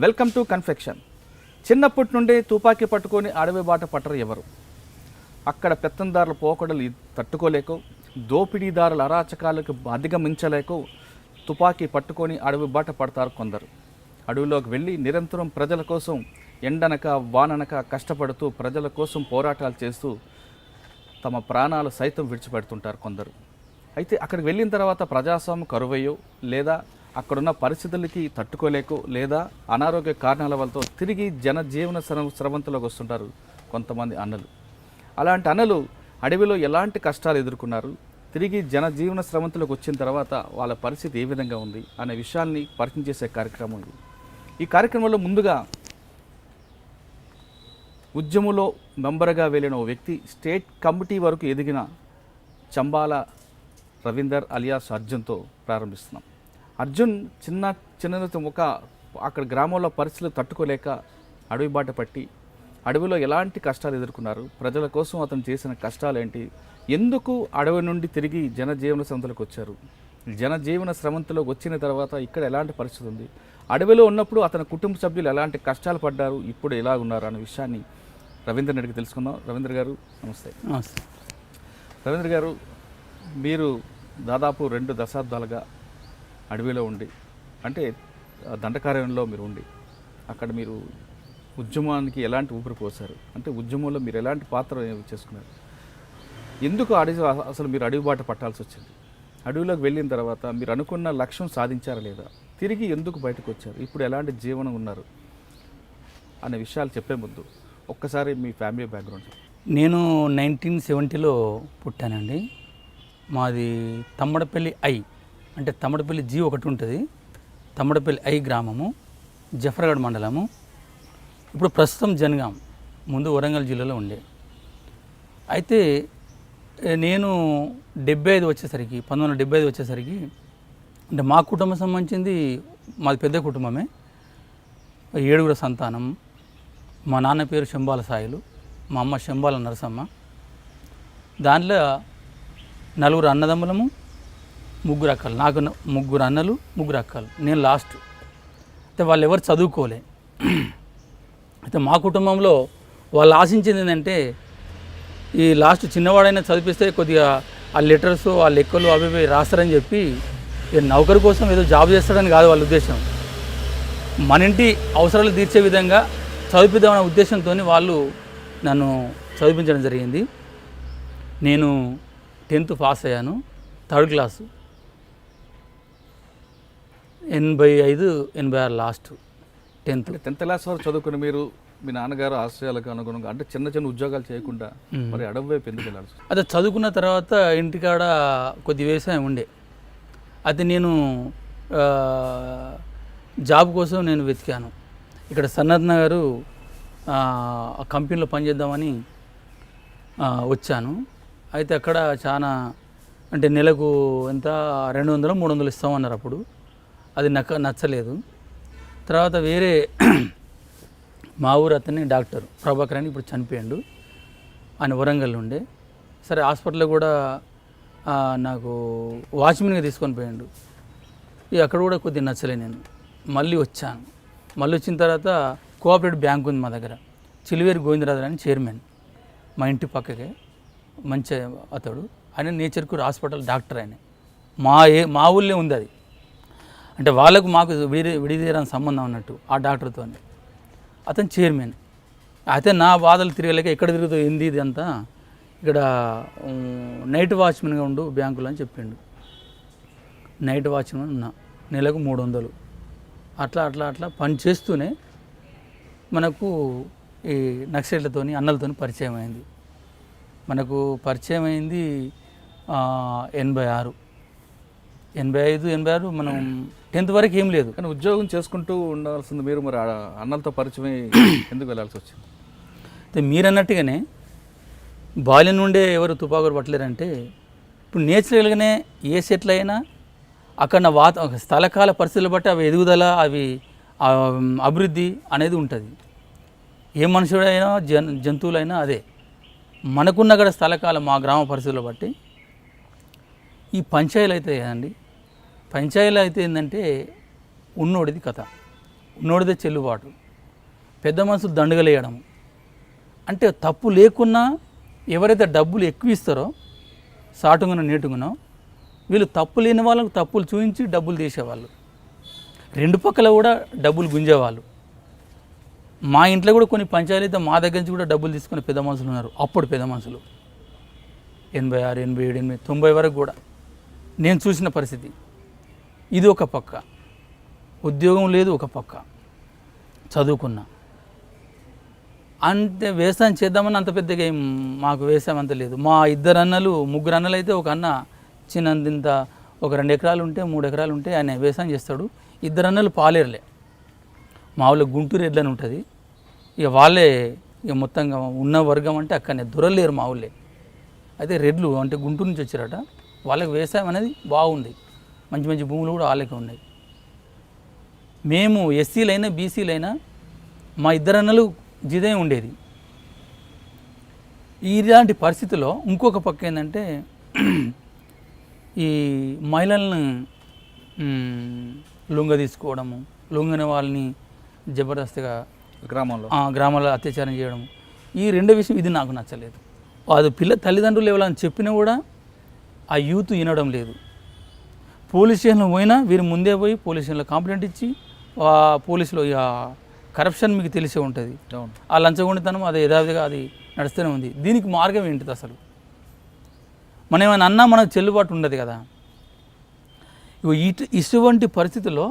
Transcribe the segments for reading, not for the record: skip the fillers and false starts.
Welcome to confession. చిన్నప్పటి నుండి తుపాకీ పట్టుకొని అడవి బాట పట్టరు ఎవరు. అక్కడ పెత్తందారుల పోకడలు తట్టుకోలేకో, దోపిడీదారుల అరాచకాలకు అధిగమించలేకో తుపాకీ పట్టుకొని అడవి బాట పడతారు కొందరు. అడవిలోకి వెళ్ళి నిరంతరం ప్రజల కోసం ఎండనక వాననక కష్టపడుతూ ప్రజల కోసం పోరాటాలు చేస్తూ తమ ప్రాణాలు సైతం విడిచిపెడుతుంటారు కొందరు. అయితే అక్కడికి వెళ్ళిన తర్వాత ప్రజాస్వామ్యం కరువయ్యో, లేదా అక్కడున్న పరిస్థితులకి తట్టుకోలేకో, లేదా అనారోగ్య కారణాల వల్లతో తిరిగి జనజీవన స్రవంతిలోకి వస్తుంటారు కొంతమంది అన్నలు. అలాంటి అన్నలు అడవిలో ఎలాంటి కష్టాలు ఎదుర్కొన్నారు, తిరిగి జనజీవన స్రవంతిలోకి వచ్చిన తర్వాత వాళ్ళ పరిస్థితి ఏ విధంగా ఉంది అనే విషయాల్ని పరిచయం చేసే కార్యక్రమం ఇది. ఈ కార్యక్రమంలో ముందుగా ఉద్యమంలో మెంబర్గా వెళ్ళిన ఓ వ్యక్తి, స్టేట్ కమిటీ వరకు ఎదిగిన చంబాల రవీందర్ అలియాస్ అర్జున్తో ప్రారంభిస్తున్నాం. అర్జున్ చిన్న ఒక అక్కడ గ్రామంలో పరిస్థితులు తట్టుకోలేక అడవి బాట పట్టి అడవిలో ఎలాంటి కష్టాలు ఎదుర్కొన్నారు, ప్రజల కోసం అతను చేసిన కష్టాలు ఏంటి, ఎందుకు అడవి నుండి తిరిగి జనజీవన స్రవంతిలోకి వచ్చారు, జనజీవన స్రవంతిలోకి వచ్చిన తర్వాత ఇక్కడ ఎలాంటి పరిస్థితి ఉంది, అడవిలో ఉన్నప్పుడు అతని కుటుంబ సభ్యులు ఎలాంటి కష్టాలు పడ్డారు, ఇప్పుడు ఎలా ఉన్నారు అనే విషయాన్ని రవీంద్రని అడిగి తెలుసుకుందాం. రవీంద్ర గారు నమస్తే. నమస్తే. రవీంద్ర గారు, మీరు దాదాపు 2 దశాబ్దాలుగా అడవిలో ఉండి, అంటే దండకారణ్యంలో మీరు ఉండి అక్కడ మీరు ఉద్యమానికి ఎలాంటి ఊపిరి పోసారు, అంటే ఉద్యమంలో మీరు ఎలాంటి పాత్ర చేసుకున్నారు, ఎందుకు అసలు మీరు అడవి బాట పట్టాల్సి వచ్చింది, అడవిలోకి వెళ్ళిన తర్వాత మీరు అనుకున్న లక్ష్యం సాధించారా లేదా, తిరిగి ఎందుకు బయటకు వచ్చారు, ఇప్పుడు ఎలాంటి జీవనం ఉన్నారు అనే విషయాలు చెప్పే ముందు ఒక్కసారి మీ ఫ్యామిలీ బ్యాక్గ్రౌండ్. నేను 1970లో పుట్టానండి. మాది తమ్మడపల్లి అంటే తమ్మడపల్లి జీ ఒకటి ఉంటుంది, తమ్మడపల్లి గ్రామము, జఫర్గఢ్ మండలము. ఇప్పుడు ప్రస్తుతం జనగాం, ముందు వరంగల్ జిల్లాలో ఉండే. అయితే నేను 1975 వచ్చేసరికి అంటే మా కుటుంబం సంబంధించింది, మాది పెద్ద కుటుంబమే, 7 సంతానం. మా నాన్న పేరు శంబాల సాయిలు, మా అమ్మ శంబాల నరసమ్మ. దాంట్లో 4 అన్నదమ్ములము, 3 అక్కలు. నాకు 3 అన్నలు, 3 అక్కలు, నేను లాస్ట్. అయితే వాళ్ళు ఎవరు చదువుకోలే. అయితే మా కుటుంబంలో వాళ్ళు ఆశించింది ఏంటంటే, ఈ లాస్ట్ చిన్నవాడైనా చదివిస్తే కొద్దిగా ఆ లెటర్స్, ఆ లెక్కలు అవి రాస్తారని చెప్పి, నౌకరు కోసం ఏదో జాబ్ చేస్తాడని కాదు వాళ్ళ ఉద్దేశం. మన ఇంటి అవసరాలు తీర్చే విధంగా చదివిద్దామనే ఉద్దేశంతో వాళ్ళు నన్ను చదివించడం జరిగింది. నేను 10th పాస్ అయ్యాను, 3rd class. 85-86 last 10th class వరకు చదువుకుని మీరు మీ నాన్నగారు ఆశ్రయాలకు అనుగుణంగా అంటే చిన్న ఉద్యోగాలు చేయకుండా మరి అడవి వైపు ఎందుకు వెళ్ళాల్సి? అదే చదువుకున్న తర్వాత ఇంటికాడ కొద్ది వ్యవసాయం ఉండే. అది నేను జాబ్ కోసం నేను వెతికాను. ఇక్కడ సన్నత్ నగర్ కంపెనీలో పనిచేద్దామని వచ్చాను. అయితే అక్కడ చాలా అంటే నెలకు ఎంత 200-300 ఇస్తామన్నారు అప్పుడు. అది నచ్చలేదు. తర్వాత వేరే మా ఊరు అతన్ని డాక్టర్ ప్రభాకర్ అని ఇప్పుడు చనిపోయాడు, ఆయన వరంగల్ ఉండే. సరే హాస్పిటల్లో కూడా నాకు వాచ్మెన్గా తీసుకొని పోయాడు. అక్కడ కూడా కొద్దిగా నచ్చలే. నేను మళ్ళీ వచ్చాను. మళ్ళీ వచ్చిన తర్వాత కోఆపరేటివ్ బ్యాంక్ ఉంది మా దగ్గర, చిలువేరు గోవిందరాజు అని చైర్మన్, మా ఇంటి పక్కకే, మంచి అతడు. ఆయన నేచర్కూర్ హాస్పిటల్ డాక్టర్. ఆయన మా ఊళ్ళో ఉంది అది. అంటే వాళ్ళకు మాకు విడిదీరాని సంబంధం అన్నట్టు ఆ డాక్టర్తో. అతను చైర్మన్. అయితే నా బాధలు తిరగలేక ఎక్కడ తిరుగుతూ ఏంది ఇది అంతా, ఇక్కడ నైట్ వాచ్మెన్గా ఉండు బ్యాంకులో అని చెప్పిండు. నైట్ వాచ్మెన్ ఉన్నా, నెలకు 300. అట్లా పని చేస్తూనే మనకు ఈ నక్సలైట్లతోని అన్నలతోని పరిచయం అయింది. మనకు పరిచయం అయింది 86, 85-86. మనం 10th వరకు ఏం లేదు, కానీ ఉద్యోగం చేసుకుంటూ ఉండాల్సింది మీరు మరి అన్నలతో పరిచయం ఎందుకు వెళ్ళాల్సి వచ్చింది? అయితే మీరు అన్నట్టుగానే బాల్యం నుండే ఎవరు తుపాకులు పట్టలేరంటే, ఇప్పుడు నేచురల్గానే ఏ సెటిల్ అయినా అక్కడ స్థలకాల పరిస్థితులు బట్టి అవి ఎదుగుదల, అవి అభివృద్ధి అనేది ఉంటుంది. ఏ మనుషుడైనా జంతువులైనా అదే. మనకున్న కూడా స్థలకాలం మా గ్రామ పరిస్థితులు బట్టి ఈ పంచాయతీలు అయితే కదండి, పంచాయతీలు అయితే ఏంటంటే ఉన్నోడిది కథ. ఉన్నోడిదే చెల్లుబాటు, పెద్ద మనుషులు దండగలేయడము. అంటే తప్పు లేకున్నా ఎవరైతే డబ్బులు ఎక్కువ ఇస్తారో సాటుగానో నీటుగానో వీళ్ళు తప్పు లేని వాళ్ళకు తప్పులు చూపించి డబ్బులు తీసేవాళ్ళు, రెండు పక్కల కూడా డబ్బులు గుంజేవాళ్ళు. మా ఇంట్లో కూడా కొన్ని పంచాయతీతో మా దగ్గర నుంచి కూడా డబ్బులు తీసుకునే పెద్ద మనుషులు ఉన్నారు. అప్పుడు పెద్ద మనుషులు 86, 87, 88, 90 వరకు కూడా నేను చూసిన పరిస్థితి. ఇది ఒక పక్క, ఉద్యోగం లేదు ఒక పక్క, చదువుకున్నా. అంతే వ్యవసాయం చేద్దామని అంత పెద్దగా ఏం మాకు వ్యవసాయం అంత లేదు. మా 2 అన్నలు 3 అన్నలు అయితే ఒక అన్న చిన్నంత ఒక 2 ఎకరాలు ఉంటే 3 ఎకరాలు ఉంటే ఆయన వ్యవసాయం చేస్తాడు. 2 అన్నలు పాలేరులే. మా ఊళ్ళో గుంటూరు ఎడ్లని ఉంటుంది. ఇక వాళ్ళే ఇక మొత్తంగా ఉన్న వర్గం అంటే అక్కడనే దొరలేరు మా ఊళ్ళే. అయితే రెడ్లు అంటే గుంటూరు నుంచి వచ్చారట. వాళ్ళకి వ్యవసాయం అనేది బాగుంది, మంచి మంచి భూములు కూడా వాళ్ళకే ఉన్నాయి. మేము ఎస్సీలైనా బీసీలైనా మా 2 అన్నలు జిదే ఉండేది. ఇలాంటి పరిస్థితుల్లో ఇంకొక పక్క ఏంటంటే ఈ మహిళలను లొంగ తీసుకోవడము, లొంగిన వాళ్ళని జబర్దస్తిగా గ్రామాల్లో అత్యాచారం చేయడం, ఈ 2 విషయం ఇది నాకు నచ్చలేదు. అది తల్లిదండ్రులు ఎవరైనా చెప్పినా కూడా ఆ యూత్ వినడం లేదు. పోలీస్ స్టేషన్లో పోయినా వీరు ముందే పోయి పోలీస్ స్టేషన్లో కంప్లైంట్ ఇచ్చి పోలీసులో ఇక కరప్షన్ మీకు తెలిసే ఉంటుంది. ఆ లంచగొండితనం అది యథావిధిగా అది నడుస్తూనే ఉంది. దీనికి మార్గం ఏంటిది అసలు? మనం ఏమైనా అన్నా మనకు చెల్లుబాటు ఉండదు కదా. ఇటువంటి పరిస్థితుల్లో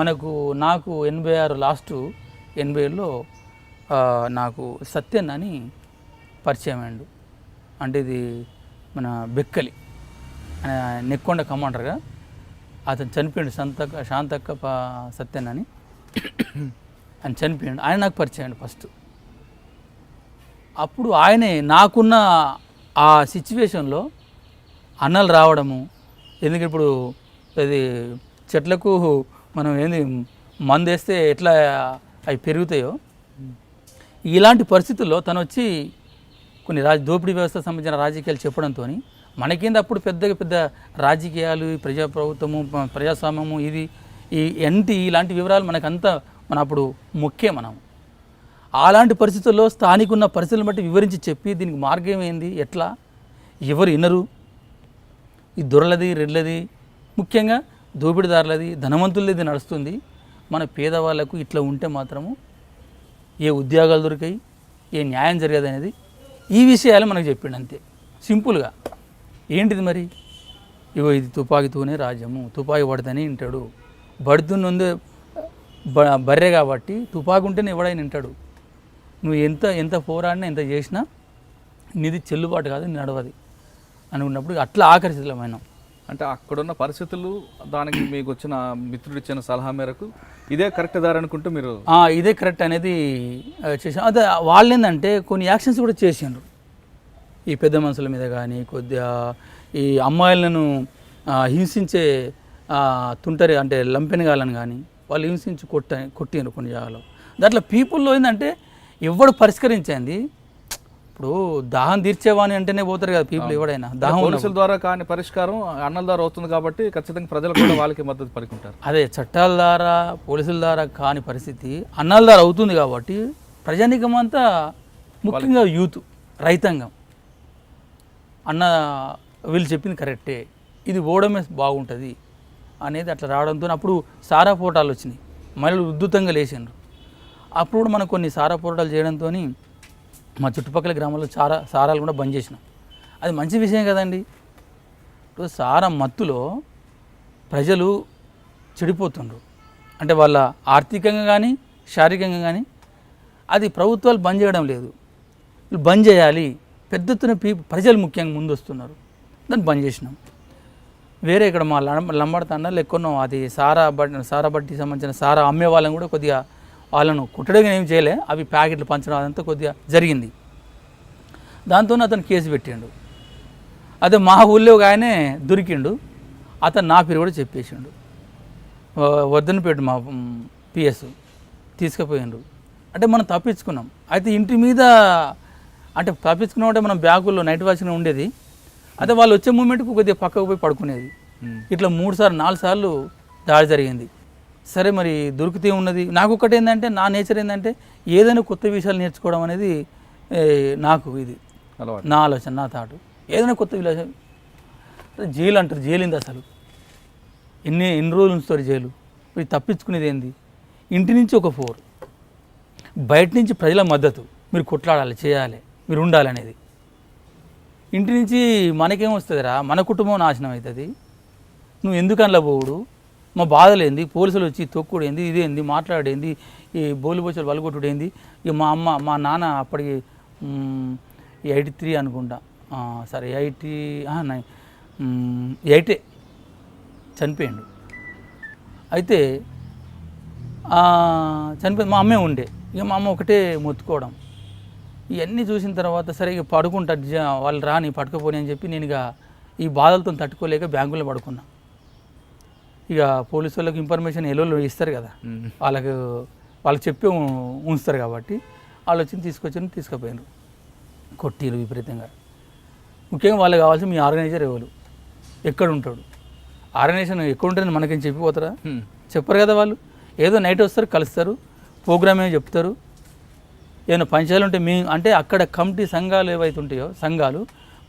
నాకు 86 లాస్ట్ 87లో నాకు సత్యన్ అని పరిచయం అయ్యాడు. అంటే ఇది మన బెక్కలి నెక్కొండ కమాండర్గా అతను చనిపోయాడు. శాంతక్క సత్యన్ అని ఆయన చనిపోయాడు. ఆయన నాకు పరిచయం అయ్యాడు ఫస్ట్. అప్పుడు ఆయనే నాకున్న ఆ సిచ్యువేషన్లో అన్నలు రావడము, ఎందుకంటే ఇప్పుడు అది చెట్లకు మనం ఏంది మందు వేస్తే ఎట్లా అవి పెరుగుతాయో ఇలాంటి పరిస్థితుల్లో తను వచ్చి కొన్ని దోపిడీ వ్యవస్థకు సంబంధించిన రాజకీయాలు చెప్పడంతో మనకేంది అప్పుడు పెద్ద రాజకీయాలు, ప్రజాప్రభుత్వము, ప్రజాస్వామ్యము, ఇది ఇలాంటి వివరాలు మనకంతా మన అప్పుడు ముఖ్యం. మనం అలాంటి పరిస్థితుల్లో స్థానికున్న పరిస్థితులను బట్టి వివరించి చెప్పి దీనికి మార్గం ఏంది, ఎట్లా, ఎవరు వినరు. ఈ దొరలది, రెడ్లది, ముఖ్యంగా దోపిడీదారులది, ధనవంతులది నడుస్తుంది. మన పేదవాళ్ళకు ఇట్లా ఉంటే మాత్రము ఏ ఉద్యోగాలు దొరికాయి, ఏ న్యాయం జరిగేది అనేది ఈ విషయాలు మనకు చెప్పిండు. అంతే సింపుల్గా. ఏంటిది మరి? ఇగో ఇది తుపాకీతోనే రాజ్యము, తుపాకీ పడితేనే వింటాడు. బడుతున్నందు బర్రె కాబట్టి తుపాకీ ఉంటేనే ఎవడైనా వింటాడు. నువ్వు ఎంత పోరాడినా ఎంత చేసినా నీది చెల్లుబాటు కాదు, నడవది అనుకున్నప్పుడు అట్లా ఆకర్షితమైన. అంటే అక్కడున్న పరిస్థితులు, దానికి మీకు వచ్చిన మిత్రుడు ఇచ్చిన సలహా మేరకు ఇదే కరెక్ట్ దారి అనుకుంటూ మీరు ఇదే కరెక్ట్ అనేది చేసాం. అదే వాళ్ళు ఏంటంటే కొన్ని యాక్షన్స్ కూడా చేసిండ్రు. ఈ పెద్ద మనుషుల మీద కానీ కొద్దిగా ఈ అమ్మాయిలను హింసించే తుంటరి అంటే లంపెనగాళ్ళని కానీ వాళ్ళు హింసించి కొట్టిండ్రు కొన్ని జాగాలో. దాంట్లో పీపుల్లో ఏంటంటే ఎవడు పరిష్కరించింది. ఇప్పుడు దాహం తీర్చేవాని అంటేనే పోతారు కదా పీపుల్. ఎవడైనా దాహం పోలీసుల ద్వారా కానీ పరిష్కారం అన్నల ద్వారా అవుతుంది కాబట్టి ఖచ్చితంగా ప్రజలు కూడా వాళ్ళకి మద్దతు పలుకుంటారు. అదే చట్టాల ద్వారా పోలీసుల ద్వారా కాని పరిస్థితి అన్నల ద్వారా అవుతుంది కాబట్టి ప్రజానీకం అంతా, ముఖ్యంగా యూత్, రైతాంగం అన్న వీళ్ళు చెప్పింది కరెక్టే, ఇది ఓడమే బాగుంటుంది అనేది అట్లా రావడంతో అప్పుడు సారా పోరాటాలు వచ్చినాయి. మహిళలు ఉద్ధృతంగా లేచిండ్రు. అప్పుడు కూడా మనం కొన్ని సారా పోరాటాలు చేయడంతో మా చుట్టుపక్కల గ్రామాల్లో సారాలు కూడా బంద్ చేసినాం. అది మంచి విషయం కదండి. ఇప్పుడు సారా మత్తులో ప్రజలు చెడిపోతుండ్రు. అంటే వాళ్ళ ఆర్థికంగా కానీ శారీరకంగా కానీ అది ప్రభుత్వాలు బంద్ చేయడం లేదు. బంద్ చేయాలి, పెద్ద ఎత్తున ప్రజలు ముఖ్యంగా ముందు వస్తున్నారు. దాన్ని బంద్ చేసినాం. వేరే ఇక్కడ మా లంబడతాండాలు ఎక్కువ అది సారా బట్టి సంబంధించిన సారా అమ్మే వాళ్ళని కూడా కొద్దిగా వాళ్ళను కుట్టడం ఏం చేయలే, అవి ప్యాకెట్లు పంచడం అదంతా కొద్దిగా జరిగింది. దాంతో అతను కేసు పెట్టిండు. అదే మా ఊళ్ళో ఒక ఆయనే దొరికిండు. అతను నా పేరు కూడా చెప్పేసిండు. వర్ధనపేట మా పిఎస్ తీసుకుపోయిండు. అంటే మనం తప్పించుకున్నాం. అయితే ఇంటి మీద అంటే తప్పించుకున్నాం అంటే మనం బ్యాగుల్లో నైట్ వాచ్గా ఉండేది. అయితే వాళ్ళు వచ్చే మూమెంట్కి కొద్దిగా పక్కకు పోయి పడుకునేది. ఇట్లా 3 సార్లు 4 సార్లు దాడి జరిగింది. సరే మరి దొరికితే ఉన్నది. నాకు ఒకటి ఏంటంటే నా నేచర్ ఏంటంటే ఏదైనా కొత్త విషయాలు నేర్చుకోవడం అనేది నాకు ఇది అలవాటు. నా ఆలోచన, నా థాట్. ఏదైనా కొత్త విషయం. జైలు అంటారు, జైలు ఏంది అసలు? ఎన్ని రోజులు ఉంచుతారు జైలు? ఇప్పుడు తప్పించుకునేది ఏంది? ఇంటి నుంచి ఒక 4, బయట నుంచి ప్రజల మద్దతు, మీరు కొట్లాడాలి, చేయాలి, మీరు ఉండాలి అనేది. ఇంటి నుంచి మనకేం వస్తుందిరా, మన కుటుంబం నాశనం అవుతుంది. నువ్వు ఎందుకు అనలా పోవుడు? మా బాధలేంది, పోలీసులు వచ్చి తొక్కుడేంది, ఇదేంది, మాట్లాడేంది, ఈ బోలిబోచలు వలగొట్టుడేంది. ఇక మా నాన్న అప్పటికి 83 అనుకుంటా, సరే 80 చనిపోయాడు. అయితే చనిపోయి మా అమ్మే ఉండే. ఇక మా అమ్మ ఒకటే మొత్తుకోవడం. ఇవన్నీ చూసిన తర్వాత సరే ఇక పడుకుంటా, వాళ్ళు రాని పడుకోపోని అని చెప్పి నేను ఇక ఈ బాధలతో తట్టుకోలేక బ్యాంకులో పడుకున్నా. ఇక పోలీసు వాళ్ళకి ఇన్ఫర్మేషన్ ఎల్లో ఇస్తారు కదా, వాళ్ళకి చెప్పి ఉంచుతారు కాబట్టి వాళ్ళు వచ్చి తీసుకుపోయినారు. కొట్టిరు విపరీతంగా. ముఖ్యంగా వాళ్ళకి కావాల్సి మీ ఆర్గనైజర్ ఎవరు, ఎక్కడ ఉంటాడు, ఆర్గనైజేషన్ ఎక్కడ ఉంటుందని మనకేం చెప్పిపోతారా? చెప్పరు కదా. వాళ్ళు ఏదో నైట్ వస్తారు, కలుస్తారు, ప్రోగ్రామ్ ఏమో చెప్తారు. ఏమైనా పంచాయతీలు ఉంటే అంటే అక్కడ కమిటీ సంఘాలు ఏవైతే ఉంటాయో, సంఘాలు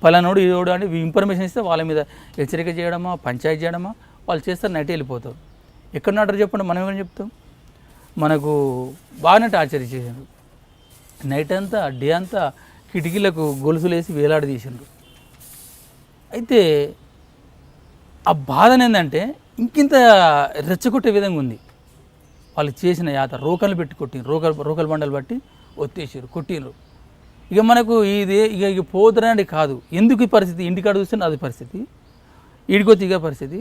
పలానోడు ఈరోడు అంటే ఇన్ఫర్మేషన్ ఇస్తే వాళ్ళ మీద హెచ్చరిక చేయడమా, పంచాయతీ చేయడమా వాళ్ళు చేస్తారు. నైట్ వెళ్ళిపోతారు. ఎక్కడ నాటారు చెప్పండి, మనం ఏమైనా చెప్తాం? మనకు బాగానే టార్చర్ చేసారు. నైట్ అంతా, డే అంతా కిటికీలకు గొలుసులు వేసి వేలాడదీసిండ్రు. అయితే ఆ బాధన ఏంటంటే ఇంకింత రెచ్చగొట్టే విధంగా ఉంది. వాళ్ళు చేసిన యాత రోకలు పెట్టి కొట్టిండ్రు, రోకల బండలు బట్టి ఒత్తేసారు, కొట్టిండ్రు. ఇక మనకు ఇక పోతురాండి కాదు. ఎందుకు ఈ పరిస్థితి? ఇంటికాడ చూస్తే అది పరిస్థితి, ఈడికో తిగే పరిస్థితి.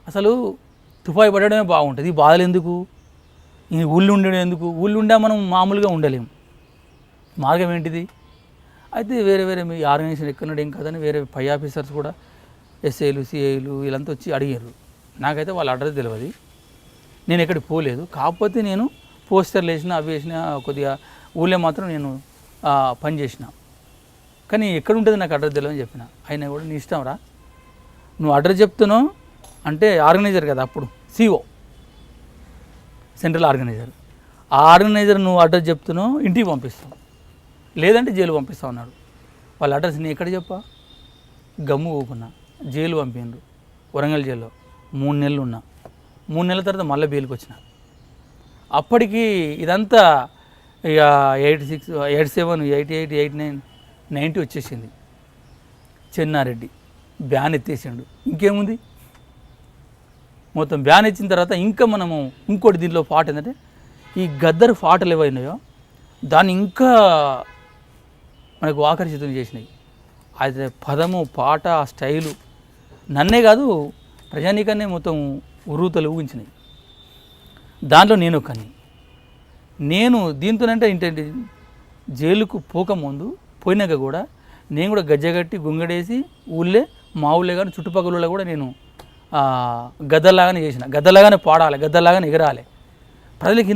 అసలు తుఫాయి పడడమే బాగుంటుంది. ఈ బాధలు ఎందుకు? ఈ ఊళ్ళు ఉండడం ఎందుకు? ఊళ్ళు ఉండా మనం మామూలుగా ఉండలేము. మార్గం ఏంటిది? అయితే వేరే మీ ఆర్గనైజేషన్ ఎక్కడున్నాడు ఏం కాదని వేరే పై ఆఫీసర్స్ కూడా, ఎస్ఐలు, సిఐలు వీళ్ళంతా వచ్చి అడిగారు. నాకైతే వాళ్ళ అడ్రస్ తెలియదు, నేను ఎక్కడికి పోలేదు. కాకపోతే నేను పోస్టర్లు వేసిన, అవి వేసిన, కొద్దిగా ఊళ్ళో మాత్రం నేను పని చేసిన. కానీ ఎక్కడ ఉంటుంది నాకు అడ్రస్ తెలియదని చెప్పిన. అయినా కూడా నీ ఇష్టం రా, నువ్వు అడ్రస్ చెప్తున్నావు అంటే ఆర్గనైజర్ కదా, అప్పుడు సిఓ, సెంట్రల్ ఆర్గనైజర్. ఆ ఆర్గనైజర్ నువ్వు అడ్రస్ చెప్తున్నావు, ఇంటికి పంపిస్తావు, లేదంటే జైలు పంపిస్తావు అన్నాడు. వాళ్ళ అడ్రస్ నేను ఎక్కడ చెప్పా? గమ్ము ఊకున్నా. జైలు పంపిండ్రు, వరంగల్ జైల్లో 3 నెలలు ఉన్నా. 3 నెలల తర్వాత మళ్ళీ బెయిల్కి వచ్చిన. అప్పటికి ఇదంతా ఇక 86, 87, 88, 89, 90 వచ్చేసింది. చెన్నారెడ్డి బ్యాన్ ఎత్తేసిండు. ఇంకేముంది? మొత్తం బ్యాన్ ఇచ్చిన తర్వాత ఇంకా మనము ఇంకోటి దీంట్లో పాట ఏంటంటే ఈ గద్దరు పాటలు ఏవైనాయో దాన్ని ఇంకా మనకు ఆకర్షితం చేసినాయి. అది పదము, పాట, ఆ స్టైలు నన్నే కాదు ప్రజానీకాన్నే మొత్తం ఉరుతలు ఊగించినాయి. దాంట్లో నేను ఒకని. నేను దీంతోనంటే ఏంటంటే జైలుకు పోకముందు పోయినాక కూడా నేను కూడా గజ్జగట్టి గుంగడేసి ఊళ్ళే, మా ఊళ్ళే కానీ చుట్టుపక్కల కూడా నేను గద్దలాగానే చేసిన. గద్దలాగానే పాడాలి, గద్దలాగానే ఎగరాలి. ప్రజలకు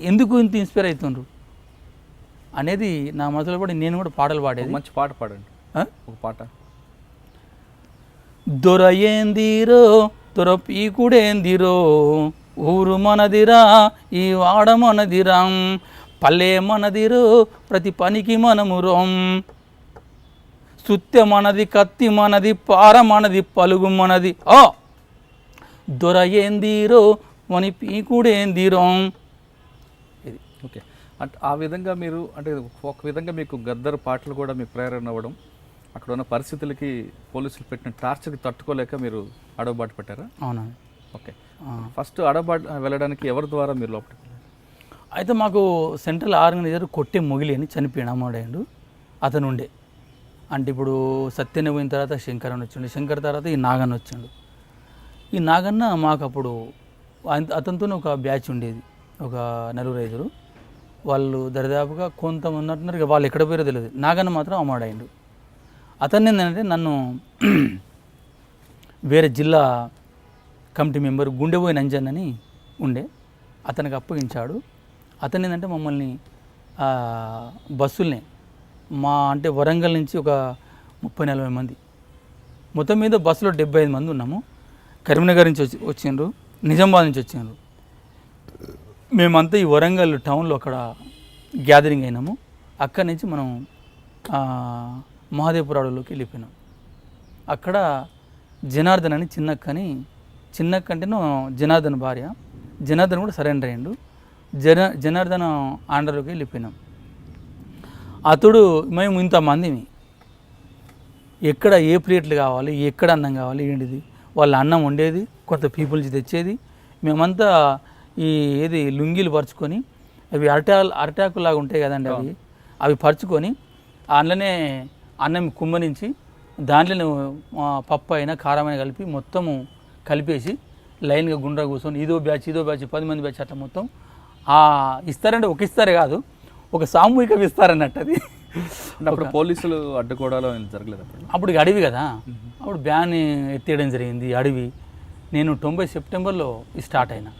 ఎందుకు ఇంత ఇన్స్పైర్ అవుతుండ్రు అనేది నా మనసులో పడి నేను కూడా పాటలు పాడేది. మంచి పాట పాడండి, ఒక పాట. దొర ఏందిరో, దొర పీకుడేందిరో, ఊరు మనదిరా, ఈ వాడ మనదిరా, పల్లె మనదిరో, ప్రతి పనికి మనము రోం, సుత్తె మనది, కత్తి మనది, పార మనది, పలుగు మనది, దొర ఏందిరో మని పీకుడేందిరో. ఇది ఓకే. అంటే ఆ విధంగా మీరు అంటే ఒక విధంగా మీకు గద్దర్ పాటలు కూడా మీకు ప్రేరణ అవ్వడం, అక్కడ ఉన్న పరిస్థితులకి పోలీసులు పెట్టిన టార్చర్కి తట్టుకోలేక మీరు అడవుబాటు పెట్టారా? అవునా? ఓకే. ఫస్ట్ అడవుబాటు వెళ్ళడానికి ఎవరి ద్వారా మీరు లోపలికి వెళ్ళారు? అయితే మాకు సెంట్రల్ ఆర్గనైజర్ కొట్టే మొగిలి అని చనిపోయాడు, అమ్మాడాడు. అతను ఉండే. అంటే ఇప్పుడు సత్యన పోయిన తర్వాత శంకర్ అని వచ్చిండు, శంకర్ తర్వాత ఈ నాగన్న వచ్చిండు. ఈ నాగన్న మాకు అప్పుడు అతనితో ఒక బ్యాచ్ ఉండేది, ఒక 4-5. వాళ్ళు దరిదాపుగా కొంతమంది ఉన్నట్టున్నారు. ఇక వాళ్ళు ఎక్కడ పోయారో తెలియదు. నాగన్న మాత్రం అమ్మాడాయిండు. అతన్ని ఏంటంటే నన్ను వేరే జిల్లా కమిటీ మెంబర్ గుండెపోయిన అంజన్ అని ఉండే, అతనికి అప్పగించాడు. అతను ఏంటంటే మమ్మల్ని బస్సుల్ని అంటే వరంగల్ నుంచి ఒక 30-40 మంది, మొత్తం మీద బస్సులో 75 మంది ఉన్నాము. కరీంనగర్ నుంచి వచ్చిండ్రు, నిజామాబాద్ నుంచి వచ్చిండ్రు. మేమంతా ఈ వరంగల్ టౌన్లో అక్కడ గ్యాదరింగ్ అయినాము. అక్కడి నుంచి మనం మహాదేవ్పూర్ అడవుల్లోకి వెళ్ళిపోయినాం. అక్కడ జనార్దన్ అని చిన్నక్క అంటేనో జనార్దన్ భార్య, జనార్దన్ కూడా సరెండర్ అయ్యిండు. జనార్దన్ ఆంధ్రలోకి వెళ్ళిపోయినాం. అతడు మేము ఇంతమందిమి, ఎక్కడ ఏ ప్లేట్లు కావాలి, ఎక్కడ అన్నం కావాలి, ఏంటిది వాళ్ళ అన్నం వండేది, కొత్త పీపుల్స్ తెచ్చేది. మేమంతా ఏది లుంగీలు పరుచుకొని, అవి అరటాకులాగా ఉంటాయి కదండి, అవి పరుచుకొని అందులోనే అన్నం కుమ్మరించి దాంట్లోనే పప్పు అయినా కారమైన కలిపి మొత్తము కలిపేసి లైన్గా గుండ్రా కూర్చొని ఇదో బ్యాచ్ 10 మంది బ్యాచ్ అట్లా మొత్తం ఇస్తారంటే ఒక ఇస్తారే కాదు, ఒక సామూహిక ఇస్తారన్నట్టు. అది అప్పుడు పోలీసులు అడ్డుకోవడాలో జరగలేదు. అప్పుడు అడవి కదా, అప్పుడు బ్యాన్ ఎత్తేయడం జరిగింది అడవి. నేను 90 సెప్టెంబర్లో స్టార్ట్ అయినా.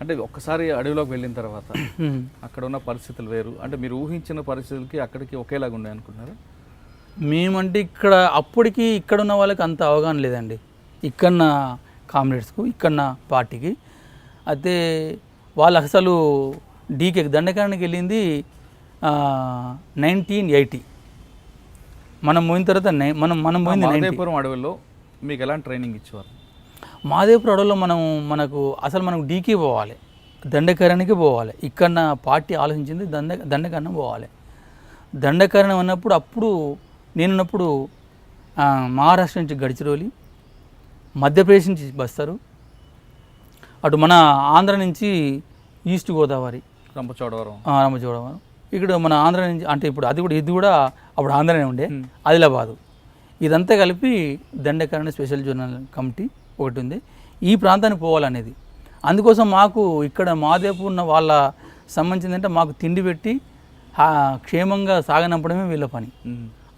అంటే ఒక్కసారి అడవిలోకి వెళ్ళిన తర్వాత అక్కడ ఉన్న పరిస్థితులు వేరు, అంటే మీరు ఊహించిన పరిస్థితులకి అక్కడికి ఒకేలాగా ఉన్నాయి అనుకున్నారా? మేమంటే అప్పటికి ఇక్కడ ఉన్న వాళ్ళకి అంత అవగాహన లేదండి, ఇక్కడున్న కామ్రేడ్స్కు, ఇక్కడున్న పార్టీకి. అయితే వాళ్ళు అసలు డీకే దండకారణకి వెళ్ళింది 1980. మనం పోయిన తర్వాత మనం పోయింది మహాదేవ్పురం అడవుల్లో. మీకు ఎలాంటి ట్రైనింగ్ ఇచ్చేవారు? మహాదేవ్పురం అడవుల్లో మనం డీకే పోవాలి, దండకారణకి పోవాలి. ఇక్కడ పార్టీ ఆలోచించింది దండకారణం పోవాలి. దండకారణం అప్పుడు నేనున్నప్పుడు మహారాష్ట్ర నుంచి గడిచిరోలి, మధ్యప్రదేశ్ నుంచి బస్తారు, అటు మన ఆంధ్ర నుంచి ఈస్ట్ గోదావరి, రంపచోడవరం, ఇక్కడ మన ఆంధ్ర నుంచి, అంటే ఇప్పుడు ఇది కూడా అప్పుడు ఆంధ్రనే ఉండే, ఆదిలాబాదు. ఇదంతా కలిపి దండకారణ స్పెషల్ జోనల్ కమిటీ ఒకటి ఉంది, ఈ ప్రాంతానికి పోవాలనేది. అందుకోసం మాకు ఇక్కడ మహాదేవ్పూర్ ఉన్న వాళ్ళ సంబంధించిందంటే మాకు తిండి పెట్టి క్షేమంగా సాగనంపడమే వీళ్ళ పని.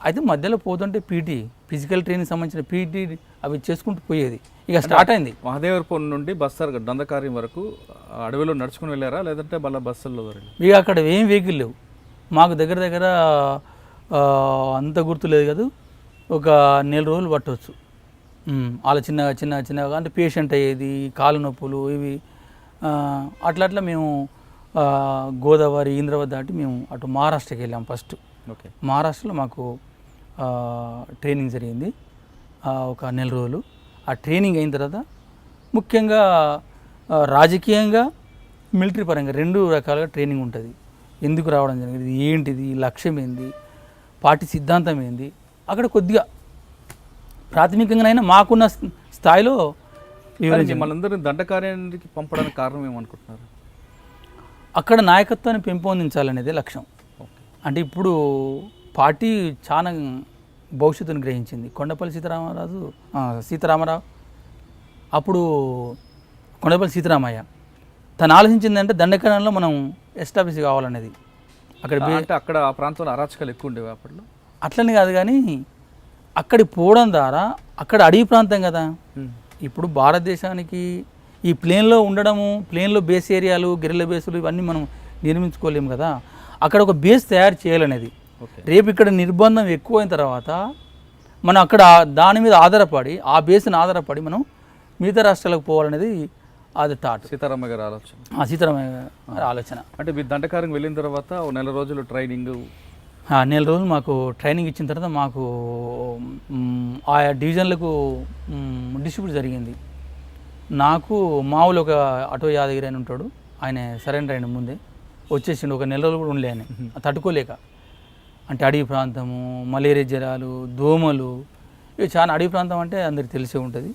అయితే మధ్యలో పోతుంటే పీటీ, ఫిజికల్ ట్రైనింగ్ సంబంధించిన పీటీ అవి చేసుకుంటూ పోయేది. ఇక స్టార్ట్ అయింది. మహాదేవ్పూర్ నుండి బస్తర్ దండకార్యం వరకు అడవిలో నడుచుకుని వెళ్ళారా, లేదంటే మళ్ళీ బస్సుల్లో? ఇక అక్కడ ఏం వెహికల్ లేవు మాకు, దగ్గర అంత గుర్తులేదు కదా, ఒక 1 నెల రోజులు పట్టవచ్చు. అలా చిన్నగా అంటే పేషెంట్ అయ్యేది, కాలు నొప్పులు ఇవి అట్లా మేము గోదావరి, ఇంద్రవతి దాటి మేము అటు మహారాష్ట్రకి వెళ్ళాం. ఫస్ట్ మహారాష్ట్రలో మాకు ట్రైనింగ్ జరిగింది ఒక 1 నెల రోజులు. ఆ ట్రైనింగ్ అయిన తర్వాత ముఖ్యంగా రాజకీయంగా, మిలిటరీ పరంగా 2 రకాలుగా ట్రైనింగ్ ఉంటుంది. ఎందుకు రావడం జరిగింది, ఏంటిది, లక్ష్యం ఏంది, పార్టీ సిద్ధాంతం ఏంది, అక్కడ కొద్దిగా ప్రాథమికంగానైనా మాకున్న స్థాయిలో మనందరినీ దండకార్యానికి పంపడానికి కారణం ఏమనుకుంటున్నారు? అక్కడ నాయకత్వాన్ని పెంపొందించాలనేదే లక్ష్యం. అంటే ఇప్పుడు పార్టీ చాలా భవిష్యత్తును గ్రహించింది. కొండపల్లి సీతారామరావు, అప్పుడు కొండపల్లి సీతారామయ్య తను ఆలోచించిందంటే దండకారణంలో మనం ఎస్టాబ్లిష్ కావాలనేది. అక్కడ ఆ ప్రాంతంలో అరాచకాలు ఎక్కువ ఉండేవి అప్పట్లో. అట్లని కాదు కానీ అక్కడికి పోవడం ద్వారా, అక్కడ అడవి ప్రాంతం కదా, ఇప్పుడు భారతదేశానికి ఈ ప్లేన్లో ఉండడము, ప్లేన్లో బేస్ ఏరియాలు, గెరిల్ల బేసులు ఇవన్నీ మనం నిర్మించుకోలేము కదా. అక్కడ ఒక బేస్ తయారు చేయాలనేది. రేపు ఇక్కడ నిర్బంధం ఎక్కువైన తర్వాత మనం అక్కడ దాని మీద ఆధారపడి, ఆ బేస్ని ఆధారపడి మనం మిగతా రాష్ట్రాలకు పోవాలనేది అది థాట్. సీతారామయ్య గారి ఆలోచన. సీతారామయ్య గారి ఆలోచన. అంటే మీరు దండకారం వెళ్ళిన తర్వాత 1 నెల రోజులు ట్రైనింగ్, 1 నెల రోజులు మాకు ట్రైనింగ్ ఇచ్చిన తర్వాత మాకు ఆయా డివిజన్లకు డిస్ట్రిబ్యూట్ జరిగింది. నాకు మామూలు ఒక ఆటో యాదగిరి అని ఉంటాడు, ఆయన సరెండర్ అయిన ముందే వచ్చేసిండు. ఒక 1 నెల రోజులు కూడా ఉండలే ఆయన, తట్టుకోలేక. అంటే అడవి ప్రాంతము, మలేరియా జ్వరాలు, దోమలు, ఇవి చాలా అడవి ప్రాంతం అంటే అందరికి తెలిసే ఉంటుంది.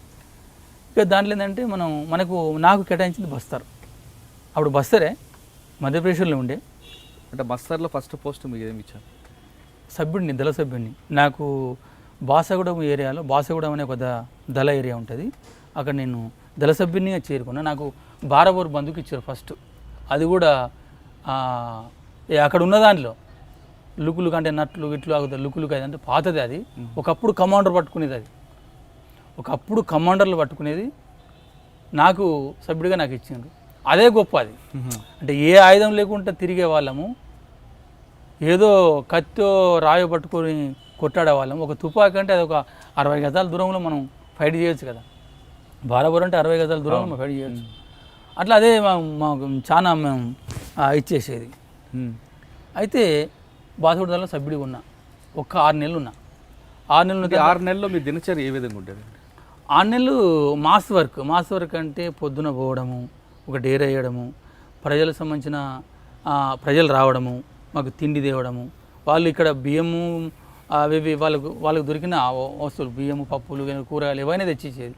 ఇక దాంట్లో ఏంటంటే నాకు కేటాయించింది బస్తర్. అప్పుడు బస్తరే మధ్యప్రదేశ్లో ఉండే. అంటే బస్తర్లో ఫస్ట్ పోస్ట్ మీకు ఏమి ఇచ్చారు? సభ్యుడిని, దళ సభ్యుడిని. నాకు బాసగూడెం ఏరియాలో, బాసగూడెం అనే ఒక దళ ఏరియా ఉంటుంది, అక్కడ నేను దళ సభ్యునిగా చేరుకున్నా. నాకు బారాబోర్ బంధుకు ఇచ్చారు ఫస్ట్. అది కూడా అక్కడ ఉన్న దాంట్లో లుకులుకు అంటే నట్లు ఇట్లు ఆగుతుంది, లుకులుకు అది అంటే పాతది. అది ఒకప్పుడు కమాండర్ పట్టుకునేది, అది ఒకప్పుడు కమాండర్లు పట్టుకునేది. నాకు సభ్యుడిగా నాకు ఇచ్చిండ్రు, అదే గొప్ప. అది అంటే ఏ ఆయుధం లేకుండా తిరిగే వాళ్ళము, ఏదో కత్తో రాయో పట్టుకొని కొట్టాడే వాళ్ళం. ఒక తుపాకీ అంటే అది ఒక 60 గజాల దూరంలో మనం ఫైట్ చేయొచ్చు కదా. బారాబోర్ అంటే 60 గజాల దూరంలో మనం ఫైట్ చేయొచ్చు. అట్లా అదే మాకు చాలా మేము ఇచ్చేసేది. అయితే బాసపూర్ దళంలో సభ్యుడిగా ఉన్నా, ఒక్క 6 నెలలు ఉన్నా. 6 నెలలు 6 నెలల్లో మీ దినచర్య ఏ విధంగా ఉండేది? 6 నెలలు మాస్ వర్క్ అంటే పొద్దున పోవడము, ఒక డేర్ వేయడము, ప్రజలకు సంబంధించిన ప్రజలు రావడము, మాకు తిండి తేవడము, వాళ్ళు ఇక్కడ బియ్యము అవి వాళ్ళకు దొరికిన వస్తువులు, బియ్యము, పప్పులు, కూరగాయలు ఏవైనా తెచ్చిచ్చేది.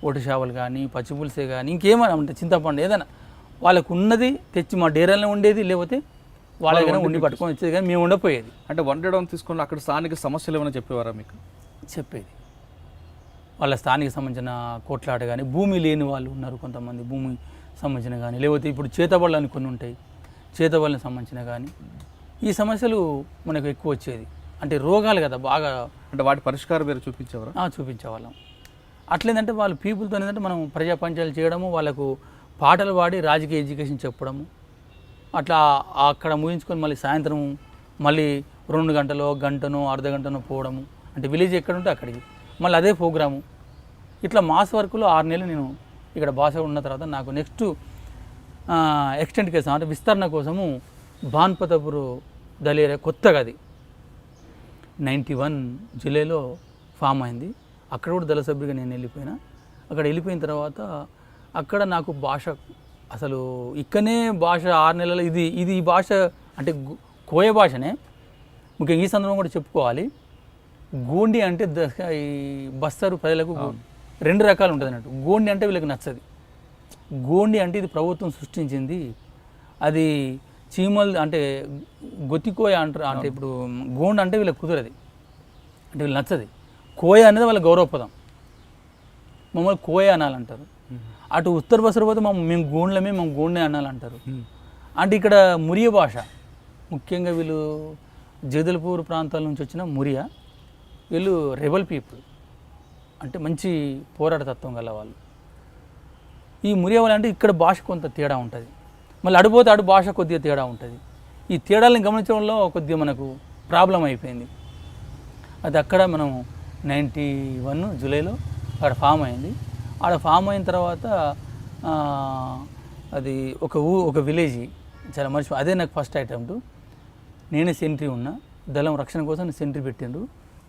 ఒటి చేపలు కానీ, పచ్చి పులుసే కానీ, ఇంకేమైనా అంటే చింతపండు ఏదైనా వాళ్ళకు ఉన్నది తెచ్చి మా డేరాలనే ఉండేది, లేకపోతే వాళ్ళకైనా ఉండి పట్టుకొని వచ్చేది, కానీ మేము ఉండపోయేది. అంటే వండడం తీసుకుని అక్కడ స్థానిక సమస్యలు ఏమైనా చెప్పేవారా మీకు? చెప్పేది. వాళ్ళ స్థానిక సంబంధించిన కొట్లాట కానీ, భూమి లేని వాళ్ళు ఉన్నారు కొంతమంది, భూమి సంబంధించిన కానీ, లేకపోతే ఇప్పుడు చేతబళ్ళు అని కొన్ని ఉంటాయి, చేతబళ్ళని సంబంధించిన కానీ, ఈ సమస్యలు మనకు ఎక్కువ వచ్చేది. అంటే రోగాలు కదా బాగా, అంటే వాటి పరిష్కారం వేరు చూపించేవారా? చూపించేవాళ్ళం. అట్లేదంటే వాళ్ళు పీపుల్తో ఏంటంటే మనం ప్రజా పంచాయతీలు చేయడము, వాళ్ళకు పాటలు పాడి రాజకీయ ఎడ్యుకేషన్ చెప్పడము, అట్లా అక్కడ ముగించుకొని మళ్ళీ సాయంత్రం మళ్ళీ 2 గంటలో, గంటనో, అర్ధ గంటనో పోవడము, అంటే విలేజ్ ఎక్కడ ఉంటే అక్కడికి మళ్ళీ అదే ప్రోగ్రాము. ఇట్లా మాస్ వర్క్లో 6 నెలలు నేను ఇక్కడ భాష ఉన్న తర్వాత నాకు నెక్స్ట్ ఎక్స్టెంట్ కేసు అంటే విస్తరణ కోసము బాన్పతపూర్ దళేరియా కొత్తగా అది 91 జూలైలో ఫామ్ అయింది. అక్కడ కూడా దళ సభ్యుడిగా నేను వెళ్ళిపోయినా. అక్కడ వెళ్ళిపోయిన తర్వాత అక్కడ నాకు భాష అసలు ఇక్కడనే భాష 6 నెలలు ఇది ఈ భాష అంటే కోయ భాషనే. ముఖ్యంగా ఈ సందర్భం కూడా చెప్పుకోవాలి, గోండి అంటే ఈ బస్తరు ప్రజలకు 2 రకాలు ఉంటుంది అన్నట్టు. గోండి అంటే వీళ్ళకి నచ్చది. గోండి అంటే ఇది ప్రభుత్వం సృష్టించింది, అది చీమలు అంటే గొత్తికోయ అంటారు. అంటే ఇప్పుడు గోండి అంటే వీళ్ళకి కుదరది, అంటే వీళ్ళు నచ్చది. కోయ అనేది వాళ్ళ గౌరవపదం, మమ్మల్ని కోయ అనాలంటారు. అటు ఉత్తర బసరు పోతే మేము గోండ్లమే, మేము గోండే అనాలంటారు. అంటే ఇక్కడ మురియ భాష, ముఖ్యంగా వీళ్ళు జగదల్పూర్ ప్రాంతాల నుంచి వచ్చిన మురియా, వీళ్ళు రెబల్ పీపుల్, అంటే మంచి పోరాట తత్వం గల వాళ్ళు. ఈ మురియా వాళ్ళు అంటే ఇక్కడ భాష కొంత తేడా ఉంటుంది, మళ్ళీ అడిపోతే అడు భాష కొద్దిగా తేడా ఉంటుంది. ఈ తేడాలను గమనించడంలో కొద్దిగా మనకు ప్రాబ్లం అయిపోయింది. అది అక్కడ మనం 91 జూలైలో అక్కడ ఫామ్ అయింది. ఆడ ఫామ్ అయిన తర్వాత అది ఒక విలేజ్ చాలా మర్చిపో, అదే నాకు ఫస్ట్ అటెంప్ట్. నేనే సెంట్రీ ఉన్నా, దళం రక్షణ కోసం నేను సెంట్రీ పెట్టిండ్రు,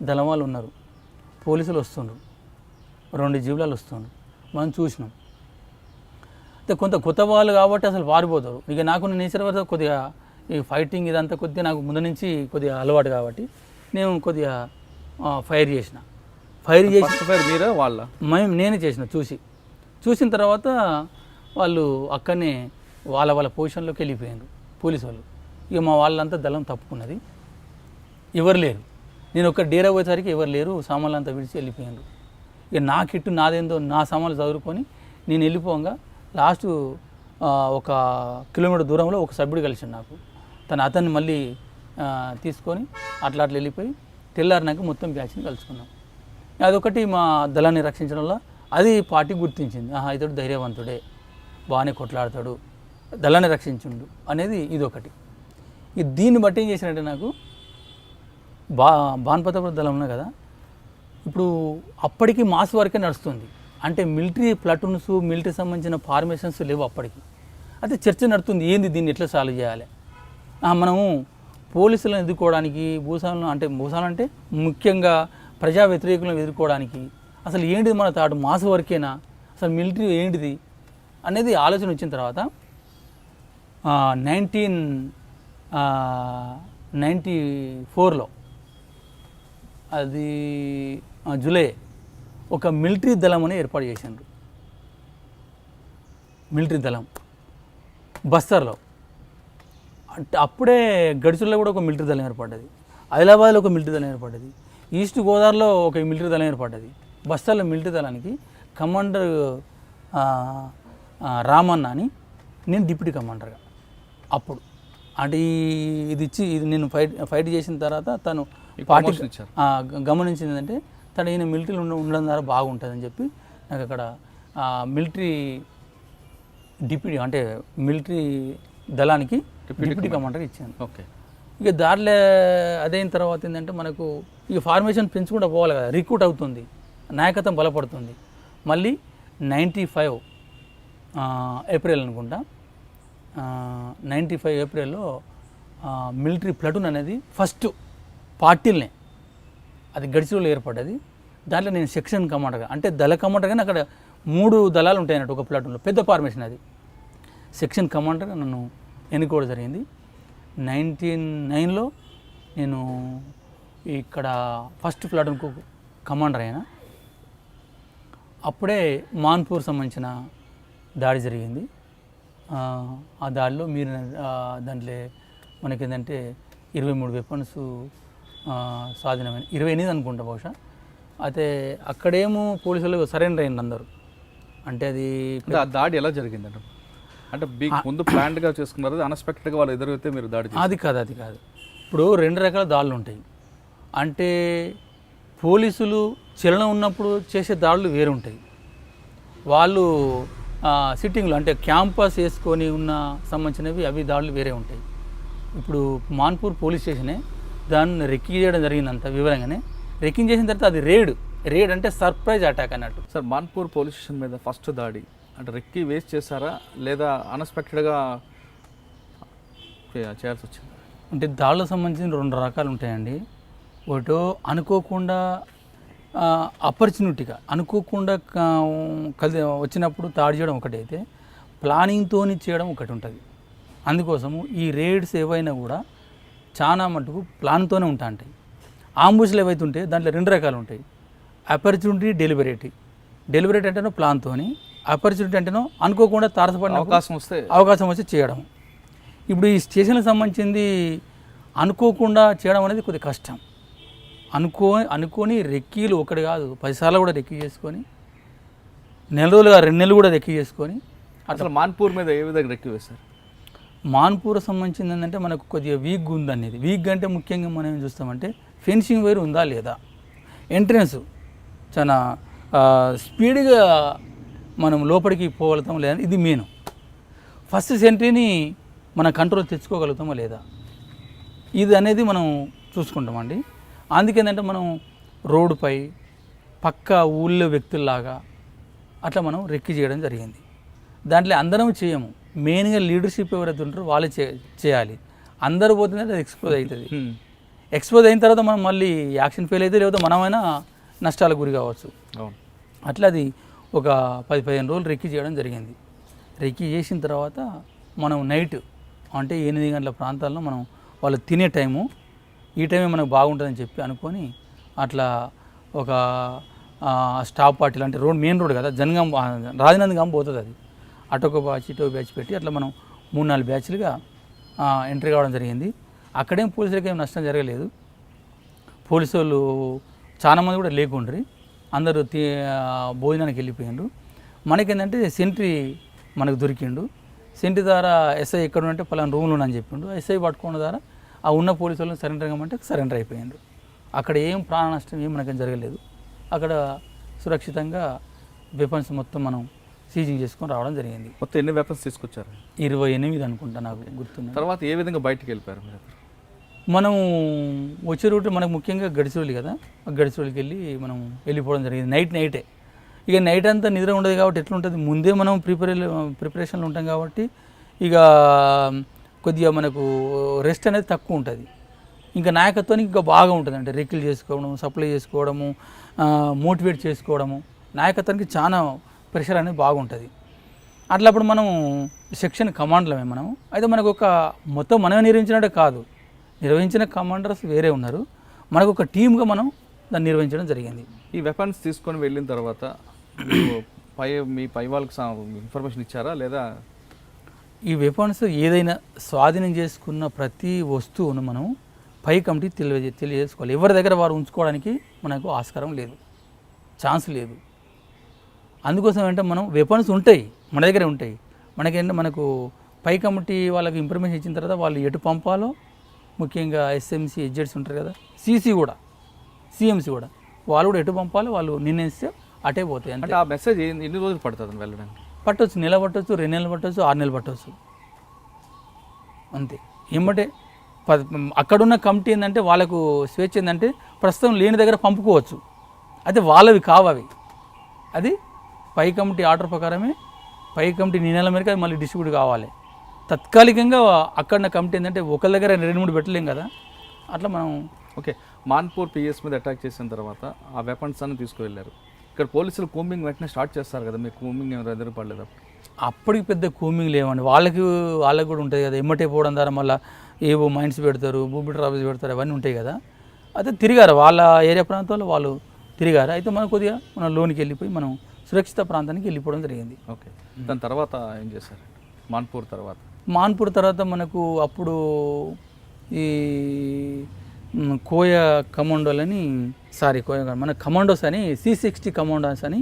దళం వాళ్ళు ఉన్నారు, పోలీసులు వస్తుండ్రు, 2 జీవులాలు వస్తుండ్రు, మనం చూసినాం. అయితే కొంత కొత్త వాళ్ళు కాబట్టి అసలు పారిపోతారు. ఇక నాకు నేచర్ వల్ల కొద్దిగా ఈ ఫైటింగ్ ఇదంతా కొద్దిగా నాకు ముందు నుంచి కొద్దిగా అలవాటు కాబట్టి నేను కొద్దిగా ఫైర్ చేసి మీరే వాళ్ళ నేనే చూసిన తర్వాత వాళ్ళు అక్కడనే వాళ్ళ పొజిషన్లోకి వెళ్ళిపోయారు పోలీసు వాళ్ళు. ఇక మా వాళ్ళంతా దళం తప్పుకున్నది, ఎవరు లేరు. నేను ఒక డేరా పోయేసరికి ఎవరు లేరు, సామాన్లు అంతా విడిచి వెళ్ళిపోయారు. ఇక నా కిట్టు నాదేందో నా సామాన్లు చదువుకొని నేను వెళ్ళిపోగా లాస్ట్ 1 కిలోమీటర్ దూరంలో ఒక సభ్యుడు కలిసాడు నాకు. అతన్ని మళ్ళీ తీసుకొని అట్లా వెళ్ళిపోయి తెల్లారినాక మొత్తం బ్యాచ్ని కలుసుకున్నాం. అదొకటి మా దళాన్ని రక్షించడంలో అది పార్టీ గుర్తించింది, ఇతడు ధైర్యవంతుడే, బాగానే కొట్లాడతాడు, దళాన్ని రక్షించుండు అనేది ఇదొకటి. దీన్ని బట్టి ఏం చేసినట్టే నాకు బాన్పతపూర్ దళం ఉన్నా కదా, ఇప్పుడు అప్పటికి మాస్ వరకే నడుస్తుంది. అంటే మిలిటరీ ప్లాటూన్స్, మిలిటరీ సంబంధించిన ఫార్మేషన్స్ లేవు అప్పటికి. అయితే చర్చ నడుస్తుంది, ఏంది దీన్ని ఎట్లా సాల్వ్ చేయాలి. మనము పోలీసులను ఎదుర్కోవడానికి, భూస్వాములను అంటే ముఖ్యంగా ప్రజా వ్యతిరేకులను ఎదుర్కోవడానికి అసలు ఏంటిది మన తాటు, మాస్ వరకేనా, అసలు మిలిటరీ ఏంటిది అనేది ఆలోచన వచ్చిన తర్వాత 1994లో అది జూలై ఒక మిలిటరీ దళం అని ఏర్పాటు చేసిండ్రు. మిలిటరీ దళం బస్తర్లో, అంటే అప్పుడే గడిచుల్లో కూడా ఒక మిలిటరీ దళం ఏర్పడ్డది, ఆదిలాబాద్లో ఒక మిలిటరీ దళం ఏర్పడ్డది, ఈస్ట్ గోదావరిలో ఒక మిలిటరీ దళం ఏర్పడ్డది. బస్తర్లో మిలిటరీ దళానికి కమాండర్ రామన్న అని, నేను డిప్యూటీ కమాండర్గా అప్పుడు. అంటే ఇది నేను ఫైట్ చేసిన తర్వాత తను పార్టీ గమనించింది ఏంటంటే ఈయన మిలిటరీలో ఉండడం ద్వారా బాగుంటుందని చెప్పి నాకు అక్కడ మిలిటరీ డిప్యూటీ అంటే మిలిటరీ దళానికి డిప్యూటీ కమాండర్గా ఇచ్చాను. ఓకే. ఇక దారిలో అదైన తర్వాత ఏంటంటే మనకు ఇక ఫార్మేషన్ పెంచుకుంటూ పోవాలి కదా, రిక్రూట్ అవుతుంది, నాయకత్వం బలపడుతుంది. మళ్ళీ 95 ఏప్రిల్ అనుకుంటా, 95 ఏప్రిల్లో మిలిటరీ ప్లటూన్ అనేది ఫస్ట్ పార్టీలనే అది గడిచిలో ఏర్పడ్డది. దాంట్లో నేను సెక్షన్ కమాండర్గా, అంటే దళ కమాండర్ కానీ అక్కడ 3 దళాలు ఉంటాయి అన్నట్టు ఒక ప్లాటూన్లో, పెద్ద ఫార్మేషన్ అది. సెక్షన్ కమాండర్గా నన్ను ఎన్నుకోవడం జరిగింది. 99లో నేను ఇక్కడ ఫస్ట్ ప్లాటూన్కు కమాండర్ అయినా. అప్పుడే మాన్పూర్ సంబంధించిన దాడి జరిగింది. ఆ దాడిలో మీరు దాంట్లో మనకేంటంటే 23 వెపన్స్ స్వాధీనమైన, 28 అనుకుంటా బహుశా. అయితే అక్కడేమో పోలీసులు సరెండర్ అయింది అందరూ. అంటే అది ఆ దాడి ఎలా జరిగిందండి? అంటే ముందు ప్లాన్డ్గా చేసుకున్నారు, అన్ఎక్స్పెక్టెడ్గా వాళ్ళు ఎదురైతే మీరు దాడి చేశారు? అది కాదు. ఇప్పుడు 2 రకాల దాడులు ఉంటాయి. అంటే పోలీసులు చలనం ఉన్నప్పుడు చేసే దాడులు వేరు ఉంటాయి. వాళ్ళు సిట్టింగ్లో అంటే క్యాంపస్ వేసుకొని ఉన్న సంబంధించినవి అవి దాడులు వేరే ఉంటాయి. ఇప్పుడు మాన్పూర్ పోలీస్ స్టేషనే దాన్ని రెక్కి చేయడం జరిగిందంత వివరంగానే. రెక్కింగ్ చేసిన తర్వాత అది రేడ్ అంటే సర్ప్రైజ్ అటాక్ అన్నట్టు. సార్, మాన్పూర్ పోలీస్ స్టేషన్ మీద ఫస్ట్ దాడి అంటే రెక్కి వేస్ట్ చేశారా లేదా అన్ఎక్స్పెక్టెడ్గా చేయాల్సి వచ్చింది? అంటే దాడులకు సంబంధించిన 2 రకాలు ఉంటాయండి. ఒకటో అనుకోకుండా ఆపర్చునిటీగా అనుకోకుండా వచ్చినప్పుడు దాడి చేయడం ఒకటైతే, ప్లానింగ్తో చేయడం ఒకటి ఉంటుంది. అందుకోసము ఈ రేడ్స్ ఏవైనా కూడా చాలా మటుకు ప్లాన్తోనే ఉంటాయి. ఆంబుష్లు ఏవైతే ఉంటాయి దాంట్లో 2 రకాలు ఉంటాయి. ఆపర్చునిటీ, డెలిబరేటీ అంటేనో ప్లాన్తోని, ఆపర్చునిటీ అంటేనో అనుకోకుండా తారసపడిన అవకాశం వచ్చి చేయడం. ఇప్పుడు ఈ స్టేషన్కి సంబంధించింది అనుకోకుండా చేయడం అనేది కొద్దిగా కష్టం. అనుకోని రెక్కీలు ఒకటి కాదు 10 సార్లు కూడా రెక్కీ చేసుకొని, 2 నెలలు కూడా రెక్కీ చేసుకొని. అసలు మాన్పూర్ మీద ఏ విధంగా రెక్కీ వేస్తారు? మాన్పూర్ సంబంధించింది ఏంటంటే మనకు కొద్దిగా వీక్ ఉందనేది. వీక్ అంటే ముఖ్యంగా మనం ఏం చూస్తామంటే ఫెన్సింగ్ వైర్ ఉందా లేదా, ఎంట్రన్స్ చాలా స్పీడ్గా మనం లోపలికి పోగలుగుతాం లేదా, ఇది మెయిన్. ఫస్ట్ సెంట్రీని మన కంట్రోల్ తెచ్చుకోగలుగుతామా లేదా, ఇది అనేది మనం చూసుకుంటామండి. అందుకేంటంటే మనం రోడ్డుపై పక్క ఊళ్ళో వ్యక్తుల్లాగా అట్లా మనం రెక్కి చేయడం జరిగింది. దాంట్లో అందరం చేయము, మెయిన్గా లీడర్షిప్ ఎవరైతే ఉంటారో వాళ్ళే చేయాలి. అందరూ పోతుందంటే అది ఎక్స్పోజ్ అవుతుంది. ఎక్స్పోజ్ అయిన తర్వాత మనం మళ్ళీ యాక్షన్ ఫెయిల్ అయితే లేకపోతే మనమైనా నష్టాలకు గురి కావచ్చు. అట్లా అది ఒక 10-15 రోజులు రెక్కి చేయడం జరిగింది. రెక్కి చేసిన తర్వాత మనం నైట్ అంటే 8 గంటల ప్రాంతాల్లో మనం వాళ్ళు తినే టైము, ఈ టైమే మనకు బాగుంటుందని చెప్పి అనుకొని అట్లా ఒక స్టాప్ పార్టీలు అంటే మెయిన్ రోడ్ కదా, జనగాం రాజనందగాం పోతుంది అది, అటొక బ్యాచ్ ఇటో బ్యాచ్ పెట్టి అట్లా మనం 3-4 బ్యాచ్లుగా ఎంట్రీ కావడం జరిగింది. అక్కడేం పోలీసులకి ఏం నష్టం జరగలేదు. పోలీసు వాళ్ళు చాలామంది కూడా లేకుండ్రి, అందరూ భోజనానికి వెళ్ళిపోయిండ్రు. మనకేంటంటే సెంట్రీ మనకు దొరికిండు. సెంట్రీ ద్వారా ఎస్ఐ ఎక్కడ ఉంటే పలానా రూమ్లో అని చెప్పిండు. ఎస్ఐ పట్టుకోవడం ద్వారా ఆ ఉన్న పోలీసు వాళ్ళని సరెండర్ కమ్మంటే సరెండర్ అయిపోయిండ్రు. అక్కడ ఏం ప్రాణ నష్టం ఏం మనకేం జరగలేదు. అక్కడ సురక్షితంగా వెపన్స్ మొత్తం మనం సీజింగ్ చేసుకొని రావడం జరిగింది. మొత్తం ఎన్ని వెపన్స్ తీసుకొచ్చారు? 28 అనుకుంటా నాకు గుర్తుంది. తర్వాత ఏ విధంగా బయటికి వెళ్ళిపోయారు మీరు? మనం వచ్చే రూట్ మనకు ముఖ్యంగా గడిచిరోలి కదా, ఆ గడిచిరోలికి వెళ్ళి మనం వెళ్ళిపోవడం జరిగింది. నైటే ఇక నైట్ అంతా నిద్ర ఉండదు కాబట్టి ఎట్లుంటుంది, ముందే మనం ప్రిపరేషన్లో ఉంటాం కాబట్టి ఇక కొద్దిగా మనకు రెస్ట్ అనేది తక్కువ ఉంటుంది. ఇంకా నాయకత్వానికి ఇంకా బాగా ఉంటుంది. అంటే రెక్కిలు చేసుకోవడం, సప్లై చేసుకోవడము, మోటివేట్ చేసుకోవడము, నాయకత్వానికి చాలా ప్రెషర్ అనేది బాగుంటుంది. అట్లప్పుడు మనం సెక్షన్ కమాండర్లమే మనం. అయితే మనకు ఒక మొత్తం మనమే నిర్వహించినట్టే కాదు, నిర్వహించిన కమాండర్స్ వేరే ఉన్నారు. మనకు ఒక టీమ్గా మనం దాన్ని నిర్వహించడం జరిగింది. ఈ వెపన్స్ తీసుకొని వెళ్ళిన తర్వాత మీ పై వాళ్ళకి ఇన్ఫర్మేషన్ ఇచ్చారా లేదా? ఈ వెపన్స్ ఏదైనా స్వాధీనం చేసుకున్న ప్రతి వస్తువును మనం పై కమిటీ తెలియజేసుకోవాలి. ఎవరి దగ్గర వారు ఉంచుకోవడానికి మనకు ఆస్కారం లేదు, ఛాన్స్ లేదు. అందుకోసం ఏంటంటే మనం వెపన్స్ ఉంటాయి మన దగ్గరే ఉంటాయి, మనకేంటంటే మనకు పై కమిటీ వాళ్ళకి ఇన్ఫర్మేషన్ ఇచ్చిన తర్వాత వాళ్ళు ఎటు పంపాలో, ముఖ్యంగా ఎస్ఎంసీ ఎడ్జెట్స్ ఉంటారు కదా, సిఎంసీ కూడా వాళ్ళు కూడా ఎటు పంపాలో వాళ్ళు నిర్ణయిస్తే అటే పోతాయి. అంటే ఆ మెసేజ్ ఎన్ని రోజులు పడుతుంది వెళ్ళడానికి? పట్టవచ్చు, నెల పట్టవచ్చు, 2 నెలలు పట్టవచ్చు, 6 నెలలు పట్టవచ్చు, అంతే. ఏమంటే అక్కడున్న కమిటీ ఏంటంటే వాళ్ళకు స్వేచ్ఛ ఏంటంటే ప్రస్తుతం లేని దగ్గర పంపుకోవచ్చు, అయితే వాళ్ళవి కావవి. అది పై కమిటీ ఆర్డర్ ప్రకారమే పై కమిటీ నిర్ణయాల మేరకు అది మళ్ళీ డిస్ట్రిబ్యూట్ కావాలి. తాత్కాలికంగా అక్కడ కమిటీ ఏంటంటే ఒకళ్ళ దగ్గర 2-3 పెట్టలేం కదా, అట్లా మనం. ఓకే, మాన్పూర్ పిఎస్ మీద అటాక్ చేసిన తర్వాత ఆ వెపన్స్ అన్ని తీసుకువెళ్ళారు. ఇక్కడ పోలీసులు కూంబింగ్ వెంటనే స్టార్ట్ చేస్తారు కదా, మీకు కూంబింగ్ ఏమైనా ఎదురుపడలేదు? అప్పటికి పెద్ద కూమింగ్ లేవండి, వాళ్ళకి కూడా ఉంటుంది కదా, ఎమ్మటే పోవడం ద్వారా మళ్ళీ ఏవో మైండ్స్ పెడతారు, బూబిటర్ ఆఫీస్ పెడతారు, అవన్నీ ఉంటాయి కదా. అయితే తిరిగారు వాళ్ళ ఏరియా ప్రాంతాల్లో వాళ్ళు తిరిగారు. అయితే మనం కొద్దిగా మనం లోనికి వెళ్ళిపోయి మనం సురక్షిత ప్రాంతానికి వెళ్ళిపోవడం జరిగింది. ఓకే, దాని తర్వాత ఏం చేశారు? మాన్పూర్ తర్వాత మనకు అప్పుడు ఈ కోయ కమాండోలని మన కమాండోస్ అని C60 కమాండోస్ అని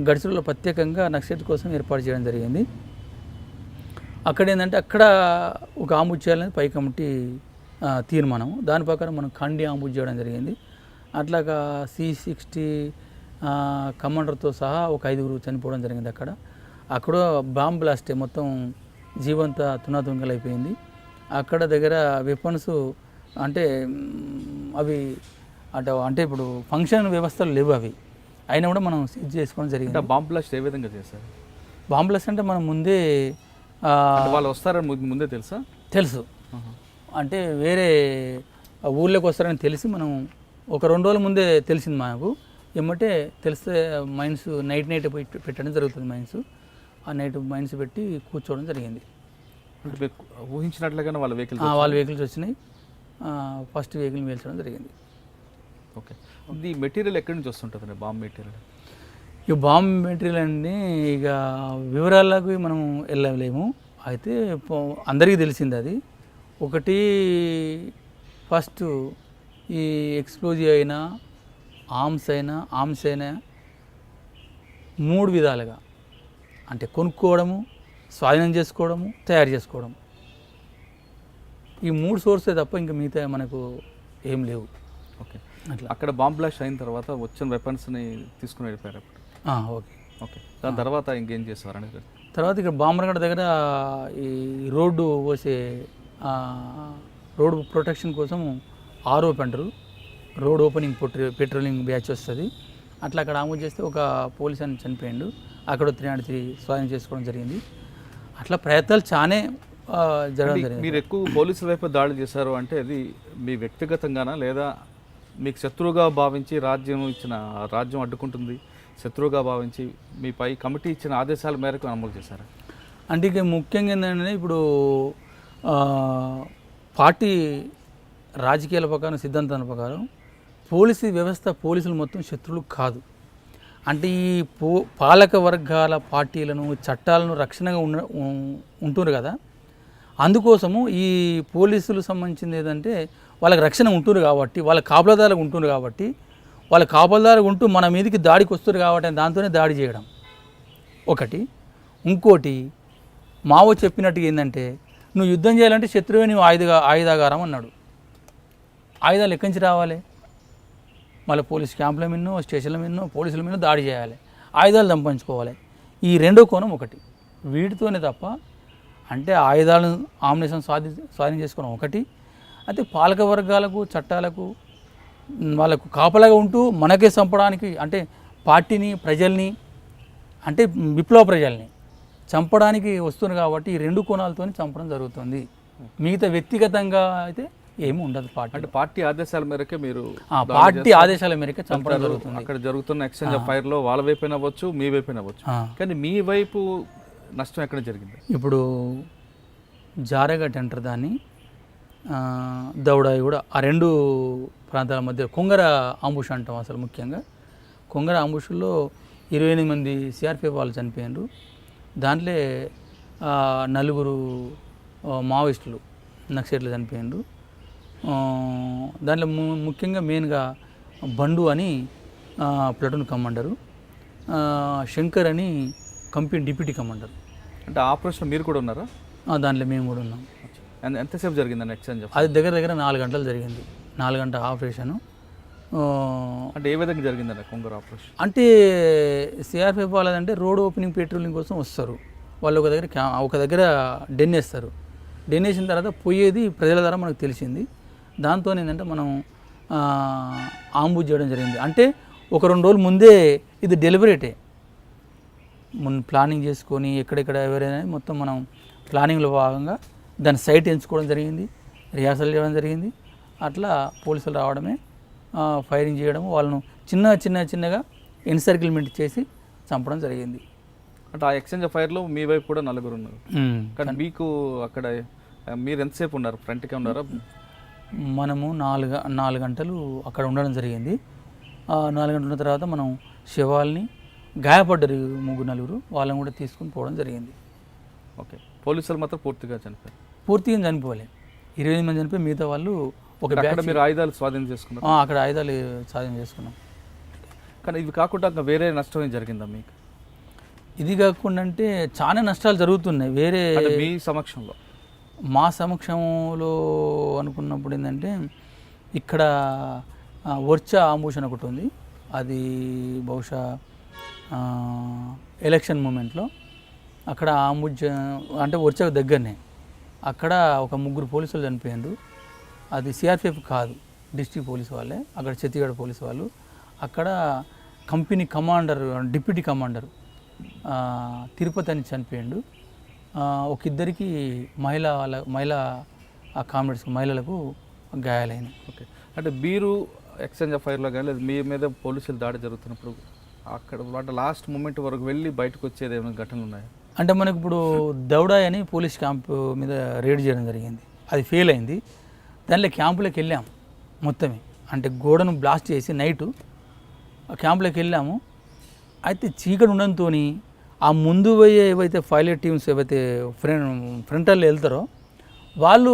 గడిచిలో ప్రత్యేకంగా నక్సలైట్ కోసం ఏర్పాటు చేయడం జరిగింది. అక్కడ ఏంటంటే అక్కడ ఒక ఆంబుజ్ చేయాలని పై కమిటీ తీర్మానం, దాని ప్రకారం మనం ఖండి ఆంబుజ్ చేయడం జరిగింది. అట్లాగా C60 కమాండర్తో సహా ఒక 5 చనిపోవడం జరిగింది. అక్కడ బాంబ్ బ్లాస్ట్ మొత్తం జీవంత తునాతుంగలైపోయింది. అక్కడ దగ్గర వెపన్స్ అంటే అవి అంటే ఇప్పుడు ఫంక్షన్ వ్యవస్థలు లేవు, అవి అయినా కూడా మనం సీజ్ చేసుకోవడం జరిగింది. బాంబ్ బ్లాస్ట్ ఏ విధంగా చేశారు? బాంబ్ బ్లాస్ట్ అంటే మనం ముందే వాళ్ళు వస్తారని ముందే తెలుసు. అంటే వేరే ఊళ్ళోకి వస్తారని తెలిసి మనం ఒక 2 రోజుల ముందే తెలిసింది మాకు. ఏమంటే తెలిస్తే మైన్స్ నైట్ పోయి పెట్టడం జరుగుతుంది. ఆ నైట్ మైన్స్ పెట్టి కూర్చోవడం జరిగింది. అంటే ఊహించినట్లుగానే వాళ్ళ వెహికల్స్ వచ్చినాయి. ఫస్ట్ వెహికల్ వేల్చడం జరిగింది. ఓకే, ఇది మెటీరియల్ ఎక్కడి నుంచి వస్తుంటుంది? బాంబ్ మెటీరియల్, ఇక బాంబ్ మెటీరియల్ అండి ఇక వివరాలకు మనం వెళ్ళలేము. అయితే అందరికీ తెలిసింది అది. ఒకటి ఫస్ట్ ఈ ఎక్స్ప్లోజివ్ అయినా ఆర్మ్స్ అయినా 3 విధాలుగా అంటే కొనుక్కోవడము, స్వాధీనం చేసుకోవడము, తయారు చేసుకోవడం, ఈ 3 సోర్సే తప్ప ఇంకా మిగతా మనకు ఏం లేవు. ఓకే, అట్లా అక్కడ బాంబ్ బ్లాస్ట్ అయిన తర్వాత వచ్చిన వెపన్స్ని తీసుకుని వెళ్ళిపోయారు అప్పుడు. ఓకే, దాని తర్వాత ఇంకేం చేసేవారు అనేది? తర్వాత ఇక్కడ బాంబరగడ దగ్గర ఈ రోడ్డు ప్రొటెక్షన్ కోసం ROP అంటారు, రోడ్ ఓపెనింగ్ పెట్రోలింగ్ బ్యాచ్ వస్తుంది. అట్లా అక్కడ ఆమోదు చేస్తే ఒక పోలీస్ అని చనిపోయిండు. అక్కడ 303 స్వాధీనం చేసుకోవడం జరిగింది. అట్లా ప్రయత్నాలు చానే జరగడం జరిగింది. మీరు ఎక్కువ పోలీసుల వైపు దాడి చేశారు అంటే అది మీ వ్యక్తిగతంగానా, లేదా మీకు శత్రువుగా భావించి రాజ్యం అడ్డుకుంటుంది శత్రువుగా భావించి మీపై కమిటీ ఇచ్చిన ఆదేశాల మేరకు అమలు చేశారా? అంటే ఇక ముఖ్యంగా ఏంటంటే ఇప్పుడు పార్టీ రాజకీయాల ప్రకారం, సిద్ధాంతాల ప్రకారం పోలీసులు మొత్తం శత్రువులు కాదు. అంటే ఈ పాలక వర్గాల పార్టీలను, చట్టాలను రక్షణగా ఉంటున్నారు కదా, అందుకోసము ఈ పోలీసులు సంబంధించింది ఏదంటే వాళ్ళకి రక్షణ ఉంటుంది కాబట్టి, వాళ్ళ కాపలాదారులకు ఉంటుంది కాబట్టి, వాళ్ళ కాపలాదారులు ఉంటూ మన మీదకి దాడికి వస్తారు కాబట్టి దాంతోనే దాడి చేయడం ఒకటి. ఇంకోటి మావో చెప్పినట్టుగా ఏంటంటే నువ్వు యుద్ధం చేయాలంటే శత్రువే నువ్వు ఆయుధాగారం అన్నాడు. ఆయుధాలు ఎక్కడి నుంచి రావాలి? మళ్ళీ పోలీస్ క్యాంపుల మీదనో, స్టేషన్ల మీదనో, పోలీసుల మీద దాడి చేయాలి, ఆయుధాలు సంపాదించుకోవాలి. ఈ రెండో కోణం ఒకటి. వీటితోనే తప్ప అంటే ఆయుధాలను ఆమ్నేషన్ స్వాధీనం చేసుకోవడం ఒకటి. అయితే పాలక వర్గాలకు, చట్టాలకు, వాళ్ళకు కాపలాగా ఉంటూ మనకే చంపడానికి అంటే పార్టీని, ప్రజల్ని అంటే విప్లవ ప్రజల్ని చంపడానికి వస్తున్నారు కాబట్టి ఈ 2 కోణాలతో చంపడం జరుగుతుంది. మిగతా వ్యక్తిగతంగా అయితే ఏమి ఉండదు. పార్టీ ఆదేశాల మేరకే మీరు చంపడం జరుగుతుంది. అక్కడ జరుగుతున్న ఎక్స్చేంజ్ ఆఫ్ ఫైర్లో వాళ్ళ వైపు అవ్వచ్చు, మీ వైపు అవ్వచ్చు, కానీ మీ వైపు నష్టం ఎక్కడ జరిగింది? ఇప్పుడు జారగట్ అంటారు దాన్ని, దౌడాయి కూడా, ఆ 2 ప్రాంతాల మధ్య కొంగర ఆంబుష్ అంటాం. అసలు ముఖ్యంగా కొంగర ఆంబుష్లో 28 మంది CRPF వాళ్ళు చనిపోయినారు. దాంట్లో 4 మావోయిస్టులు నక్సలైట్లు చనిపోయినారు. దాంట్లో ముఖ్యంగా మెయిన్గా బండు అని ప్లటూన్ కమాండరు, శంకర్ అని కంపెనీ డిప్యూటీ కమాండర్. అంటే ఆపరేషన్ మీరు కూడా ఉన్నారా? దాంట్లో మేము కూడా ఉన్నాం. ఎంతసేపు జరిగిందని ఎక్స్చేంజ్? అది దగ్గర 4 గంటలు జరిగింది. 4 గంటల ఆపరేషను. అంటే ఏ విధంగా జరిగిందండి కొంగర ఆపరేషన్? అంటే CRPF వాళ్ళదంటే రోడ్ ఓపెనింగ్ పెట్రోలింగ్ కోసం వస్తారు. వాళ్ళు ఒక దగ్గర డెన్ వేస్తారు. డెన్ వేసిన తర్వాత పోయేది ప్రజల ద్వారా మనకు తెలిసింది. దాంతో ఏంటంటే మనం ఆంబుజ్ చేయడం జరిగింది. అంటే ఒక 2 రోజుల ముందే ఇది డెలిబరేటే. ప్లానింగ్ చేసుకొని ఎక్కడెక్కడ ఎవరైనా మొత్తం మనం ప్లానింగ్లో భాగంగా దాని సైట్ ఎంచుకోవడం జరిగింది, రిహార్సల్ చేయడం జరిగింది. అట్లా పోలీసులు రావడమే, ఫైరింగ్ చేయడం, వాళ్ళను చిన్నగా ఎన్సర్కిల్మెంట్ చేసి చంపడం జరిగింది. అంటే ఆ ఎక్స్చేంజ్ ఫైర్లో మీ వైపు కూడా 4 ఉన్నారు. కానీ మీకు అక్కడ మీరు ఎంతసేపు ఉన్నారు? ఫ్రంట్కే ఉన్నారా? మనము 4 గంటలు అక్కడ ఉండడం జరిగింది. 4 గంటల ఉన్న తర్వాత మనం శవాల్ని, గాయపడ్డారు 3-4, వాళ్ళని కూడా తీసుకుని పోవడం జరిగింది. ఓకే. పోలీసులు మాత్రం పూర్తిగా చనిపోయారు? పూర్తిగా చనిపోలే, 28 మంది చనిపోయి మిగతా వాళ్ళు ఒక అక్కడ మీరు ఆయుధాలు స్వాధీనం చేసుకున్నారు? అక్కడ ఆయుధాలు స్వాధీనం చేసుకున్నాం. కానీ ఇవి కాకుండా ఇంకా వేరే నష్టం ఏం జరిగిందా మీకు? ఇది కాకుండా అంటే చాలా నష్టాలు జరుగుతున్నాయి వేరే మీ సమక్షంలో. మా సమక్షంలో అనుకున్నప్పుడు ఏంటంటే ఇక్కడ వర్చా ఆంబుషన్ ఒకటి ఉంది. అది బహుశా ఎలక్షన్ మూమెంట్లో అక్కడ అంటే వర్చా దగ్గరనే అక్కడ ఒక 3 పోలీసులు చనిపోయారు. అది సిఆర్పిఎఫ్ కాదు, డిస్ట్రిక్ట్ పోలీస్ వాళ్ళే, అక్కడ ఛత్తీగఢ్ పోలీసు వాళ్ళు. అక్కడ company commander, deputy commander Tirupati అని చనిపోయాడు. ఒక ఇద్దరికి మహిళా కామ్రేడ్స్ మహిళలకు గాయాలైనవి. ఓకే. అంటే మీరు ఎక్స్చేంజ్ ఆఫ్ ఫైర్లో కానీ లేదు మీ మీద పోలీసులు దాడి జరుగుతున్నప్పుడు అక్కడ వాటి లాస్ట్ మూమెంట్ వరకు వెళ్ళి బయటకు వచ్చేది ఏమైనా ఘటనలు ఉన్నాయా? అంటే మనకు ఇప్పుడు దౌడా అని పోలీస్ క్యాంపు మీద రేడ్ చేయడం జరిగింది, అది ఫెయిల్ అయింది. దానిలో క్యాంపులోకి వెళ్ళాం మొత్తమే, అంటే గోడను బ్లాస్ట్ చేసి నైటు క్యాంపులోకి వెళ్ళాము. అయితే చీకటి ఉండడంతో ఆ ముందు పోయే ఏవైతే పైలట్ టీమ్స్ ఏవైతే ఫ్రంటల్లో వెళ్తారో వాళ్ళు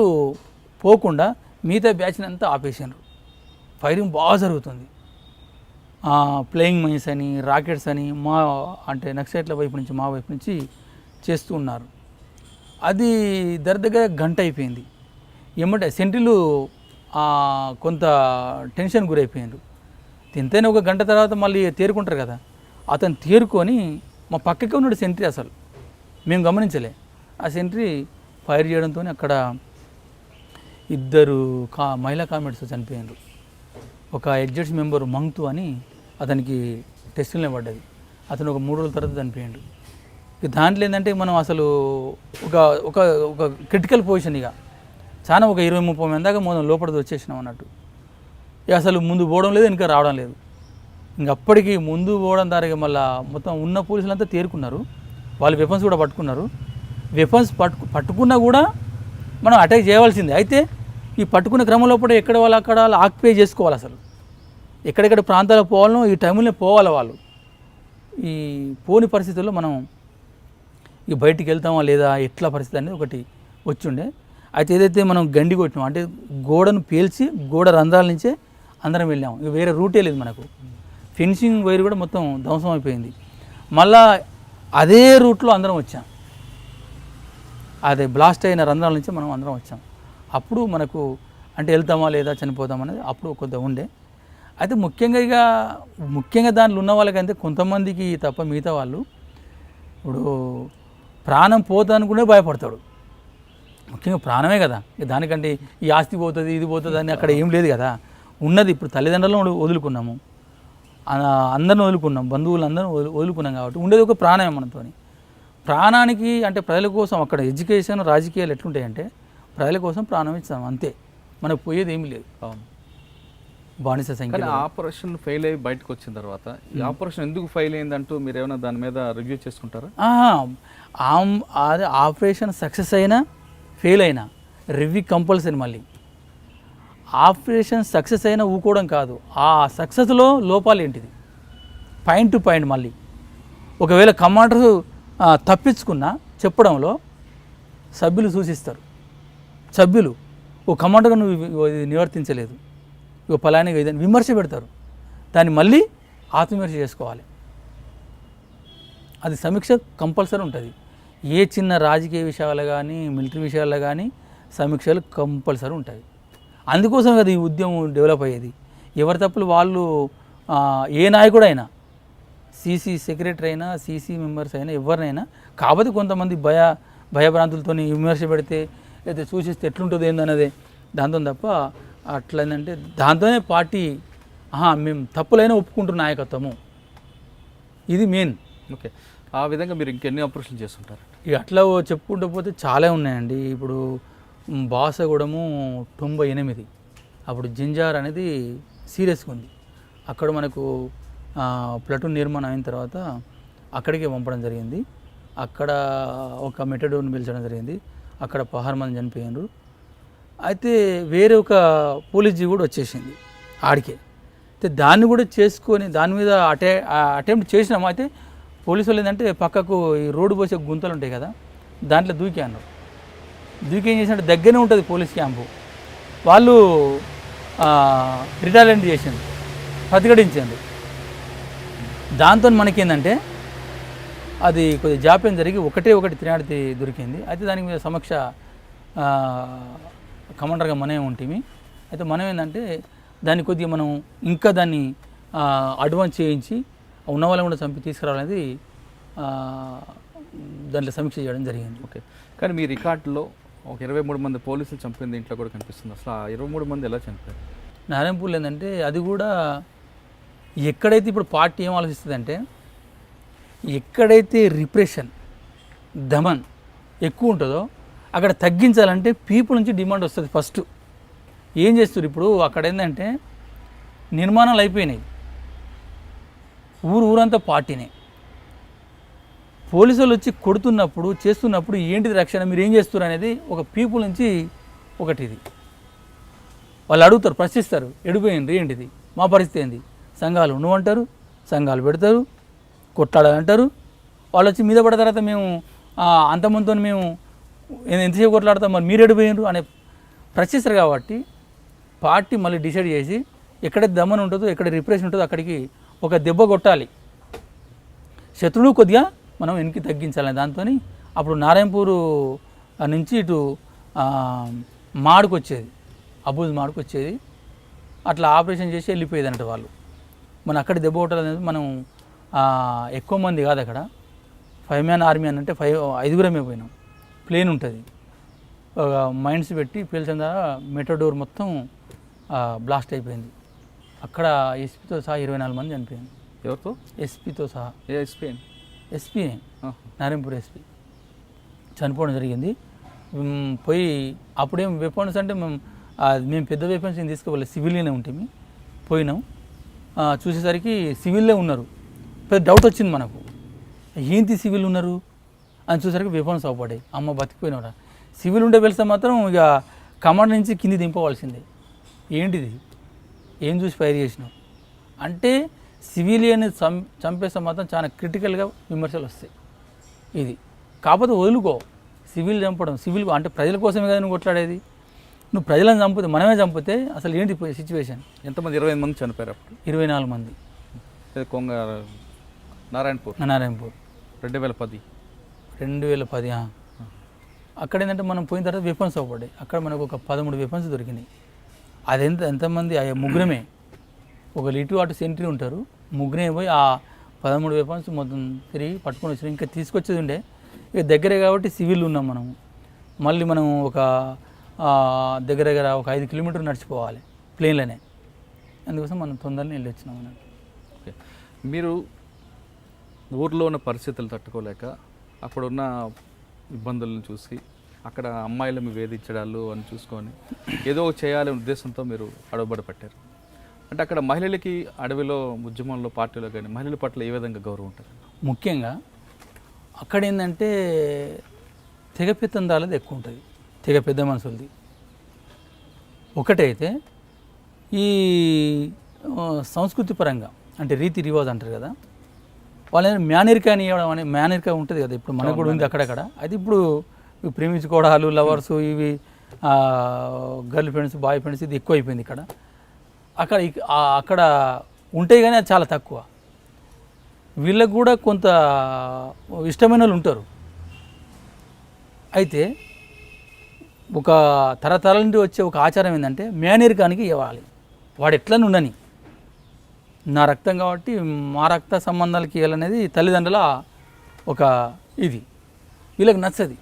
పోకుండా మిగతా బ్యాచ్ని అంతా ఆపేసారు. ఫైరింగ్ బాగా జరుగుతుంది. ప్లేయింగ్ మైన్స్ అని, రాకెట్స్ అని అంటే నక్సలైట్ల వైపు నుంచి మా వైపు నుంచి చేస్తూ ఉన్నారు. అది దగ్గర గంట అయిపోయింది. ఏమంటే సెంట్రీలు కొంత టెన్షన్ గురైపోయారు. ఎంతైనా ఒక గంట తర్వాత మళ్ళీ తేరుకుంటారు కదా, అతను తేరుకొని మా పక్కకే ఉన్నాడు సెంట్రీ, అసలు మేము గమనించలే. ఆ సెంట్రీ ఫైర్ చేయడంతో అక్కడ 2 మహిళా కామ్రేడ్స్ చనిపోయారు. ఒక ఎగ్జిట్స్ మెంబర్ మంగ్తు అని అతనికి టెస్టులనే పడ్డది, అతను ఒక 3 రోజుల తర్వాత చనిపోయాడు. ఇక దాంట్లో ఏంటంటే మనం అసలు ఒక ఒక ఒక క్రిటికల్ పొజిషన్, ఇక చాలా ఒక 20-30 మంది దాకా మనం లోపలికి వచ్చేసినాం అన్నట్టు. ఇక అసలు ముందు పోవడం లేదు, ఇంకా రావడం లేదు. ఇంక అప్పటికి ముందు పోవడం ద్వారా మళ్ళీ మొత్తం ఉన్న పోలీసులంతా తేరుకున్నారు. వాళ్ళు వెపన్స్ కూడా పట్టుకున్నారు. వెపన్స్ పట్టుకున్నా కూడా మనం అటాక్ చేయవలసిందే. అయితే ఈ పట్టుకున్న క్రమంలో కూడా ఎక్కడ వాళ్ళు అక్కడ ఆక్యుపై చేసుకోవాలి. అసలు ఎక్కడెక్కడ ప్రాంతాలకు పోవాలనో ఈ టైంలో పోవాలి వాళ్ళు. ఈ పోని పరిస్థితుల్లో మనం ఈ బయటికి వెళ్తామా లేదా ఎట్లా పరిస్థితి అనేది ఒకటి వచ్చిండే. అయితే ఏదైతే మనం గండి కొట్టినాం అంటే గోడను పేల్చి గోడ రంధ్రాల నుంచే అందరం వెళ్ళాము. ఇక వేరే రూటే లేదు మనకు. ఫెన్సింగ్ వైర్ కూడా మొత్తం ధ్వంసం అయిపోయింది. మళ్ళా అదే రూట్లో అందరం వచ్చాం. అదే బ్లాస్ట్ అయిన రంధ్రాల నుంచి మనం అందరం వచ్చాం. అప్పుడు మనకు అంటే వెళ్తామా లేదా చనిపోతామా అనేది అప్పుడు కొద్దిగా ఉండే. అయితే ముఖ్యంగా దాంట్లో ఉన్న వాళ్ళకంటే కొంతమందికి తప్ప మిగతా వాళ్ళు ఇప్పుడు ప్రాణం పోతానుకునే భయపడతాడు. ముఖ్యంగా ప్రాణమే కదా, దానికంటే ఈ ఆస్తి పోతుంది ఇది పోతుంది అని అక్కడ ఏం లేదు కదా. ఉన్నది ఇప్పుడు తల్లిదండ్రులను వదులుకున్నాము, అందరిని వదులుకున్నాం, బంధువులు అందరం వదులుకున్నాం కాబట్టి ఉండేది ఒక ప్రాణమే మనతో. ప్రాణానికి అంటే ప్రజల కోసం అక్కడ ఎడ్యుకేషన్ రాజకీయాలు ఎట్లుంటాయంటే ప్రజల కోసం ప్రాణం ఇస్తాం అంతే, మనకు పోయేది ఏమీ లేదు. బానిస సంఖ్య. ఆపరేషన్ ఫెయిల్ అయ్యి బయటకు వచ్చిన తర్వాత ఈ ఆపరేషన్ ఎందుకు ఫెయిల్ అయిందంటూ మీరు ఏమైనా దాని మీద రివ్యూ చేసుకుంటారా? అది ఆపరేషన్ సక్సెస్ అయినా ఫెయిల్ అయినా రివ్యూ కంపల్సరీ. మళ్ళీ ఆపరేషన్ సక్సెస్ అయినా ఊకోవడం కాదు, ఆ సక్సెస్లో లోపాలు ఏంటిది పాయింట్ టు పాయింట్. మళ్ళీ ఒకవేళ కమాండర్ తప్పించుకున్నా చెప్పడంలో సభ్యులు సూచిస్తారు. సభ్యులు ఓ కమాండర్గా నువ్వు ఇది నివర్తించలేదు, ఇక ఫలానిగా ఇదని విమర్శ పెడతారు. దాన్ని మళ్ళీ ఆత్మవిమర్శ చేసుకోవాలి. అది సమీక్ష కంపల్సరీ ఉంటుంది. ఏ చిన్న రాజకీయ విషయాలు కానీ మిలిటరీ విషయాల్లో కానీ సమీక్షలు కంపల్సరీ ఉంటాయి. అందుకోసం కదా ఈ ఉద్యమం డెవలప్ అయ్యేది. ఎవరి తప్పులు వాళ్ళు, ఏ నాయకుడైనా, సీసీ సెక్రటరీ అయినా సీసీ మెంబర్స్ అయినా ఎవరినైనా, కాకపోతే కొంతమంది భయభ్రాంతులతో విమర్శ పెడితే లేదా సూచిస్తే ఎట్లుంటుంది ఏందన్నదే దాంతో తప్ప అట్లంటే దాంతోనే పార్టీ మేము తప్పులైనా ఒప్పుకుంటున్న నాయకత్వము, ఇది మెయిన్. ఓకే. ఆ విధంగా మీరు ఇంకెన్ని ఆపరేషన్ చేస్తుంటారు? ఇక అట్లా చెప్పుకుంటూ పోతే చాలా ఉన్నాయండి. ఇప్పుడు బాసగూడము 98, అప్పుడు జింజార్ అనేది సీరియస్గా ఉంది. అక్కడ మనకు ప్లటూన్ నిర్మాణం అయిన తర్వాత అక్కడికే పంపడం జరిగింది. అక్కడ ఒక మెటడోర్ని పిలిచడం జరిగింది. అక్కడ 16 మంది చనిపోయినారు. అయితే వేరే ఒక పోలీస్ జీవి కూడా వచ్చేసింది ఆడికే. అయితే దాన్ని కూడా చేసుకొని దాని మీద అటెంప్ట్ చేసినాము. అయితే పోలీసు వాళ్ళు ఏంటంటే పక్కకు ఈ రోడ్డు పోసే గుంతలు ఉంటాయి కదా, దాంట్లో దూకాను. దూకి ఏం చేసినట్టు దగ్గరనే ఉంటుంది పోలీస్ క్యాంపు. వాళ్ళు రిటాలియెంట్ చేసింది, ప్రతిఘటించింది. దాంతో మనకేందంటే అది కొద్దిగా జాప్యం జరిగి ఒకటి 3 దొరికింది. అయితే దానికి మీద సమక్ష కమాండర్గా మనమే ఉంటుంది. అయితే మనం ఏంటంటే దాన్ని కొద్దిగా మనం ఇంకా దాన్ని అడ్వాన్స్ చేయించి ఉన్న వాళ్ళని కూడా చంపి తీసుకురావాలనేది దాంట్లో సమీక్ష చేయడం జరిగింది. ఓకే, కానీ మీ రికార్డులో ఒక 23 మంది పోలీసులు చంపిన దీంట్లో కూడా కనిపిస్తుంది. అసలు ఆ 23 మంది ఎలా చనిపోయారు? నారాయణపూర్లో ఏంటంటే అది కూడా ఎక్కడైతే ఇప్పుడు పార్టీ ఏం ఆలోచిస్తుంది అంటే ఎక్కడైతే రిప్రెషన్ దమన్ ఎక్కువ ఉంటుందో అక్కడ తగ్గించాలంటే పీపుల్ నుంచి డిమాండ్ వస్తుంది. ఫస్ట్ ఏం చేస్తారు ఇప్పుడు అక్కడ ఏంటంటే నిర్మాణాలు అయిపోయినాయి, ఊరంతా పార్టీనే. పోలీసు వాళ్ళు వచ్చి కొడుతున్నప్పుడు చేస్తున్నప్పుడు ఏంటిది రక్షణ, మీరు ఏం చేస్తారు అనేది ఒక పీపుల్ నుంచి ఒకటి ఇది వాళ్ళు అడుగుతారు, ప్రశ్నిస్తారు. ఎడిపోయింది ఏంటిది, మా పరిస్థితి ఏంది, సంఘాలు ఉండమంటారు, సంఘాలు పెడతారు, కొట్లాడాలంటారు. వాళ్ళు వచ్చి మీద పడిన తర్వాత మేము అంతమందితో మేము ఎంతసేపు కొట్లాడతాం, మరి మీరు ఎడిపోయినారు అనే ప్రశ్నిస్తారు. కాబట్టి పార్టీ మళ్ళీ డిసైడ్ చేసి ఎక్కడైతే దమన్ ఉంటుందో ఎక్కడ రిప్రెషన్ ఉంటుందో అక్కడికి ఒక దెబ్బ కొట్టాలి, శత్రువులు కొద్దిగా మనం వెనక్కి తగ్గించాలని దాంతో అప్పుడు నారాయణపూర్ నుంచి ఇటు మాడుకు వచ్చేది, అబూజ్ మాడుకు వచ్చేది. అట్లా ఆపరేషన్ చేసి వెళ్ళిపోయేది అన్నట్టు వాళ్ళు. మనం అక్కడ దెబ్బ కొట్టాలనేది మనం ఎక్కువ మంది కాదు అక్కడ 5 మ్యాన్ ఆర్మీ అని అంటే 5 పోయినాం. ప్లేన్ ఉంటుంది, మైండ్స్ పెట్టి పేల్చిన ద్వారా మెటడోర్ మొత్తం బ్లాస్ట్ అయిపోయింది. అక్కడ ఎస్పీతో సహా 24 మంది చనిపోయింది. ఎవరితో? ఎస్పీతో సహా. ఏ ఎస్పీ? ఎస్పీనే, నారాయణపూర్ ఎస్పీ చనిపోవడం జరిగింది. పోయి అప్పుడేం వెపన్స్ అంటే మేము పెద్ద వెపన్స్ ఏం తీసుకోవాలి, సివిల్గానే ఉంటుంది. పోయినాం, చూసేసరికి సివిల్లే ఉన్నారు. పెద్ద డౌట్ వచ్చింది మనకు, ఏంటి సివిల్ ఉన్నారు అని చూసేసరికి వెపన్స్ అవపడ్డాయి. అమ్మ బతికిపోయినవరా, సివిల్ ఉండే వెళ్తే మాత్రం ఇక కమాండ్ నుంచి కింది దింపవలసిందే. ఏంటిది, ఏం చూసి ఫైర్ చేసినావు అంటే సివిలియన్ చంపేస్తే మాత్రం చాలా క్రిటికల్గా విమర్శలు వస్తాయి. ఇది కాకపోతే వదులుకో, సివిల్ చంపడం సివిల్ అంటే ప్రజల కోసమే కదా నువ్వు కొట్లాడేది. నువ్వు ప్రజలను చంపితే మనమే చంపితే అసలు ఏంటి సిచ్యువేషన్. ఎంతమంది? 25 మంది చనిపోయారు అప్పుడు. 24 మంది. కొంగ నారాయణపూర్ 2010. అక్కడ ఏంటంటే మనం పోయిన తర్వాత వెపన్స్ అవ్వబడ్డాయి. అక్కడ మనకు ఒక 13 వెపన్స్ దొరికినాయి. అది ఎంతమంది ముగ్గురమే, ఒక ఇటు అటు సెంట్రీ ఉంటారు, ముగ్గురే పోయి ఆ 13 వెపన్స్ మొత్తం తిరిగి పట్టుకొని వచ్చి ఇంకా తీసుకొచ్చేది ఉండే. ఇక దగ్గరే కాబట్టి సివిల్ ఉన్నాం మనం. మళ్ళీ మనం ఒక దగ్గర ఒక 5 కిలోమీటర్లు నడిచిపోవాలి ప్లేన్లోనే. అందుకోసం మనం తొందరనే వెళ్ళి వచ్చినాం అన్నట్టు. ఓకే, మీరు ఊర్లో ఉన్న పరిస్థితులు తట్టుకోలేక అక్కడున్న ఇబ్బందులను చూసి అక్కడ అమ్మాయిలను వేధించడాలు అని చూసుకొని ఏదో చేయాలనే ఉద్దేశంతో మీరు అడుగుబడి పెట్టారు. అంటే అక్కడ మహిళలకి అడవిలో ఉద్యమంలో పార్టీలో కానీ మహిళల పట్ల ఏ విధంగా గౌరవం ఉంటుంది? ముఖ్యంగా అక్కడ ఏంటంటే తెగ పెత్తందాలది ఎక్కువ ఉంటుంది, తెగ పెద్ద మనుషులది ఒకటైతే. ఈ సంస్కృతి పరంగా అంటే రీతి రివాజ్ అంటారు కదా, వాళ్ళని మేనరికా అని ఇవ్వడం అనే మేనరికా ఉంటుంది కదా, ఇప్పుడు మనకు కూడా ఉంది అక్కడక్కడ. అయితే ఇప్పుడు ప్రేమించుకోవడాలు, లవర్స్, ఇవి గర్ల్ ఫ్రెండ్స్, బాయ్ ఫ్రెండ్స్ ఇది ఎక్కువ అయిపోయింది ఇక్కడ. అక్కడ ఉంటాయి కానీ అది చాలా తక్కువ. వీళ్ళకు కూడా కొంత ఇష్టమైన వాళ్ళు ఉంటారు. అయితే ఒక తరతరాల నుండి వచ్చే ఒక ఆచారం ఏంటంటే మేనరికానికి ఇవ్వాలి, వాడు ఎట్లని ఉండని, నా రక్తం కాబట్టి మా రక్త సంబంధాలకి ఇవ్వాలనేది తల్లిదండ్రుల ఒక ఇది. వీళ్ళకి నచ్చది,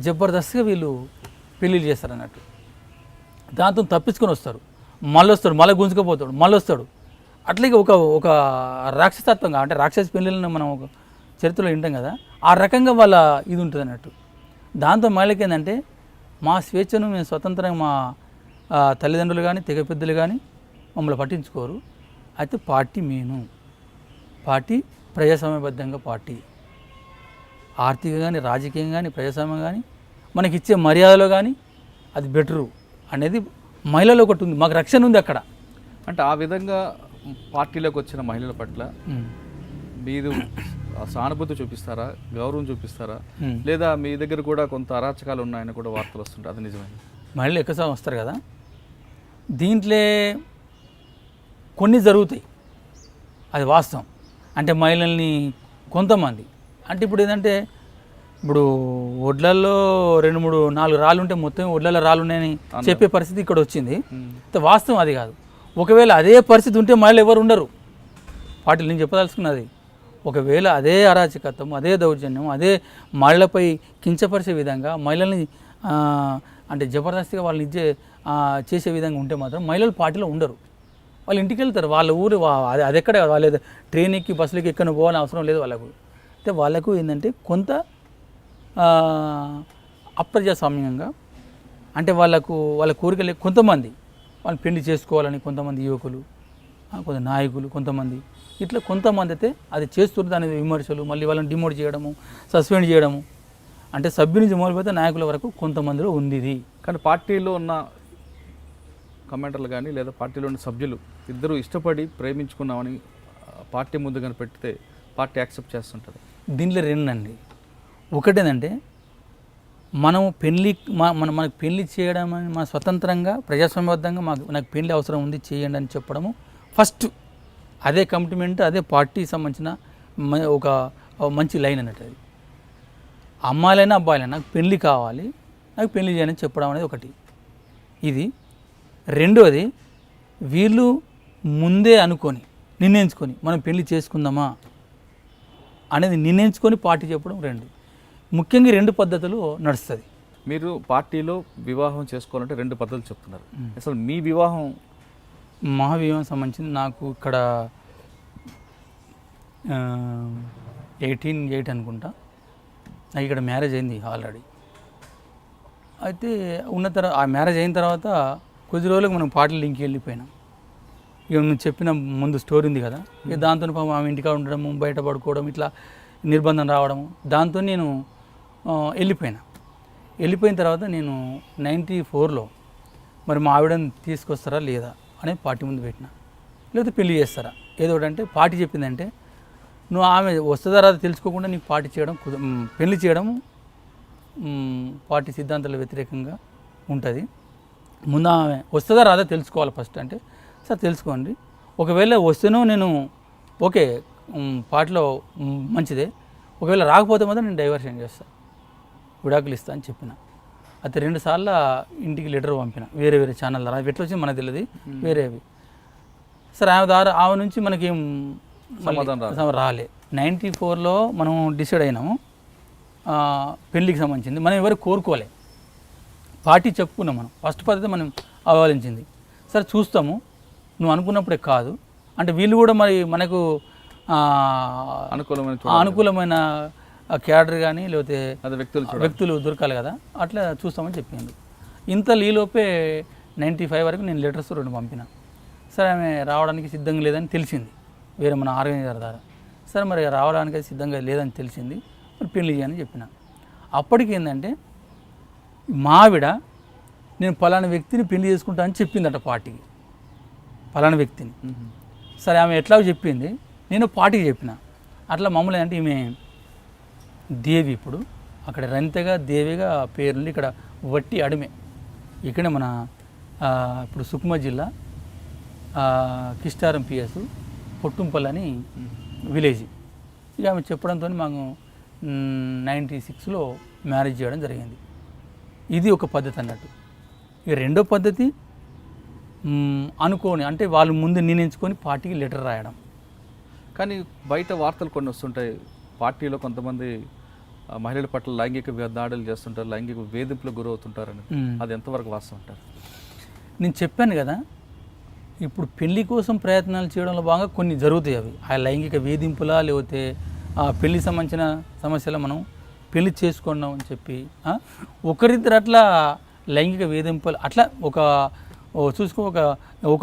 జబర్దస్త్గా వీళ్ళు పెళ్ళిళ్ళు చేస్తారు అన్నట్టు. దాంతో తప్పించుకొని వస్తారు, మళ్ళీ వస్తాడు, మళ్ళీ గుంజుకపోతాడు, మళ్ళీ వస్తాడు. అట్లాగే ఒక రాక్షసత్వంగా అంటే రాక్షస పెళ్ళిళ్ళని మనం చరిత్రలో వింటాం కదా, ఆ రకంగా వాళ్ళ ఇది ఉంటుంది అన్నట్టు. దాంతో మహిళకి ఏంటంటే మా స్వేచ్ఛను మేము స్వతంత్రంగా మా తల్లిదండ్రులు కానీ తెగ పెద్దలు కానీ మమ్మల్ని పట్టించుకోరు. అయితే పార్టీ మెయిన్, పార్టీ ప్రజాస్వామ్యబద్ధంగా పార్టీ ఆర్థికంగా కానీ రాజకీయంగా కానీ ప్రజాస్వామ్యం కానీ మనకి ఇచ్చే మర్యాదలో కానీ అది బెటరు అనేది మహిళలో ఒకటి ఉంది, మాకు రక్షణ ఉంది అక్కడ. అంటే ఆ విధంగా పార్టీలోకి వచ్చిన మహిళల పట్ల మీరు సానుభూతి చూపిస్తారా, గౌరవం చూపిస్తారా, లేదా మీ దగ్గర కూడా కొంత అరాచకాలు ఉన్నాయని కూడా వార్తలు వస్తుంటాయి, అది నిజమే? మహిళలు ఎక్కువ వస్తారు కదా, దీంట్లో కొన్ని జరుగుతాయి, అది వాస్తవం. అంటే మహిళల్ని కొంతమంది అంటే ఇప్పుడు ఏంటంటే ఇప్పుడు ఒడ్లల్లో 2-3-4 రాళ్ళు ఉంటే మొత్తం ఒడ్లలో రాళ్ళు ఉన్నాయని చెప్పే పరిస్థితి ఇక్కడ వచ్చింది. వాస్తవం అది కాదు. ఒకవేళ అదే పరిస్థితి ఉంటే మహిళలు ఎవరు ఉండరు పార్టీలు. నేను చెప్పదలుచుకున్నది, ఒకవేళ అదే అరాచకత్వం, అదే దౌర్జన్యం, అదే మహిళలపై కించపరిచే విధంగా మహిళల్ని అంటే జబర్దస్తిగా వాళ్ళని చేసే విధంగా ఉంటే మాత్రం మహిళలు పార్టీలో ఉండరు. వాళ్ళు ఇంటికి వెళ్తారు, వాళ్ళ ఊరు అది ఎక్కడ, వాళ్ళ ట్రైన్ ఎక్కి బస్సులకి ఎక్కడ పోవాలని అవసరం లేదు వాళ్ళకు. అయితే వాళ్ళకు ఏంటంటే కొంత అప్రజాస్వామ్యంగా అంటే వాళ్ళ కోరికలు కొంతమంది వాళ్ళు పెళ్లి చేసుకోవాలని కొంతమంది యువకులు, కొంత నాయకులు, కొంతమంది ఇట్లా కొంతమంది అయితే అది చేస్తున్నారు. దాని విమర్శలు, మళ్ళీ వాళ్ళని డిమోట్ చేయడము, సస్పెండ్ చేయడము, అంటే సభ్యుల నుంచి మొదలుపెడితే నాయకుల వరకు కొంతమందిలో ఉంది ఇది. కానీ పార్టీలో ఉన్న కమెంటర్లు కానీ లేదా పార్టీలో ఉన్న సభ్యులు ఇద్దరు ఇష్టపడి ప్రేమించుకున్నామని పార్టీ ముందు కానీ పెడితే పార్టీ యాక్సెప్ట్ చేస్తుంటుంది. దీంట్లో రెండండి. ఒకటేనంటే మనం మనకు పెళ్లి చేయడం అని మన స్వతంత్రంగా ప్రజాస్వామ్యబద్ధంగా నాకు పెళ్లి అవసరం ఉంది చేయండి అని చెప్పడము ఫస్ట్. అదే కమిట్మెంట్, అదే పార్టీకి సంబంధించిన ఒక మంచి లైన్ అన్నట్టు. అది అమ్మాయిలైనా అబ్బాయిలైనా నాకు పెళ్లి కావాలి, నాకు పెళ్లి చేయని చెప్పడం అనేది ఒకటి. ఇది రెండోది, వీళ్ళు ముందే అనుకొని నిర్ణయించుకొని మనం పెళ్లి చేసుకుందామా అనేది నిర్ణయించుకొని పార్టీ చెప్పడం రెండు. ముఖ్యంగా 2 పద్ధతులు నడుస్తుంది. మీరు పార్టీలో వివాహం చేసుకోవాలంటే 2 పద్ధతులు చెప్తున్నారు. అసలు మీ వివాహం మహావివాహం సంబంధించింది నాకు ఇక్కడ 18/8 అనుకుంటా నాకు ఇక్కడ మ్యారేజ్ అయింది ఆల్రెడీ. అయితే ఆ మ్యారేజ్ అయిన తర్వాత కొద్ది రోజులకు మనం పార్టీ లింక్కి వెళ్ళిపోయినాం. ఇక నువ్వు చెప్పిన ముందు స్టోరీ ఉంది కదా, ఇక దాంతో పాపం ఆమె ఇంటికాడ ఉండడము, బయట పడుకోవడం, ఇట్లా నిర్బంధం రావడము, దాంతో నేను వెళ్ళిపోయిన తర్వాత నేను 94లో మరి మా ఆవిడని తీసుకొస్తారా లేదా అనేది పార్టీ ముందు పెట్టిన, లేకపోతే పెళ్లి చేస్తారా ఏదో ఒకటి. అంటే పార్టీ చెప్పిందంటే నువ్వు ఆమె వస్తుందా రాదా తెలుసుకోకుండా నీకు పార్టీ చేయడం పెళ్లి చేయడం పార్టీ సిద్ధాంతాల వ్యతిరేకంగా ఉంటుంది. ముందు ఆమె వస్తుందా రాదా తెలుసుకోవాలి ఫస్ట్. అంటే సార్ తెలుసుకోండి, ఒకవేళ వస్తేనో నేను ఓకే పార్టీలో మంచిదే, ఒకవేళ రాకపోతే మాత్రం నేను డైవర్షన్ చేస్తాను, విడాకులు ఇస్తా అని చెప్పిన. అయితే 2 సార్లు ఇంటికి లెటర్ పంపిన, వేరే ఛానల్ ద్వారా. ఎట్లా వచ్చింది మనకు తెలియదు, వేరేవి. సరే ఆమె నుంచి మనకేం రాలే. 94లో మనం డిసైడ్ అయినాము పెళ్ళికి సంబంధించింది. మనం ఎవరు కోరుకోలే, పార్టీ చెప్పుకున్నాం. మనం ఫస్ట్ పద్ధతి మనం ఆలోచించింది, సరే చూస్తాము నువ్వు అనుకున్నప్పుడే కాదు అంటే వీళ్ళు కూడా మరి మనకు అనుకూలమైన క్యాడర్ కానీ లేకపోతే వ్యక్తులు దొరకాలి కదా, అట్లా చూస్తామని చెప్పింది. ఇంత ఈలోపే 95 వరకు నేను లెటర్స్ 2 పంపిన. సరే ఆమె రావడానికి సిద్ధంగా లేదని తెలిసింది వేరే మన ఆర్గనైజర్ ద్వారా. సరే మరి రావడానికి సిద్ధంగా లేదని తెలిసింది, మరి పెళ్లి చేయని చెప్పిన. అప్పటికి ఏంటంటే మా ఆవిడ నేను పలానా వ్యక్తిని పెళ్లి చేసుకుంటా అని చెప్పిందట పార్టీకి, పలానా వ్యక్తిని. సరే ఆమె ఎట్లా చెప్పింది, నేను పార్టీకి చెప్పిన. అట్లా మామూలు అంటే ఈమె దేవి, ఇప్పుడు అక్కడ రంతగా దేవిగా పేరుండి ఇక్కడ వట్టి అడిమే. ఇక్కడ మన ఇప్పుడు సుక్మా జిల్లా కిస్టారం పిఎస్ పొట్టుంపల్లి అని విలేజ్. ఇక ఆమె చెప్పడంతో మాకు 96లో మ్యారేజ్ చేయడం జరిగింది. ఇది ఒక పద్ధతి అన్నట్టు. ఇక రెండో పద్ధతి అనుకోని అంటే వాళ్ళు ముందు నిర్ణయించుకొని పార్టీకి లెటర్ రాయడం. కానీ బయట వార్తలు కొన్ని వస్తుంటాయి, పార్టీలో కొంతమంది మహిళల పట్ల లైంగిక దాడులు చేస్తుంటారు, లైంగిక వేధింపులకు గురవుతుంటారని, అది ఎంతవరకు వాస్తవం అంటారు? నేను చెప్పాను కదా, ఇప్పుడు పెళ్లి కోసం ప్రయత్నాలు చేయడంలో భాగంగా కొన్ని జరుగుతాయి. అవి ఆ లైంగిక వేధింపులా లేకపోతే ఆ పెళ్లి సంబంధించిన సమస్యలు మనం పెళ్లి చేసుకున్నాం అని చెప్పి ఒకరిద్దరు అట్లా లైంగిక వేధింపులు అట్లా చూసుకో ఒక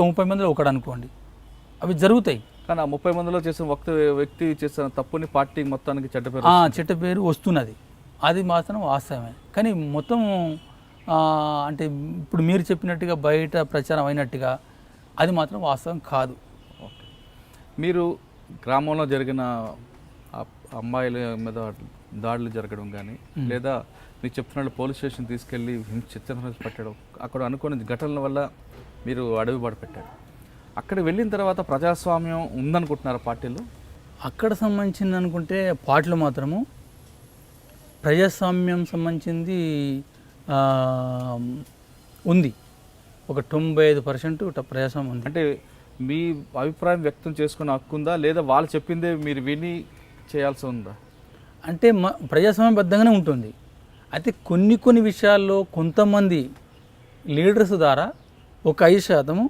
30 మందిలో ఒకడు అనుకోండి, అవి జరుగుతాయి. కానీ ఆ 30 మందిలో చేసిన వ్యక్తి చేసిన తప్పుని పార్టీ మొత్తానికి చెడ్డ పేరు వస్తున్నది. అది మాత్రం వాస్తవమే. కానీ మొత్తం అంటే ఇప్పుడు మీరు చెప్పినట్టుగా బయట ప్రచారం అయినట్టుగా అది మాత్రం వాస్తవం కాదు. ఓకే, మీరు గ్రామంలో జరిగిన అమ్మాయిల మీద దాడులు జరగడం కానీ లేదా మీకు చెప్తున్నట్టు పోలీస్ స్టేషన్ తీసుకెళ్ళి చిత్రహింస పెట్టడం, అక్కడ అనుకున్న ఘటనల వల్ల మీరు అడవి బాట పెట్టారు. అక్కడ వెళ్ళిన తర్వాత ప్రజాస్వామ్యం ఉందనుకుంటున్నారు పార్టీలు? అక్కడ సంబంధించింది అనుకుంటే పార్టీలు మాత్రము ప్రజాస్వామ్యం సంబంధించింది ఉంది. ఒక 95% ప్రజాస్వామ్యం ఉంది. అంటే మీ అభిప్రాయం వ్యక్తం చేసుకునే హక్కు ఉందా, లేదా వాళ్ళు చెప్పిందే మీరు విని చేయాల్సి ఉందా? అంటే ప్రజాస్వామ్యబద్ధంగానే ఉంటుంది. అయితే కొన్ని విషయాల్లో కొంతమంది లీడర్స్ ద్వారా ఒక 5%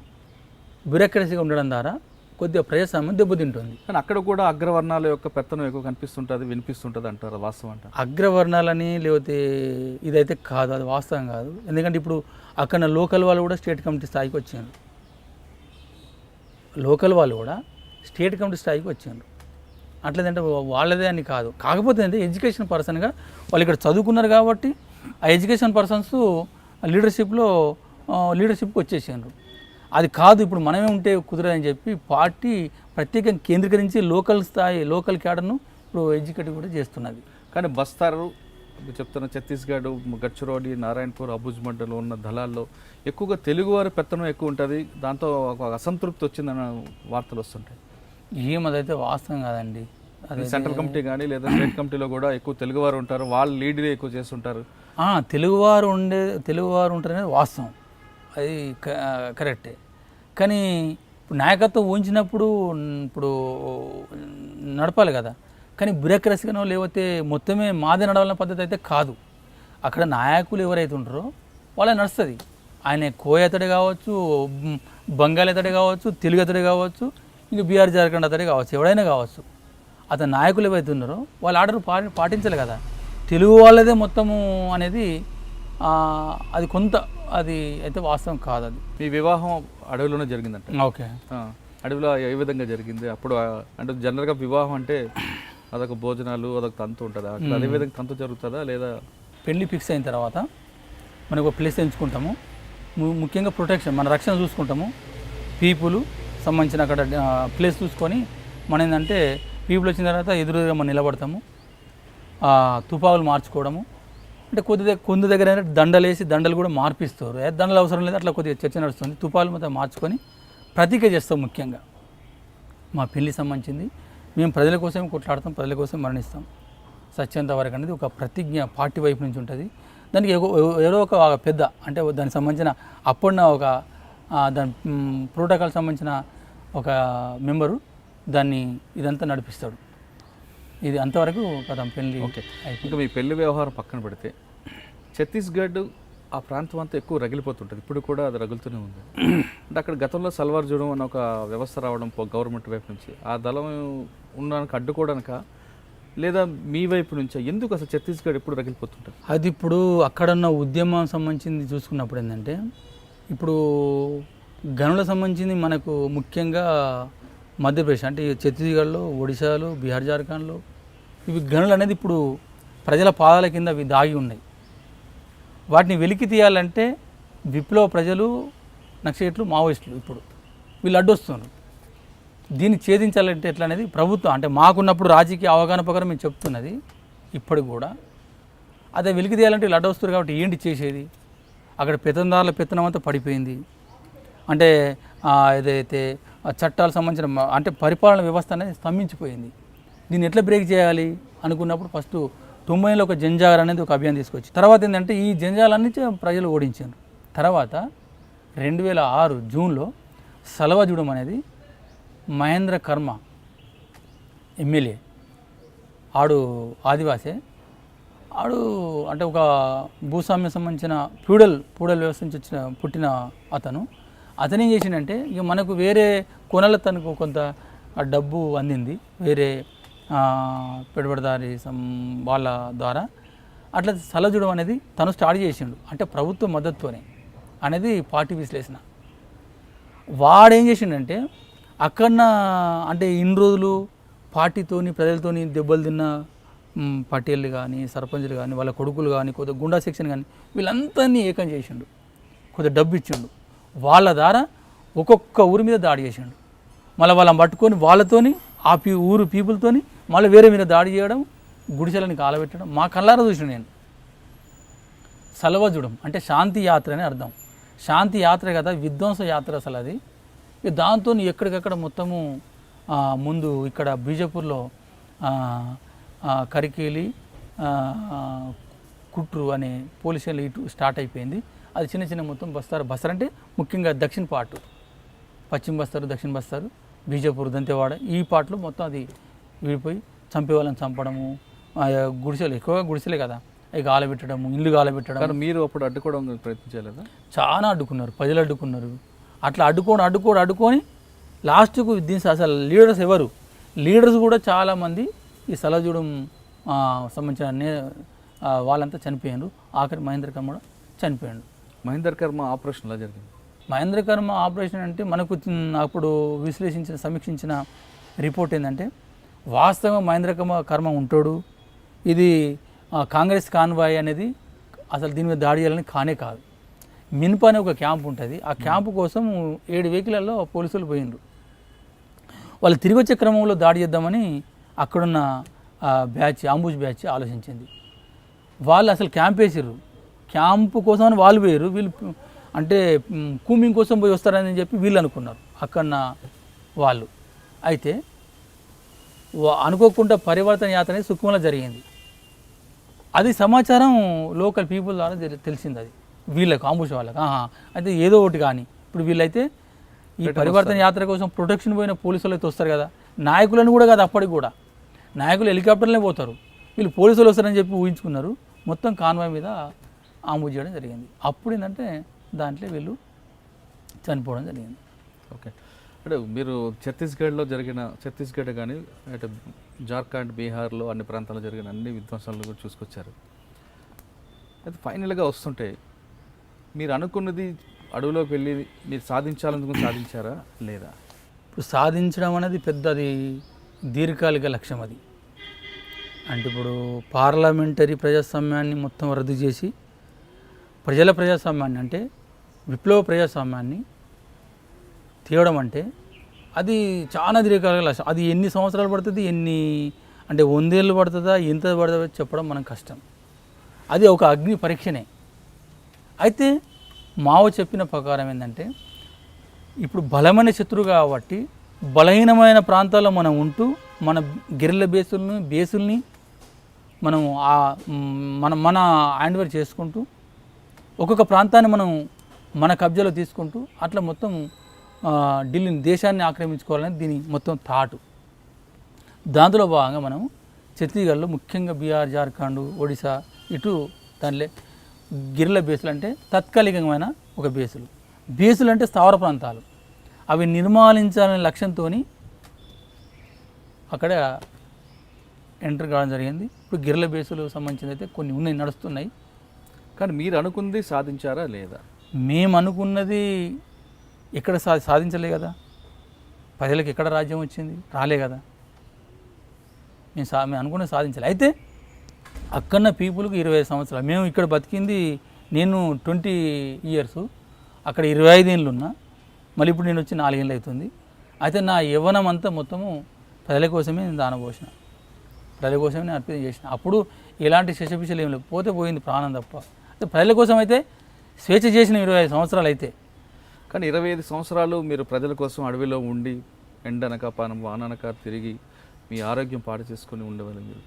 బ్యూరోక్రసీగా ఉండడం ద్వారా కొద్దిగా ప్రజాస్వామ్యం దెబ్బతింటుంది. కానీ అక్కడ కూడా అగ్రవర్ణాల యొక్క పెత్తనం ఎక్కువ కనిపిస్తుంటుంది, వినిపిస్తుంటుంది అంటారు, వాస్తవం అంటారు? అగ్రవర్ణాలని లేకపోతే ఇదైతే కాదు, అది వాస్తవం కాదు. ఎందుకంటే ఇప్పుడు అక్కడ లోకల్ వాళ్ళు కూడా స్టేట్ కమిటీ స్థాయికి వచ్చారు. లోకల్ వాళ్ళు కూడా స్టేట్ కమిటీ స్థాయికి వచ్చారు. అట్లేదంటే వాళ్ళదే అని కాదు. కాకపోతే అంటే ఎడ్యుకేషన్ పర్సన్గా వాళ్ళు ఇక్కడ చదువుకున్నారు కాబట్టి ఆ ఎడ్యుకేషన్ పర్సన్స్ లీడర్షిప్కి వచ్చేసారు. అది కాదు ఇప్పుడు మనమే ఉంటే కుదరదని చెప్పి పార్టీ ప్రత్యేకంగా కేంద్రీకరించి లోకల్ క్యాడర్ను ఇప్పుడు ఎడ్యుకేట్ కూడా చేస్తున్నది. కానీ బస్తారు చెప్తున్న ఛత్తీస్గఢ్, గడ్చిరోలి, నారాయణపూర్, అబుజ్మండలో ఉన్న దళాల్లో ఎక్కువగా తెలుగువారి పెత్తనం ఎక్కువ ఉంటుంది, దాంతో ఒక అసంతృప్తి వచ్చిందన్న వార్తలు వస్తుంటాయి. ఏమదైతే వాస్తవం కాదండి. అది సెంట్రల్ కమిటీ కానీ లేదా స్టేట్ కమిటీలో కూడా ఎక్కువ తెలుగువారు ఉంటారు, వాళ్ళు లీడ్లే ఎక్కువ చేస్తుంటారు. తెలుగువారు ఉంటారు అనేది వాస్తవం, అది కరెక్టే. కానీ ఇప్పుడు నాయకత్వం ఊహించినప్పుడు ఇప్పుడు నడపాలి కదా. కానీ బ్యూరోక్రసీగానో లేకపోతే మొత్తమే మాదే నడవాలన్న పద్ధతి అయితే కాదు. అక్కడ నాయకులు ఎవరైతే ఉంటారో వాళ్ళే నడుస్తుంది. ఆయన కోయ అతడే కావచ్చు, బంగాళీ అతడే కావచ్చు, తెలుగు అతడే కావచ్చు, ఇంకా బీహార్ జార్ఖండ్ అతడే కావచ్చు, ఎవడైనా కావచ్చు. అతని నాయకులు ఏవైతే ఉన్నారో వాళ్ళ ఆర్డర్ పాటించాలి కదా. తెలుగు వాళ్ళదే మొత్తము అనేది అది అయితే వాస్తవం కాదు. అది మీ వివాహం అడవిలోనే జరిగిందంట. ఓకే, అడవిలో ఏ విధంగా జరిగింది? అప్పుడు అంటే జనరల్గా వివాహం అంటే అదొక భోజనాలు, అదొక తంతు ఉంటుందా? అదే విధంగా తంతు జరుగుతుందా లేదా? పెళ్ళి ఫిక్స్ అయిన తర్వాత మనకు ఒక ప్లేస్ ఎంచుకుంటాము. ముఖ్యంగా ప్రొటెక్షన్, మన రక్షణ చూసుకుంటాము. పీపుల్ సంబంధించిన అక్కడ ప్లేస్ చూసుకొని మనం ఏంటంటే పీపుల్ వచ్చిన తర్వాత ఎదురుగా మనం నిలబడతాము. తుపాకులు మార్చుకోవడము అంటే కొంత దగ్గర దండలేసి దండలు కూడా మార్పిస్తారు. దండలు అవసరం లేదు, అట్లా కొద్దిగా చర్చ నడుస్తుంది. తుపాకులు మొత్తం మార్చుకొని ప్రతీక చేస్తాం. ముఖ్యంగా మా పెళ్లి సంబంధించింది మేము ప్రజల కోసం కొట్లాడతాం, ప్రజల కోసం మరణిస్తాం సత్యంత వరకు అనేది ఒక ప్రతిజ్ఞ పార్టీ వైపు నుంచి ఉంటుంది. దానికి ఎవరో ఒక పెద్ద అంటే దానికి సంబంధించిన అప్పుడున్న ఒక దాని ప్రోటోకాల్ సంబంధించిన ఒక మెంబరు దాన్ని ఇదంతా నడిపిస్తాడు. ఇది అంతవరకు కదా పెళ్ళి. ఓకే, ఇంకా మీ పెళ్లి వ్యవహారం పక్కన పెడితే ఛత్తీస్గఢ్ ఆ ప్రాంతం అంతా ఎక్కువ రగిలిపోతుంటుంది, ఇప్పుడు కూడా అది రగులుతూనే ఉంది. అంటే అక్కడ గతంలో సల్వార్ జూడం అన్న ఒక వ్యవస్థ రావడం గవర్నమెంట్ వైపు నుంచి ఆ దళం ఉండడానికి అడ్డుకోవడానిక లేదా మీ వైపు నుంచా? ఎందుకు అసలు ఛత్తీస్గఢ్ ఎప్పుడు రగిలిపోతుంటుంది? అది ఇప్పుడు అక్కడున్న ఉద్యమం సంబంధించింది చూసుకున్నప్పుడు ఏంటంటే ఇప్పుడు గనుల సంబంధించింది మనకు ముఖ్యంగా మధ్యప్రదేశ్ అంటే ఛత్తీస్గఢ్లో, ఒడిశాలో, బీహార్ జార్ఖండ్లో ఇవి గనులు అనేది ఇప్పుడు ప్రజల పాదాల కింద అవి దాగి ఉన్నాయి. వాటిని వెలికి తీయాలంటే విప్లవ ప్రజలు, నక్సలైట్లు, మావోయిస్టులు ఇప్పుడు వీళ్ళు అడ్డొస్తున్నారు. దీన్ని ఛేదించాలంటే ఎట్లా అనేది ప్రభుత్వం అంటే మాకున్నప్పుడు రాజకీయ అవగాహన ప్రకారం మేము చెప్తున్నది ఇప్పటికి కూడా అదే వెలికి తీయాలంటే వీళ్ళు అడ్డొస్తారు. కాబట్టి ఏంటి చేసేది? అక్కడ పెత్తందారుల పెత్తనం అంతా పడిపోయింది. అంటే ఏదైతే చట్టాలకు సంబంధించిన అంటే పరిపాలన వ్యవస్థ అనేది స్తంభించిపోయింది. దీన్ని ఎట్లా బ్రేక్ చేయాలి అనుకున్నప్పుడు ఫస్ట్ 90లో ఒక జంజాగర్ అనేది ఒక అభియాన్ తీసుకొచ్చి తర్వాత ఏంటంటే ఈ జంజాలన్నీ ప్రజలు ఓడించారు. తర్వాత 2006 జూన్లో సల్వాజూడం అనేది మహేంద్ర కర్మ ఎమ్మెల్యే, ఆడు ఆదివాసే, ఆడు అంటే ఒక భూస్వామ్యం సంబంధించిన ఫ్యూడల్ వ్యవస్థ నుంచి పుట్టిన అతను ఏం చేసిండంటే ఇక మనకు వేరే కొనల తనకు కొంత డబ్బు అందింది వేరే పెట్టుబడిదారి వాళ్ళ ద్వారా అట్లా సలజుడం అనేది తను స్టార్ట్ చేసిండు. అంటే ప్రభుత్వ మద్దతుతోనే అనేది పార్టీ విశ్లేషణ. వాడేం చేసిండంటే అక్కడ అంటే ఇన్ని రోజులు పార్టీతోని ప్రజలతోని దెబ్బలు తిన్న పటేళ్ళు కానీ సర్పంచులు కానీ వాళ్ళ కొడుకులు కానీ కొద్దిగా గుండా సెక్షన్ కానీ వీళ్ళందరినీ ఏకం చేసిండు, కొద్దిగా డబ్బు ఇచ్చిండు. వాళ్ళ ద్వారా ఒక్కొక్క ఊరి మీద దాడి చేసిండు. మళ్ళీ వాళ్ళని పట్టుకొని వాళ్ళతోని ఆ ఊరు పీపుల్తోని మళ్ళీ వేరే మీద దాడి చేయడం, గుడిసెలని కాలబెట్టడం మా కళ్ళారా చూసిన నేను. సలవజుడం అంటే శాంతి యాత్ర అని అర్థం. శాంతి యాత్ర కదా, విధ్వంస యాత్ర అసలు అది. దాంతో ఎక్కడికక్కడ మొత్తము ముందు ఇక్కడ బీజపూర్లో కరికేలి కుట్రు అనే పోలీస్ స్టేషన్లో ఇటు స్టార్ట్ అయిపోయింది. అది చిన్న చిన్న మొత్తం బస్తర్ అంటే ముఖ్యంగా దక్షిణ పార్ట్, పశ్చిమ బస్తారు, దక్షిణ బస్తారు, బీజపూర్, దంతెవాడ ఈ పార్ట్లో మొత్తం అది విడిపోయి చంపే వాళ్ళని చంపడము, గుడిసెలు ఎక్కువగా గుడిసెలే కదా అవి గాలబెట్టడము, ఇల్లు గాలబెట్టడం. కానీ మీరు అప్పుడు అడ్డుకోవడం ప్రయత్నించలేదా? చాలా అడ్డుకున్నారు, ప్రజలు అడ్డుకున్నారు. అట్లా అడ్డుకొని లాస్ట్కు దీని అసలు లీడర్స్ ఎవరు, లీడర్స్ కూడా చాలామంది ఈ సలజూడం సంబంధించిన వాళ్ళంతా చనిపోయారు. ఆఖరి మహేంద్ర కర్మ కూడా చనిపోయాడు. మహేందర్ కర్మ ఆపరేషన్ ఎలా జరిగింది? మహేంద్ర కర్మ ఆపరేషన్ అంటే మనకు అప్పుడు సమీక్షించిన రిపోర్ట్ ఏంటంటే వాస్తవంగా మహేంద్ర కర్మ ఉంటాడు, ఇది కాంగ్రెస్ కాన్వాయ్ అనేది అసలు దీని మీద దాడి చేయాలని కానే కాదు. మిన్ప అనే ఒక క్యాంప్ ఉంటుంది, ఆ క్యాంపు కోసం 7 వెహికల్లో పోలీసులు పోయిండ్రు. వాళ్ళు తిరిగి వచ్చే క్రమంలో దాడి చేద్దామని అక్కడున్న ఆంబుష్ బ్యాచ్ ఆలోచించింది. వాళ్ళు అసలు క్యాంప్ వేసారు, క్యాంపు కోసం వాళ్ళు పోయారు. వీళ్ళు అంటే కూమింగ్ కోసం పోయి వస్తారని చెప్పి వీళ్ళు అనుకున్నారు అక్కడున్న వాళ్ళు. అయితే అనుకోకుండా పరివర్తన యాత్ర అనేది సుఖంలో జరిగింది. అది సమాచారం లోకల్ పీపుల్ ద్వారా తెలిసింది. అది వీళ్ళకు ఆంబుష్ వాళ్ళకి అయితే ఏదో ఒకటి కానీ ఇప్పుడు వీళ్ళైతే ఈ పరివర్తన యాత్ర కోసం ప్రొటెక్షన్ పోయిన పోలీసులు అయితే వస్తారు కదా, నాయకులను కూడా కాదు, అప్పటికి కూడా నాయకులు హెలికాప్టర్లే పోతారు, వీళ్ళు పోలీసులు వస్తారని చెప్పి ఊహించుకున్నారు. మొత్తం కాన్వాయ్ మీద ఆంబుష్ చేయడం జరిగింది. అప్పుడు ఏంటంటే దాంట్లో వీళ్ళు చనిపోవడం జరిగింది. ఓకే, అంటే మీరు ఛత్తీస్గఢ్ కానీ అంటే జార్ఖండ్, బీహార్లో అన్ని ప్రాంతాల్లో జరిగిన అన్ని విధ్వంసాలను కూడా చూసుకొచ్చారు. అయితే ఫైనల్గా వస్తుంటే మీరు అనుకున్నది అడవిలోకి వెళ్ళి మీరు సాధించాలనుకుని సాధించారా లేదా? ఇప్పుడు సాధించడం అనేది పెద్దది దీర్ఘకాలిక లక్ష్యం. అది అంటే ఇప్పుడు పార్లమెంటరీ ప్రజాస్వామ్యాన్ని మొత్తం రద్దు చేసి ప్రజల ప్రజాస్వామ్యాన్ని అంటే విప్లవ ప్రజాస్వామ్యాన్ని తీయడం అంటే అది చాలా దీర్ఘకాలిక లక్ష్యం. అది ఎన్ని సంవత్సరాలు పడుతుంది, అంటే 100 ఏళ్ళు పడుతుందా, ఎంత పడుతుందో చెప్పడం మనం కష్టం. అది ఒక అగ్ని పరీక్షనే. అయితే మావో చెప్పిన ప్రకారం ఏంటంటే ఇప్పుడు బలమైన శత్రువు కాబట్టి బలహీనమైన ప్రాంతాల్లో మనం ఉంటూ మన గెరిల్ల బేసుల్ని మనం మన హ్యాండ్ఓవర్ చేసుకుంటూ ఒక్కొక్క ప్రాంతాన్ని మనం మన కబ్జాలో తీసుకుంటూ అట్లా మొత్తం ఢిల్లీని, దేశాన్ని ఆక్రమించుకోవాలని దీని మొత్తం థాటు. దాంట్లో భాగంగా మనం ఛత్తీస్గఢ్లో ముఖ్యంగా బీహార్, జార్ఖండ్, ఒడిశా ఇటు దానిలో గిరిల బేసులు అంటే తాత్కాలికమైన ఒక బేసులు అంటే స్థావర ప్రాంతాలు, అవి నిర్మాణించాలనే లక్ష్యంతో అక్కడ ఎంటర్ కావడం జరిగింది. ఇప్పుడు గిరిల బేసులు సంబంధించింది అయితే కొన్ని ఉన్నాయి, నడుస్తున్నాయి. కానీ మీరు అనుకుంది సాధించారా లేదా? మేము అనుకున్నది ఎక్కడ సాధించలే కదా, ప్రజలకు ఎక్కడ రాజ్యం వచ్చింది, రాలే కదా. మేము అనుకున్నది సాధించాలి. అయితే అక్కడున్న పీపుల్కి 25 సంవత్సరాలు, మేము ఇక్కడ బతికింది నేను 20 ఇయర్స్, అక్కడ 25 ఏళ్ళు ఉన్నా, మళ్ళీ ఇప్పుడు నేను వచ్చి 4 ఏళ్ళు అవుతుంది. అయితే నా యవ్వనం అంతా మొత్తము ప్రజల కోసమే నేను దానపోసిన, ప్రజల కోసమే నేను అర్పణ చేసిన. అప్పుడు ఎలాంటి శశపిశలు ఏం లేవు, పోతే పోయింది ప్రాణం తప్ప. అయితే ప్రజల కోసం అయితే స్వేచ్ఛ చేసిన 25 సంవత్సరాలు అయితే. కానీ 25 సంవత్సరాలు మీరు ప్రజల కోసం అడవిలో ఉండి ఎండనక వాననక తిరిగి మీ ఆరోగ్యం పాడు చేసుకొని ఉండేవాళ్ళు మీరు.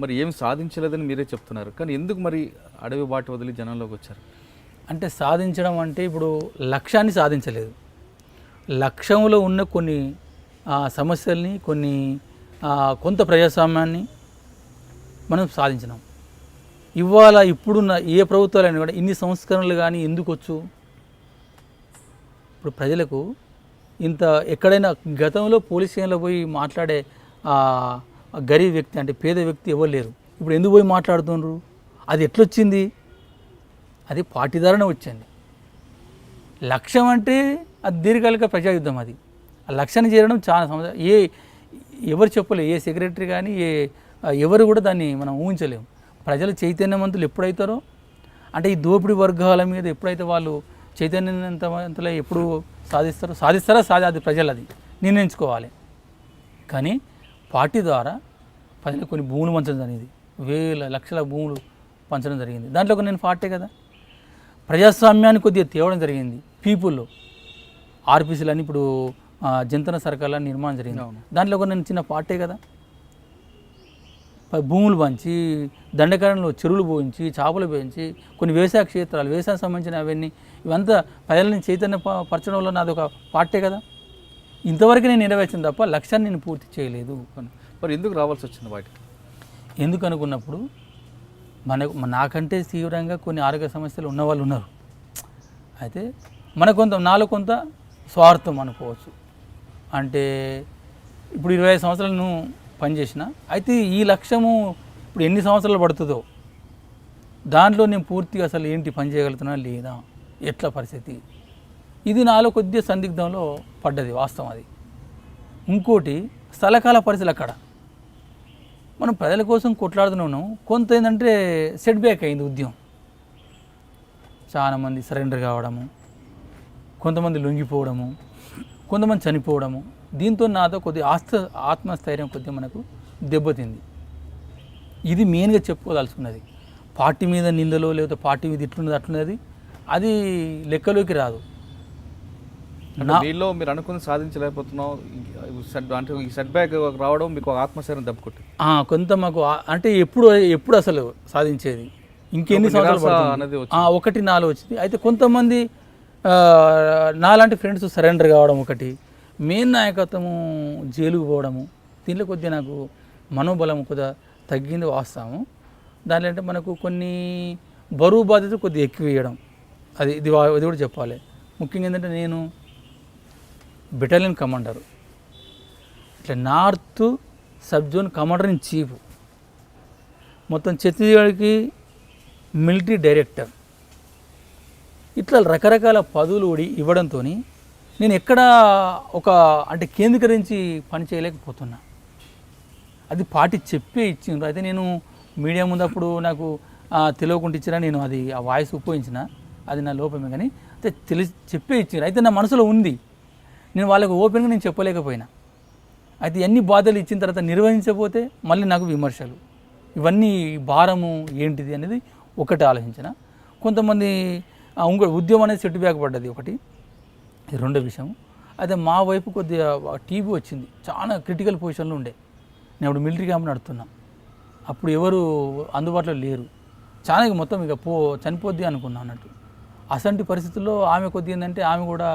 మరి ఏం సాధించలేదని మీరే చెప్తున్నారు, కానీ ఎందుకు మరి అడవి బాట వదిలి జనంలోకి వచ్చారు? అంటే సాధించడం అంటే ఇప్పుడు లక్ష్యాన్ని సాధించలేదు, లక్ష్యంలో ఉన్న కొన్ని సమస్యల్ని, కొంత ప్రజాస్వామ్యాన్ని మనం సాధించినాం. ఇవాళ ఇప్పుడున్న ఏ ప్రభుత్వాలైనా కూడా ఇన్ని సంస్కరణలు కానీ ఎందుకు వచ్చు? ఇప్పుడు ప్రజలకు ఇంత ఎక్కడైనా గతంలో పోలీస్ స్టేషన్లో పోయి మాట్లాడే గరీబ్ వ్యక్తి అంటే పేద వ్యక్తి ఎవరు లేరు. ఇప్పుడు ఎందుకు పోయి మాట్లాడుతున్నారు? అది ఎట్లొచ్చింది? అది పార్టీ ద్వారానే వచ్చింది. లక్ష్యం అంటే అది దీర్ఘకాలిక ప్రజాయుద్ధం. అది ఆ లక్ష్యాన్ని చేరడం చాలా ఎవరు చెప్పలేరు. ఏ సెక్రటరీ కానీ ఎవరు కూడా దాన్ని మనం ఊహించలేము. ప్రజలు చైతన్యవంతులు ఎప్పుడైతారో, అంటే ఈ దోపిడీ వర్గాల మీద ఎప్పుడైతే వాళ్ళు చైతన్యవంతులు ఎప్పుడు సాధిస్తారా అది ప్రజలు అది నిర్ణయించుకోవాలి. కానీ పార్టీ ద్వారా ప్రజలకు కొన్ని భూములు పంచడం జరిగింది, వేల లక్షల భూములు పంచడం జరిగింది. దాంట్లో ఒక నేను పార్టీ కదా. ప్రజాస్వామ్యాన్ని కొద్దిగా తేవడం జరిగింది పీపుల్లో. ఆర్పీసీలని ఇప్పుడు జంతన సర్కార్లని నిర్మాణం జరిగింది. దాంట్లో ఒక నేను చిన్న పార్టీ కదా. భూములు పంచి, దండకారణలో చెరువులు పోయించి, చేపలు పోయించి, కొన్ని వ్యవసాయ క్షేత్రాలు, వ్యవసాయం సంబంధించిన అవన్నీ ఇవంతా ప్రజలని చైతన్య పరచడంలో నాది ఒక పార్టీ కదా. ఇంతవరకు నేను నెరవేర్చింది తప్ప లక్ష్యాన్ని నేను పూర్తి చేయలేదు. మరి ఎందుకు రావాల్సి వచ్చింది వాటికి? ఎందుకు అనుకున్నప్పుడు నాకంటే తీవ్రంగా కొన్ని ఆరోగ్య సమస్యలు ఉన్నవాళ్ళు ఉన్నారు. అయితే నాలో కొంత స్వార్థం అనుకోవచ్చు. అంటే ఇప్పుడు 25 సంవత్సరాలు నువ్వు పనిచేసిన, అయితే ఈ లక్ష్యము ఇప్పుడు ఎన్ని సంవత్సరాలు పడుతుందో దాంట్లో నేను పూర్తిగా అసలు ఏంటి పని చేయగలుగుతున్నా లేదా, ఎట్లా పరిస్థితి, ఇది నాలో కొద్దిగా సందిగ్ధంలో పడ్డది, వాస్తవం అది. ఇంకోటి స్థలకాల పరిస్థితులు. అక్కడ మనం ప్రజల కోసం కొట్లాడుతున్నాం, కొంత ఏంటంటే సెట్ బ్యాక్ అయింది ఉద్యమం. చాలామంది సరెండర్ కావడము, కొంతమంది లొంగిపోవడము, కొంతమంది చనిపోవడము, దీంతో నాతో కొద్దిగా ఆత్మస్థైర్యం కొద్దిగా మనకు దెబ్బతింది. ఇది మెయిన్గా చెప్పుకోదలుచుకున్నది. పార్టీ మీద నిందలో లేకపోతే పార్టీ మీద ఇట్లున్నది అట్లున్నది అది లెక్కలోకి రాదు. మీలో మీరు అనుకుని సాధించలేకపోతున్నాం అంటే ఈ సెట్ బ్యాక్ రావడం మీకు ఆత్మశైర్యం దెబ్బకొట్టింది. కొంత మాకు అంటే ఎప్పుడు అసలు సాధించేది ఇంకెన్ని సంవత్సరాలు అనేది ఒకటి నాలో వచ్చింది. అయితే కొంతమంది నాలాంటి ఫ్రెండ్స్ సరెండర్ కావడం, ఒకటి మెయిన్ నాయకత్వము జైలుకు పోవడము, దీంట్లో కొద్దిగా నాకు మనోబలం కొద్దిగా తగ్గింది వాస్తవము. దాంట్లో అంటే మనకు కొన్ని బరువు బాధ్యత కొద్దిగా ఎక్కువ వేయడం, ఇది కూడా చెప్పాలి. ముఖ్యంగా ఏంటంటే నేను బెటాలియన్ కమాండరు, ఇట్లా north sub zone commander in chief, మొత్తం ఛత్తీస్గఢ్కి మిలిటరీ డైరెక్టర్, ఇట్లా రకరకాల పదవులు ఇవ్వడంతో నేను ఎక్కడ అంటే కేంద్రీకరించి పని చేయలేకపోతున్నా. అది పార్టీ చెప్పే ఇచ్చిండ్రు. అయితే నేను మీడియా ముందు అప్పుడు నాకు తెలియకుండా ఇచ్చినా, నేను ఆ వాయిస్ ఉపయోగించిన, అది నా లోపమే. కానీ అయితే చెప్పే ఇచ్చిండ్రు. అయితే నా మనసులో ఉంది, నేను వాళ్ళకు ఓపెన్గా నేను చెప్పలేకపోయినా. అయితే ఎన్ని బాధలు ఇచ్చిన తర్వాత నిర్వహించకపోతే మళ్ళీ నాకు విమర్శలు, ఇవన్నీ భారము ఏంటిది అనేది ఒకటి ఆలోచించిన. కొంతమంది ఇంకో ఉద్యమం అనేది సెట్ బ్యాక్ పడ్డది ఒకటి, ఇది రెండో విషయం. అయితే మా వైపు కొద్దిగా టీబీ వచ్చింది, చాలా క్రిటికల్ పొజిషన్లో ఉండే. నేను ఇప్పుడు మిలిటరీ క్యాంప్ నడుతున్నా, అప్పుడు ఎవరు అందుబాటులో లేరు, చాలా మొత్తం ఇక చనిపోద్ది అనుకున్నా అన్నట్టు. అసంటి పరిస్థితుల్లో ఆమె కొద్దిగా ఏంటంటే ఆమె కూడా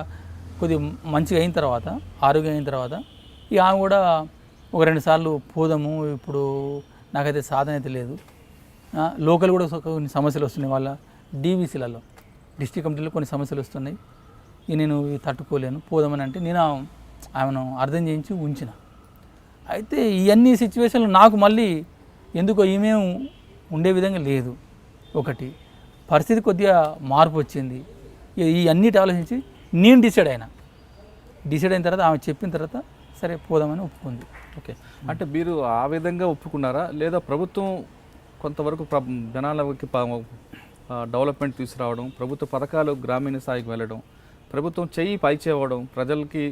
కొద్దిగా మంచిగా అయిన తర్వాత, ఆరోగ్యం అయిన తర్వాత ఇక ఆమె కూడా ఒక 2 సార్లు పోదాము, ఇప్పుడు నాకైతే సాధన అయితే లేదు, లోకల్ కూడా కొన్ని సమస్యలు వస్తున్నాయి, వాళ్ళ డీవీసీలలో డిస్ట్రిక్ట్ కమిటీలో కొన్ని సమస్యలు వస్తున్నాయి, నేను తట్టుకోలేను పోదామని అంటే నేను ఆమెను అర్థం చేయించి ఉంచిన. అయితే ఇవన్నీ సిచ్యువేషన్లు నాకు మళ్ళీ ఎందుకో ఈమె ఉండే విధంగా లేదు. ఒకటి పరిస్థితి కొద్దిగా మార్పు వచ్చింది. ఈ అన్నిటి ఆలోచించి నేను డిసైడ్ అయిన తర్వాత ఆమె చెప్పిన తర్వాత సరే పోదామని ఒప్పుకుంది. ఓకే, అంటే మీరు ఆ విధంగా ఒప్పుకున్నారా, లేదా ప్రభుత్వం కొంతవరకు జనాలకి డెవలప్మెంట్ తీసుకురావడం, ప్రభుత్వ పథకాలు గ్రామీణ స్థాయికి వెళ్ళడం, ప్రభుత్వం చెయ్యి పైచేవడం, ప్రజలకి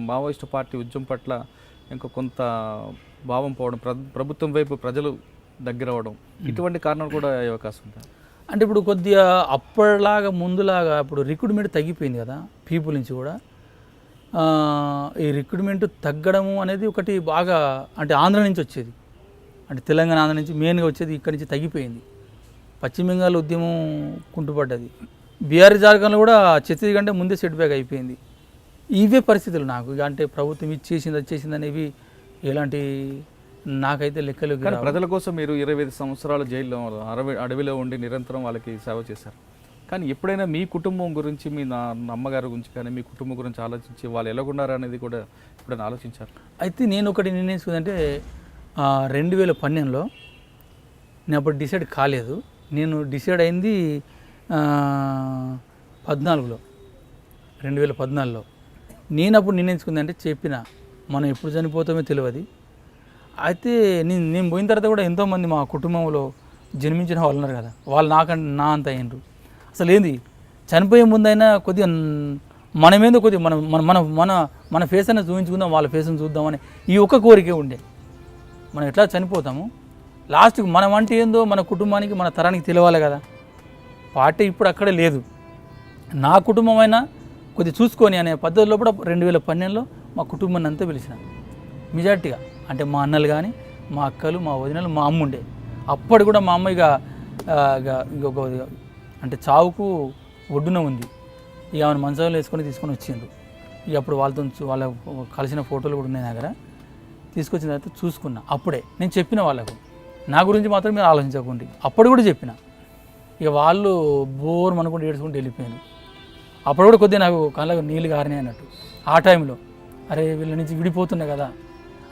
మావోయిస్టు పార్టీ ఉద్యమం పట్ల ఇంకా కొంత భావం పోవడం, ప్రభుత్వం వైపు ప్రజలు దగ్గర అవ్వడం, ఇటువంటి కారణాలు కూడా అయ్యే అవకాశం ఉంటుంది? అంటే ఇప్పుడు కొద్దిగా అప్పటిలాగా ముందులాగా ఇప్పుడు రిక్రూట్మెంట్ తగ్గిపోయింది కదా పీపుల్ నుంచి కూడా. ఈ రిక్రూట్మెంట్ తగ్గడము అనేది ఒకటి బాగా, అంటే ఆంధ్ర నుంచి వచ్చేది, అంటే తెలంగాణ ఆంధ్ర నుంచి మెయిన్గా వచ్చేది, ఇక్కడి నుంచి తగ్గిపోయింది. పశ్చిమ బెంగాల్ ఉద్యమం కుంటుపడ్డది, బీహార్ జార్ఖండ్లో కూడా ఛత్తీస్గఢ్ కంటే ముందే సెట్ బ్యాక్ అయిపోయింది. ఇవే పరిస్థితులు నాకు ఇక, అంటే ప్రభుత్వం ఇచ్చేసింది వచ్చేసింది అనేవి ఎలాంటి నాకైతే లెక్కలు. ప్రజల కోసం మీరు 25 సంవత్సరాలు జైల్లో అడవిలో ఉండి నిరంతరం వాళ్ళకి సేవ చేశారు. కానీ ఎప్పుడైనా మీ కుటుంబం గురించి, మీ అమ్మగారి గురించి కానీ మీ కుటుంబం గురించి ఆలోచించి వాళ్ళు ఎలాగున్నారు అనేది కూడా ఎప్పుడైనా ఆలోచించారు? అయితే నేను ఒకటి నిర్ణయించుకుందంటే 2012లో నేను అప్పుడు డిసైడ్ కాలేదు. నేను డిసైడ్ అయింది 14లో 2014లో. నేను అప్పుడు నిర్ణయించుకుంది అంటే చెప్పిన మనం ఎప్పుడు చనిపోతామో తెలియదు. అయితే నేను పోయిన తర్వాత కూడా ఎంతోమంది మా కుటుంబంలో జన్మించిన వాళ్ళు ఉన్నారు కదా, వాళ్ళు నా అంత అయినరు. అసలు ఏంది చనిపోయే ముందైనా కొద్దిగా మనమేందో కొద్దిగా మనం మన మన మన ఫేస్ అయినా చూపించుకుందాం, వాళ్ళ ఫేస్ని చూద్దామని ఈ ఒక్క కోరికే ఉండే. మనం ఎట్లా చనిపోతాము, లాస్ట్కి మనం అంటే ఏందో మన కుటుంబానికి మన తరానికి తెలియాలి కదా. పార్టీ ఇప్పుడు అక్కడే లేదు. నా కుటుంబం అయినా కొద్దిగా చూసుకొని అనే పద్ధతిలో కూడా 2012లో మా కుటుంబాన్ని అంతా పిలిచిన మెజార్టీగా. అంటే మా అన్నలు కానీ, మా అక్కలు, మా వదినలు, మా అమ్మ ఉండే. అప్పటి కూడా మా అమ్మ ఇంకొక అంటే చావుకు ఒడ్డున ఉంది. ఇక ఆమెను మంచంలో వేసుకొని తీసుకొని వచ్చిండ్రు. ఇక అప్పుడు వాళ్ళ కలిసిన ఫోటోలు కూడా ఉన్నాయి నా దగ్గర. తీసుకొచ్చిన తర్వాత చూసుకున్నా. అప్పుడే నేను చెప్పిన వాళ్ళకు, నా గురించి మాత్రం మీరు ఆలోచించకండి. అప్పుడు కూడా చెప్పిన. ఇక వాళ్ళు బోర్ అనుకుంటూ ఏడ్చుకుంటూ వెళ్ళిపోయాను. అప్పుడు కూడా కొద్దిగా నాకు కళ్ళకు నీళ్ళు గారినాయి అన్నట్టు. ఆ టైంలో అరే వీళ్ళ నుంచి విడిపోతున్నా కదా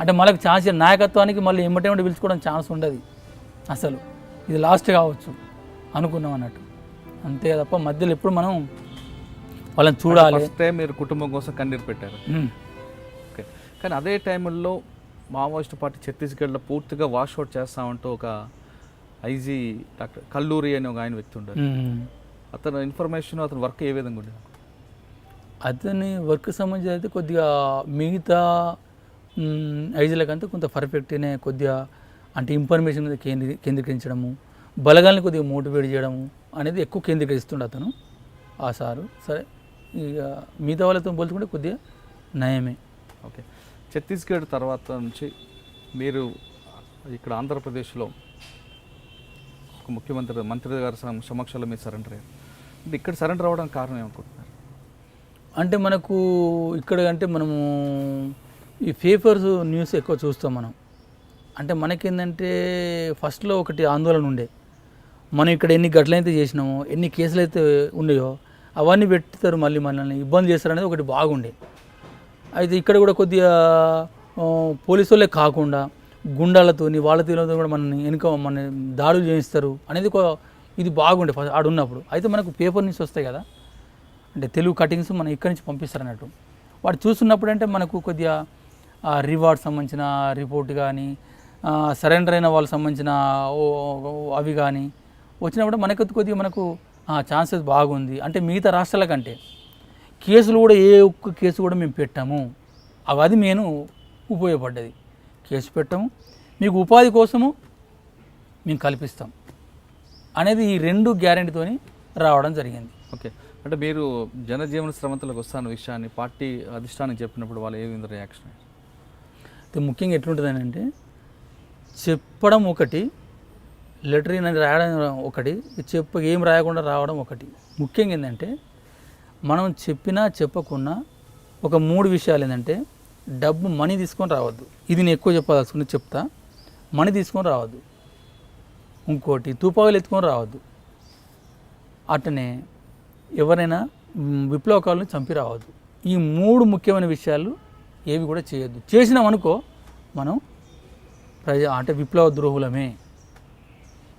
అంటే మనకు ఛాన్స్, నాయకత్వానికి మళ్ళీ ఎమ్మటే పిలుచుకోవడం ఛాన్స్ ఉండదు అసలు. ఇది లాస్ట్ కావచ్చు అనుకున్నాం అన్నట్టు. అంతే తప్ప మధ్యలో ఎప్పుడు మనం వాళ్ళని చూడాలి. ఫస్ట్ టైం మీరు కుటుంబం కోసం కన్నీరు పెట్టారు. ఓకే, కానీ అదే టైంలో మావోయిస్ట్ పార్టీ ఛత్తీస్గఢ్లో పూర్తిగా వాష్అవుట్ చేస్తామంటూ ఒక ఐజీ డాక్టర్ కల్లూరి అని ఒక ఆయన వ్యక్తి ఉండారు. అతను ఇన్ఫర్మేషన్, అతని వర్క్ ఏ విధంగా ఉండేది? అతని వర్క్ సంబంధించి అయితే కొద్దిగా మిగతా ఐజీలకంతా కొంత పర్ఫెక్ట్గానే కొద్దిగా అంటే ఇన్ఫర్మేషన్ మీద కేంద్రీకరించడము, బలగాల్ని కొద్దిగా మోటివేట్ చేయడము అనేది ఎక్కువ కేంద్రీకరిస్తుండే అతను ఆ సారు. సరే ఇక మిగతా వాళ్ళతో పోల్చుకుంటే కొద్దిగా నయమే. ఓకే, ఛత్తీస్గఢ్ తర్వాత నుంచి మీరు ఇక్కడ ఆంధ్రప్రదేశ్లో ఒక మంత్రి గారి సమక్షంలో మీరు సరెండర్ అయ్యారు. అంటే ఇక్కడ సరెండర్ అవ్వడానికి కారణం ఏమనుకుంటున్నారు? అంటే మనకు ఇక్కడ అంటే మనము ఈ పేపర్స్ న్యూస్ ఎక్కువ చూస్తాం మనం. అంటే మనకేంటంటే ఫస్ట్లో ఒకటి ఆందోళన ఉండే, మనం ఇక్కడ ఎన్ని గట్లయితే చేసినామో, ఎన్ని కేసులు అయితే ఉన్నాయో అవన్నీ పెడతారు, మళ్ళీ మనల్ని ఇబ్బంది చేస్తారు అనేది ఒకటి బాగుండే. అయితే ఇక్కడ కూడా కొద్దిగా పోలీసు వాళ్ళే కాకుండా గుండాలతోని వాళ్ళతో కూడా మన దాడులు చేయిస్తారు అనేది ఇది బాగుండే ఆడు ఉన్నప్పుడు. అయితే మనకు పేపర్ న్యూస్ వస్తాయి కదా, అంటే తెలుగు కటింగ్స్ మనం ఇక్కడి నుంచి పంపిస్తారు అన్నట్టు. వాడు చూస్తున్నప్పుడు అంటే మనకు కొద్దిగా రివార్డ్ సంబంధించిన రిపోర్ట్ కానీ, సరెండర్ అయిన వాళ్ళకి సంబంధించిన అవి కానీ వచ్చినప్పుడు కొద్దిగా మనకు ఛాన్సెస్ బాగుంది. అంటే మిగతా రాష్ట్రాల కంటే కేసులు కూడా ఏ ఒక్క కేసు కూడా మేము పెట్టాము, అది నేను ఉపయోగపడ్డది. కేసు పెట్టాము, మీకు ఉపాధి కోసము మేము కల్పిస్తాం అనేది ఈ 2 గ్యారెంటీతోని రావడం జరిగింది. ఓకే, అంటే మీరు జనజీవన శ్రమంతలకు వస్తాను విషయాన్ని పార్టీ అధిష్టానం చెప్పినప్పుడు వాళ్ళు ఏ విధంగా రియాక్షన్? అయితే ముఖ్యంగా ఎట్లుంటుందని అంటే చెప్పడం ఒకటి, లెటర్ రాయడం ఒకటి, ఏం రాయకుండా రావడం ఒకటి. ముఖ్యంగా ఏంటంటే మనం చెప్పినా చెప్పకున్నా ఒక 3 విషయాలు ఏంటంటే డబ్బు మనీ తీసుకొని రావద్దు. ఇది నేను ఎక్కువ చెప్పాల్సింది చెప్తా. మనీ తీసుకొని రావద్దు. ఇంకోటి తుపాకులు ఎత్తుకొని రావద్దు. అట్టనే ఎవరైనా విప్లవకారులను చంపి రావద్దు. ఈ 3 ముఖ్యమైన విషయాలు ఏవి కూడా చేయొద్దు. చేసినామనుకో మనం అంటే విప్లవ ద్రోహులమే.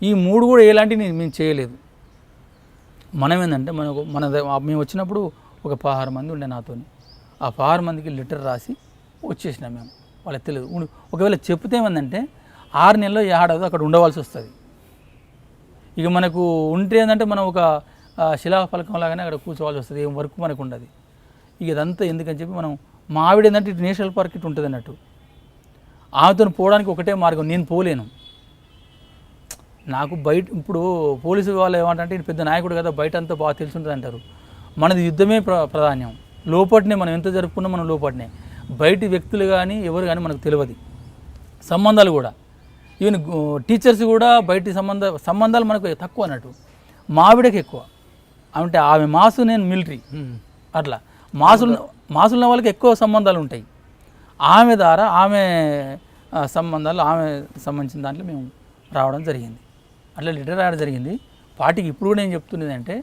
ఈ 3 కూడా ఎలాంటివి మేము చేయలేదు. మనం ఏంటంటే మేము వచ్చినప్పుడు ఒక 16 మంది ఉండే నాతోని. ఆ 16 మందికి లెటర్ రాసి వచ్చేసినాం మేము. వాళ్ళకి తెలియదు. ఒకవేళ చెప్తే ఏమందంటే 6 నెలల్లో ఏడాది అక్కడ ఉండవలసి వస్తుంది. ఇక మనకు ఉంటే ఏంటంటే మనం ఒక శిలాఫలకం లాగానే అక్కడ కూర్చోవాల్సి వస్తుంది. ఏం వర్క్ మనకు ఉండదు. ఇక ఇదంతా ఎందుకని చెప్పి మనం మా ఆవిడ ఏంటంటే ఇటు నేషనల్ పార్క్ ఇటు ఉంటుంది అన్నట్టు. ఆమెతో పోవడానికి ఒకటే మార్గం, నేను పోలేను. నాకు బయట ఇప్పుడు పోలీసు వాళ్ళు ఏమంటే ఇటు పెద్ద నాయకుడు కదా, బయట అంతా బాగా తెలుసుంటుంది అంటారు. మనది యుద్ధమే ప్రాధాన్యం. లోపటినే మనం ఎంత జరుపుకున్నా మనం లోపటినే. బయటి వ్యక్తులు కానీ ఎవరు కానీ మనకు తెలియదు. సంబంధాలు కూడా ఈవెన్ టీచర్స్ కూడా బయటి సంబంధాలు మనకు తక్కువ అన్నట్టు. మావిడకి ఎక్కువ. అంటే ఆమె మాసు, నేను మిలిటరీ. అట్లా మాసున్న వాళ్ళకి ఎక్కువ సంబంధాలు ఉంటాయి. ఆమె ద్వారా ఆమె సంబంధాలు ఆమె సంబంధించిన దాంట్లో మేము రావడం జరిగింది. అట్లా లెటర్ రావడం జరిగింది. పార్టీకి ఇప్పుడు కూడా నేను చెప్తున్నది అంటే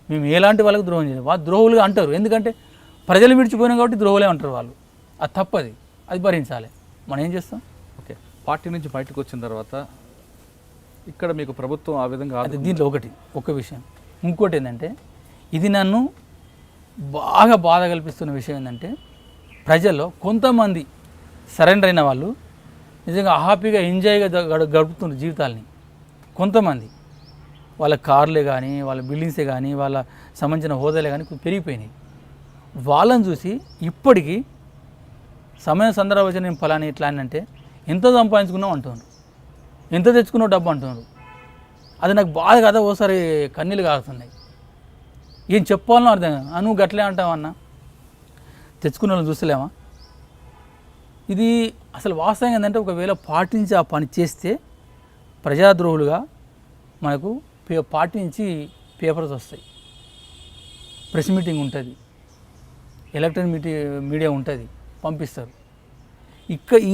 మేము ఎలాంటి వాళ్ళకి ద్రోహం చేయలేదు. వాళ్ళు ద్రోహులుగా అంటారు, ఎందుకంటే ప్రజలు విడిచిపోయినాం కాబట్టి ద్రోహులే అంటారు వాళ్ళు. అది తప్పది, అది భరించాలి. మనం ఏం చేస్తాం? ఓకే, పార్టీ నుంచి బయటకు వచ్చిన తర్వాత ఇక్కడ మీకు ప్రభుత్వం ఆ విధంగా అది దీంట్లో ఒక విషయం. ఇంకోటి ఏంటంటే ఇది నన్ను బాగా బాధ కల్పిస్తున్న విషయం ఏంటంటే ప్రజల్లో కొంతమంది సరెండర్ అయిన వాళ్ళు నిజంగా హ్యాపీగా ఎంజాయ్గా గడుపుతున్న జీవితాలని, కొంతమంది వాళ్ళ కార్లే కానీ వాళ్ళ బిల్డింగ్సే కానీ వాళ్ళ సంబంధించిన హోదాలే కానీ పెరిగిపోయినాయి. వాళ్ళని చూసి ఇప్పటికీ సమయం సందర్భం వచ్చి నేను ఫలాని ఇట్లా అంటే ఎంత సంపాదించుకున్నావు అంటున్నారు, ఎంత తెచ్చుకున్నావు డబ్బు అంటున్నారు. అది నాకు బాధ కదా, ఓసారి కన్నీళ్ళు కారుతున్నాయి. ఏం చెప్పాలనో అర్థం కాదు. నువ్వు గట్లే అంటావన్నా, తెచ్చుకున్న వాళ్ళని చూస్తలేమా? ఇది అసలు వాస్తవంగా ఏంటంటే ఒకవేళ పాటించి ఆ పని చేస్తే ప్రజాద్రోహులుగా మనకు పార్టీ నుంచి పేపర్స్ వస్తాయి, ప్రెస్ మీటింగ్ ఉంటుంది, ఎలక్ట్రానిక్ మీడియా ఉంటుంది, పంపిస్తారు.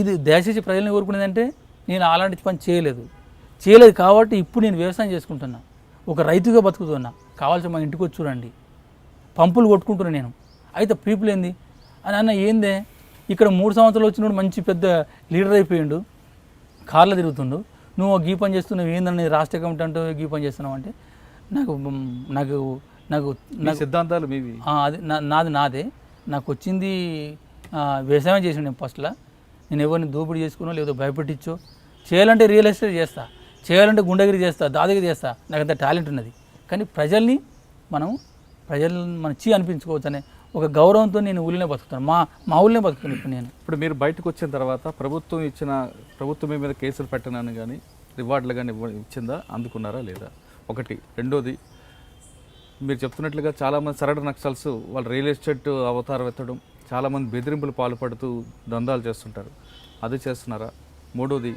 ఇది దయచేసి ప్రజల్ని కోరుకునేదంటే నేను అలాంటి పని చేయలేదు కాబట్టి ఇప్పుడు నేను వ్యవసాయం చేసుకుంటున్నా, ఒక రైతుగా బతుకుతున్నా. కావాల్సిన మా ఇంటికి వచ్చి చూడండి, పంపులు కొట్టుకుంటున్నా నేను. అయితే పీపుల్ ఏంది అని అన్న ఏందే ఇక్కడ 3 సంవత్సరాలు వచ్చినప్పుడు మంచి పెద్ద లీడర్ అయిపోయిండు, కార్లో తిరుగుతుండు, నువ్వు గీ పని చేస్తున్నావు ఏందని రాష్ట్ర కమిటీ అంటూ గీ పని చేస్తున్నావు అంటే నాకు నాకు నాకు నాకు సిద్ధాంతాలు మీవి, అది నాదే. నాకు వచ్చింది వ్యవసాయం చేసి నేను ఫస్ట్లో. నేను ఎవరిని దోపిడీ చేసుకున్నా లేదా భయపెట్టించో, చేయాలంటే రియల్ ఎస్టేట్ చేస్తా, చేయాలంటే గుండగిరి చేస్తా, దాదాగిరి చేస్తా, నాకు అంత టాలెంట్ ఉన్నది. కానీ ప్రజల్ని మనం అనిపించుకోవచ్చు అనే ఒక గౌరవంతో నేను ఊళ్ళోనే బతుకుతాను, మా ఊళ్ళోనే బతుకుతాను. ఇప్పుడు మీరు బయటకు వచ్చిన తర్వాత ప్రభుత్వం మీద కేసులు పెట్టనని కానీ రివార్డులు కానీ ఇచ్చిందా, అందుకున్నారా లేదా? ఒకటి. రెండోది, మీరు చెప్తున్నట్లుగా చాలామంది సరెండర్ నక్సల్స్ వాళ్ళు రియల్ ఎస్టేట్ అవతారం ఎత్తడం, చాలామంది బెదిరింపులు పాల్పడుతూ దందాలు చేస్తుంటారు, అది చేస్తున్నారా? మూడోది,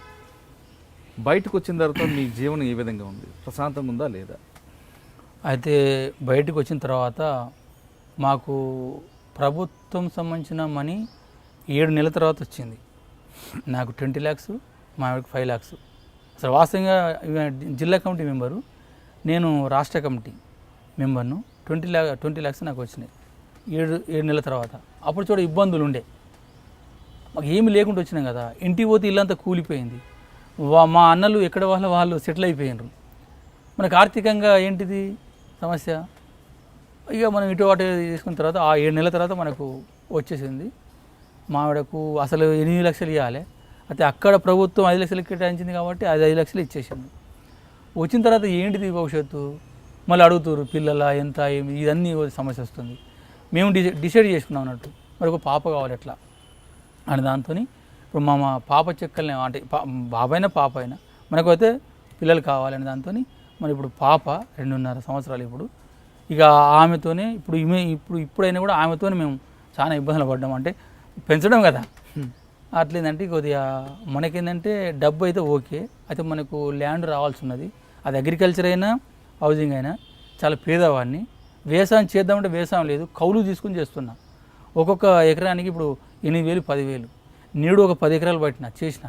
బయటకు వచ్చిన తర్వాత మీ జీవనం ఏ విధంగా ఉంది, ప్రశాంతంగా ఉందా లేదా? అయితే బయటకు వచ్చిన తర్వాత మాకు ప్రభుత్వం సంబంధించిన మనీ 7 నెలల తర్వాత వచ్చింది. నాకు 20 lakhs, మా ఆవిడకి 5 lakhs. అసలు వాస్తవంగా జిల్లా కమిటీ మెంబరు, నేను రాష్ట్ర కమిటీ మెంబర్ను. 20 lakhs నాకు వచ్చినాయి 7 నెలల తర్వాత. అప్పుడు చూడ ఇబ్బందులు ఉండే, మాకు ఏమి లేకుండా వచ్చినాం కదా. ఇంటికి పోతే ఇల్లంతా కూలిపోయింది, మా అన్నలు ఎక్కడ వాళ్ళు సెటిల్ అయిపోయినారు. మనకు ఆర్థికంగా ఏంటిది సమస్య. ఇక మనం ఇటు అటు తీసుకున్న తర్వాత ఆ 7 నెలల తర్వాత మనకు వచ్చేసింది. మావిడకు అసలు 8 లక్షలు ఇవ్వాలి, అయితే అక్కడ ప్రభుత్వం 5 లక్షలు కేటాయించింది కాబట్టి అది 5 లక్షలు ఇచ్చేసింది. వచ్చిన తర్వాత ఏంటిది భవిష్యత్తు మళ్ళీ అడుగుతారు, పిల్లల ఎంత ఏమి, ఇదన్నీ సమస్య వస్తుంది. మేము డిసైడ్ చేసుకున్నాం అన్నట్టు, మరి ఒక పాప కావాలి ఎట్లా అని దాంతో ఇప్పుడు మా పాప చెక్కల్ని అంటే పాప అయినా మనకు అయితే పిల్లలు కావాలని దాంతో మరి ఇప్పుడు పాప 2.5 సంవత్సరాలు. ఇప్పుడు ఇక ఆమెతోనే ఇప్పుడైనా కూడా ఆమెతోనే మేము చాలా ఇబ్బందులు పడ్డాం. అంటే పెంచడం కదా, అట్లేందంటే కొద్దిగా మనకేంటంటే డబ్బు అయితే ఓకే, అయితే మనకు ల్యాండ్ రావాల్సి ఉన్నది. అది అగ్రికల్చర్ అయినా హౌసింగ్ అయినా. చాలా పేదవాడిని, వ్యవసాయం చేద్దామంటే వ్యవసాయం లేదు, కౌలు తీసుకుని చేస్తున్నా. ఒక్కొక్క ఎకరానికి ఇప్పుడు 8,000 10,000. నేడు ఒక 10 ఎకరాలు పట్టిన చేసిన,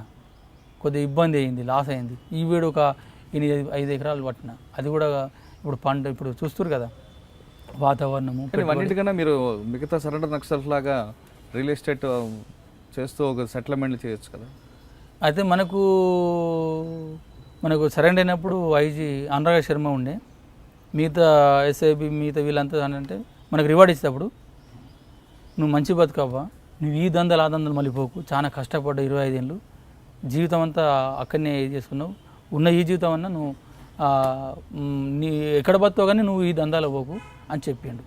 కొద్దిగా ఇబ్బంది అయింది, లాస్ అయింది. ఈ వేడు ఒక 5 ఎకరాలు పట్టిన, అది కూడా ఇప్పుడు పంట ఇప్పుడు చూస్తారు కదా వాతావరణము. అన్నిటికన్నా మీరు మిగతా సరెండర్ నక్సల్స్ లాగా రియల్ ఎస్టేట్ చేస్తూ ఒక సెటిల్మెంట్లు చేయొచ్చు కదా. అయితే మనకు సరెండర్ అయినప్పుడు ఐజీ అనురాగ్ శర్మ ఉండే, మిగతా ఎస్ఐబి మిగతా వీళ్ళంతా అంటే మనకు రివార్డ్ ఇచ్చేటప్పుడు నువ్వు మంచి బతుకవ్వా, నువ్వు ఈ దందలు ఆ దందలు మళ్ళీ పోకు, చాలా కష్టపడ్డ 25 ఏళ్ళు జీవితం అంతా అక్కడనే చేసుకున్నావు, ఉన్న ఈ జీవితం అన్నా నువ్వు నీ ఎక్కడ బతుకో కానీ నువ్వు ఈ దందాలో పోకు అని చెప్పిండు.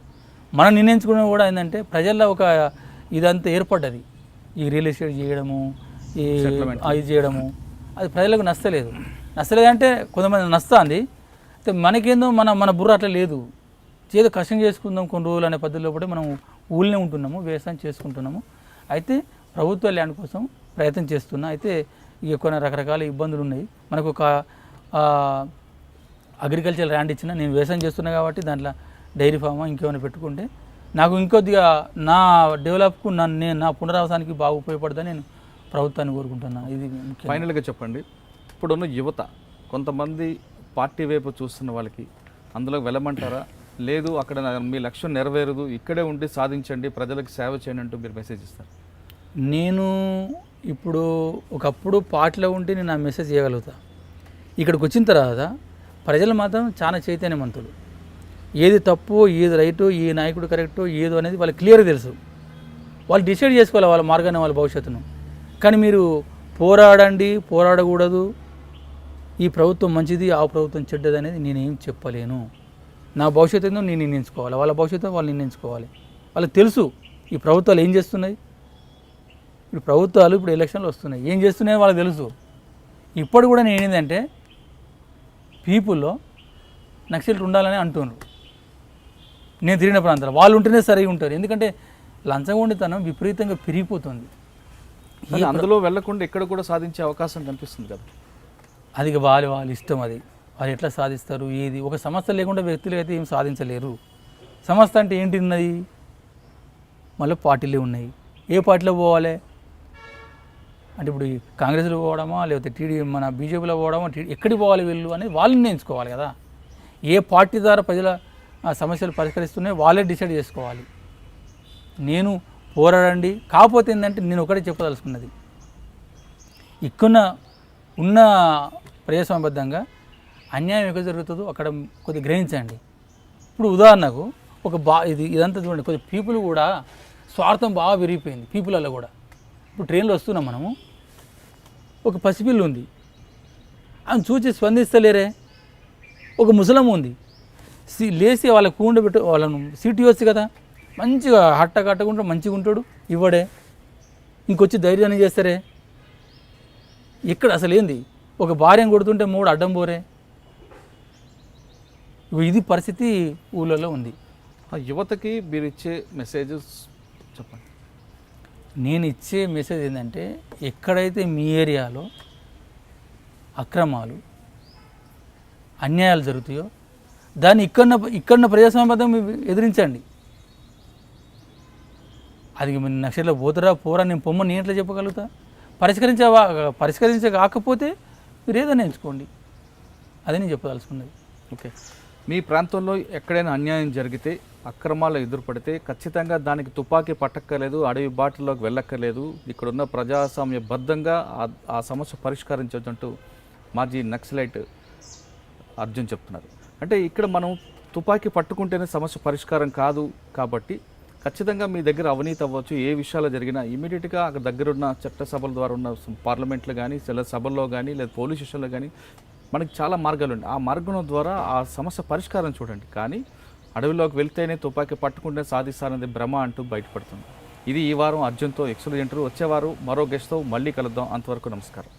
మనం నిర్ణయించుకున్నది కూడా ఏంటంటే ప్రజల్లో ఒక ఇదంతా ఏర్పడ్డది, ఈ రియల్ ఎస్టేట్ చేయడము, ఈ ఇది చేయడము, అది ప్రజలకు నచ్చలేదంటే కొంతమంది నచ్చుతుంది. అయితే మనకేందో మన బుర్ర అట్లా లేదు, చేదో కష్టం చేసుకుందాం కొన్ని రోజులు అనే పద్ధతిలో కూడా మనం ఊళ్ళనే ఉంటున్నాము, వ్యవసాయం చేసుకుంటున్నాము. అయితే ప్రభుత్వ ల్యాండ్ కోసం ప్రయత్నం చేస్తున్నా. అయితే ఇక కొన్ని రకరకాల ఇబ్బందులు ఉన్నాయి. మనకు ఒక అగ్రికల్చర్ ల్యాండ్ ఇచ్చిన, నేను వ్యవసాయం చేస్తున్నా కాబట్టి దాంట్లో డైరీ ఫామ్ ఇంకేమైనా పెట్టుకుంటే నాకు ఇంకొద్దిగా నా డెవలప్కు నా పునరావాసానికి బాగా ఉపయోగపడదని నేను ప్రభుత్వాన్ని కోరుకుంటున్నాను. ఇది ఫైనల్గా చెప్పండి, ఇప్పుడున్న యువత కొంతమంది పార్టీ వైపు చూస్తున్న వాళ్ళకి అందులో వెళ్ళమంటారా, లేదు అక్కడ మీ లక్ష్యం నెరవేరదు, ఇక్కడే ఉండి సాధించండి, ప్రజలకు సేవ చేయండి అంటూ మీరు మెసేజ్ ఇస్తారు? నేను ఇప్పుడు ఒకప్పుడు పాటలో ఉంటే నేను ఆ మెసేజ్ చేయగలుగుతా. ఇక్కడికి వచ్చిన తర్వాత ప్రజలు మాత్రం చాలా చైతన్యవంతులు. ఏది తప్పు, ఏది రైటు, ఏ నాయకుడు కరెక్టో ఏదో అనేది వాళ్ళకి క్లియర్గా తెలుసు. వాళ్ళు డిసైడ్ చేసుకోవాలి వాళ్ళ మార్గాన్ని, వాళ్ళ భవిష్యత్తును. కానీ మీరు పోరాడండి, పోరాడకూడదు, ఈ ప్రభుత్వం మంచిది, ఆ ప్రభుత్వం చెడ్డది అనేది నేనేం చెప్పలేను. నా భవిష్యత్తును నేను నిర్ణయించుకోవాలి, వాళ్ళ భవిష్యత్తు వాళ్ళు నిర్ణయించుకోవాలి. వాళ్ళకి తెలుసు ఈ ప్రభుత్వాలు ఏం చేస్తున్నాయి. ఇప్పుడు ప్రభుత్వాలు ఇప్పుడు ఎలక్షన్లు వస్తున్నాయి, ఏం చేస్తున్నాయో వాళ్ళకి తెలుసు. ఇప్పుడు కూడా నేను ఏంటంటే పీపుల్లో నక్సలైట్ ఉండాలని అంటున్నారు. నేను తిరిగిన ప్రాంతాలు వాళ్ళు ఉంటేనే సరిగా ఉంటారు. ఎందుకంటే లంచగొండితనం విపరీతంగా పెరిగిపోతుంది. అందులో వెళ్లకుండా ఇక్కడ కూడా సాధించే అవకాశం కనిపిస్తుంది కదా. అది వాళ్ళ ఇష్టం. అది వాళ్ళు ఎట్లా సాధిస్తారు, ఏది ఒక సంస్థ లేకుండా వ్యక్తులు అయితే ఏం సాధించలేరు. సంస్థ అంటే ఏంటి ఉన్నది, మళ్ళీ పార్టీలే ఉన్నాయి. ఏ పార్టీలో పోవాలి అంటే ఇప్పుడు కాంగ్రెస్లో పోవడమా, లేకపోతే మన బీజేపీలో పోవడమా, ఎక్కడికి పోవాలి వీళ్ళు అనేది వాళ్ళు నిర్ణయించుకోవాలి కదా. ఏ పార్టీ ద్వారా ప్రజల సమస్యలు పరిష్కరిస్తున్నాయో వాళ్ళే డిసైడ్ చేసుకోవాలి. నేను పోరాడండి. కాకపోతే ఏంటంటే నేను ఒకటే చెప్పదలుచుకున్నది, ఇక్కడ ఉన్న ప్రజాస్వామ్యబద్ధంగా అన్యాయం ఎక్కడ జరుగుతుందో అక్కడ కొద్దిగా గ్రహించండి. ఇప్పుడు ఉదాహరణకు ఇదంతా చూడండి, కొద్ది పీపుల్ కూడా స్వార్థం బాగా పెరిగిపోయింది పీపుల్లో కూడా. ఇప్పుడు ట్రైన్లో వస్తున్నాం మనము, ఒక పసిపిల్లు ఉంది, ఆమె చూసి స్పందిస్తలేరే. ఒక ముసలమ్మ ఉంది, లేచి వాళ్ళ కూండబెట్టు వాళ్ళను సీట్ ఇవ్వచ్చు కదా, మంచిగా కట్టకుండా మంచిగా ఉంటాడు, ఇవ్వడే. ఇంకొచ్చి ధైర్యాన్ని చేస్తారే. ఇక్కడ అసలు ఏంది, ఒక భార్యను కొడుతుంటే 3 అడ్డం పోరే. ఇది పరిస్థితి ఊళ్ళలో ఉంది. ఆ యువతకి మీరు ఇచ్చే మెసేజ్ చెప్పండి. నేను ఇచ్చే మెసేజ్ ఏంటంటే, ఎక్కడైతే మీ ఏరియాలో అక్రమాలు అన్యాయాలు జరుగుతాయో దాన్ని ఇక్కడ ప్రజాస్వామ్యబద్ధం ఎదిరించండి. అది నక్షత్రంలో పోరా నేను పొమ్మని నేను ఎట్లా చెప్పగలుగుతా. పరిష్కరించకపోతే మీరు ఏదైనా ఎంచుకోండి, అదే నేను చెప్పదలుచుకున్నది. ఓకే, మీ ప్రాంతంలో ఎక్కడైనా అన్యాయం జరిగితే, అక్రమాలు ఎదురుపడితే ఖచ్చితంగా దానికి తుపాకీ పట్టక్కర్లేదు, అడవి బాటల్లోకి వెళ్ళక్కర్లేదు, ఇక్కడున్న ప్రజాస్వామ్యబద్ధంగా ఆ సమస్య పరిష్కరించొచ్చంటూ మాజీ నక్సలైట్ అర్జున్ చెప్తున్నారు. అంటే ఇక్కడ మనం తుపాకీ పట్టుకుంటేనే సమస్య పరిష్కారం కాదు కాబట్టి ఖచ్చితంగా మీ దగ్గర అవినీతి అవ్వచ్చు, ఏ విషయాలు జరిగినా ఇమీడియట్గా అక్కడ దగ్గరున్న చట్టసభల ద్వారా ఉన్న పార్లమెంట్లో కానీ, సభల్లో కానీ, లేదా పోలీస్ స్టేషన్లో కానీ మనకి చాలా మార్గాలు ఉన్నాయి. ఆ మార్గం ద్వారా ఆ సమస్య పరిష్కారం చూడండి. కానీ అడవిలోకి వెళ్తేనే తుపాకీ పట్టుకుంటే సాధిస్తారనేది భ్రమ అంటూ బయటపడుతుంది. ఇది ఈ వారం అర్జున్తో ఎక్సలెంట్. వచ్చేవారు మరో గెస్ట్తో మళ్ళీ కలుద్దాం. అంతవరకు నమస్కారం.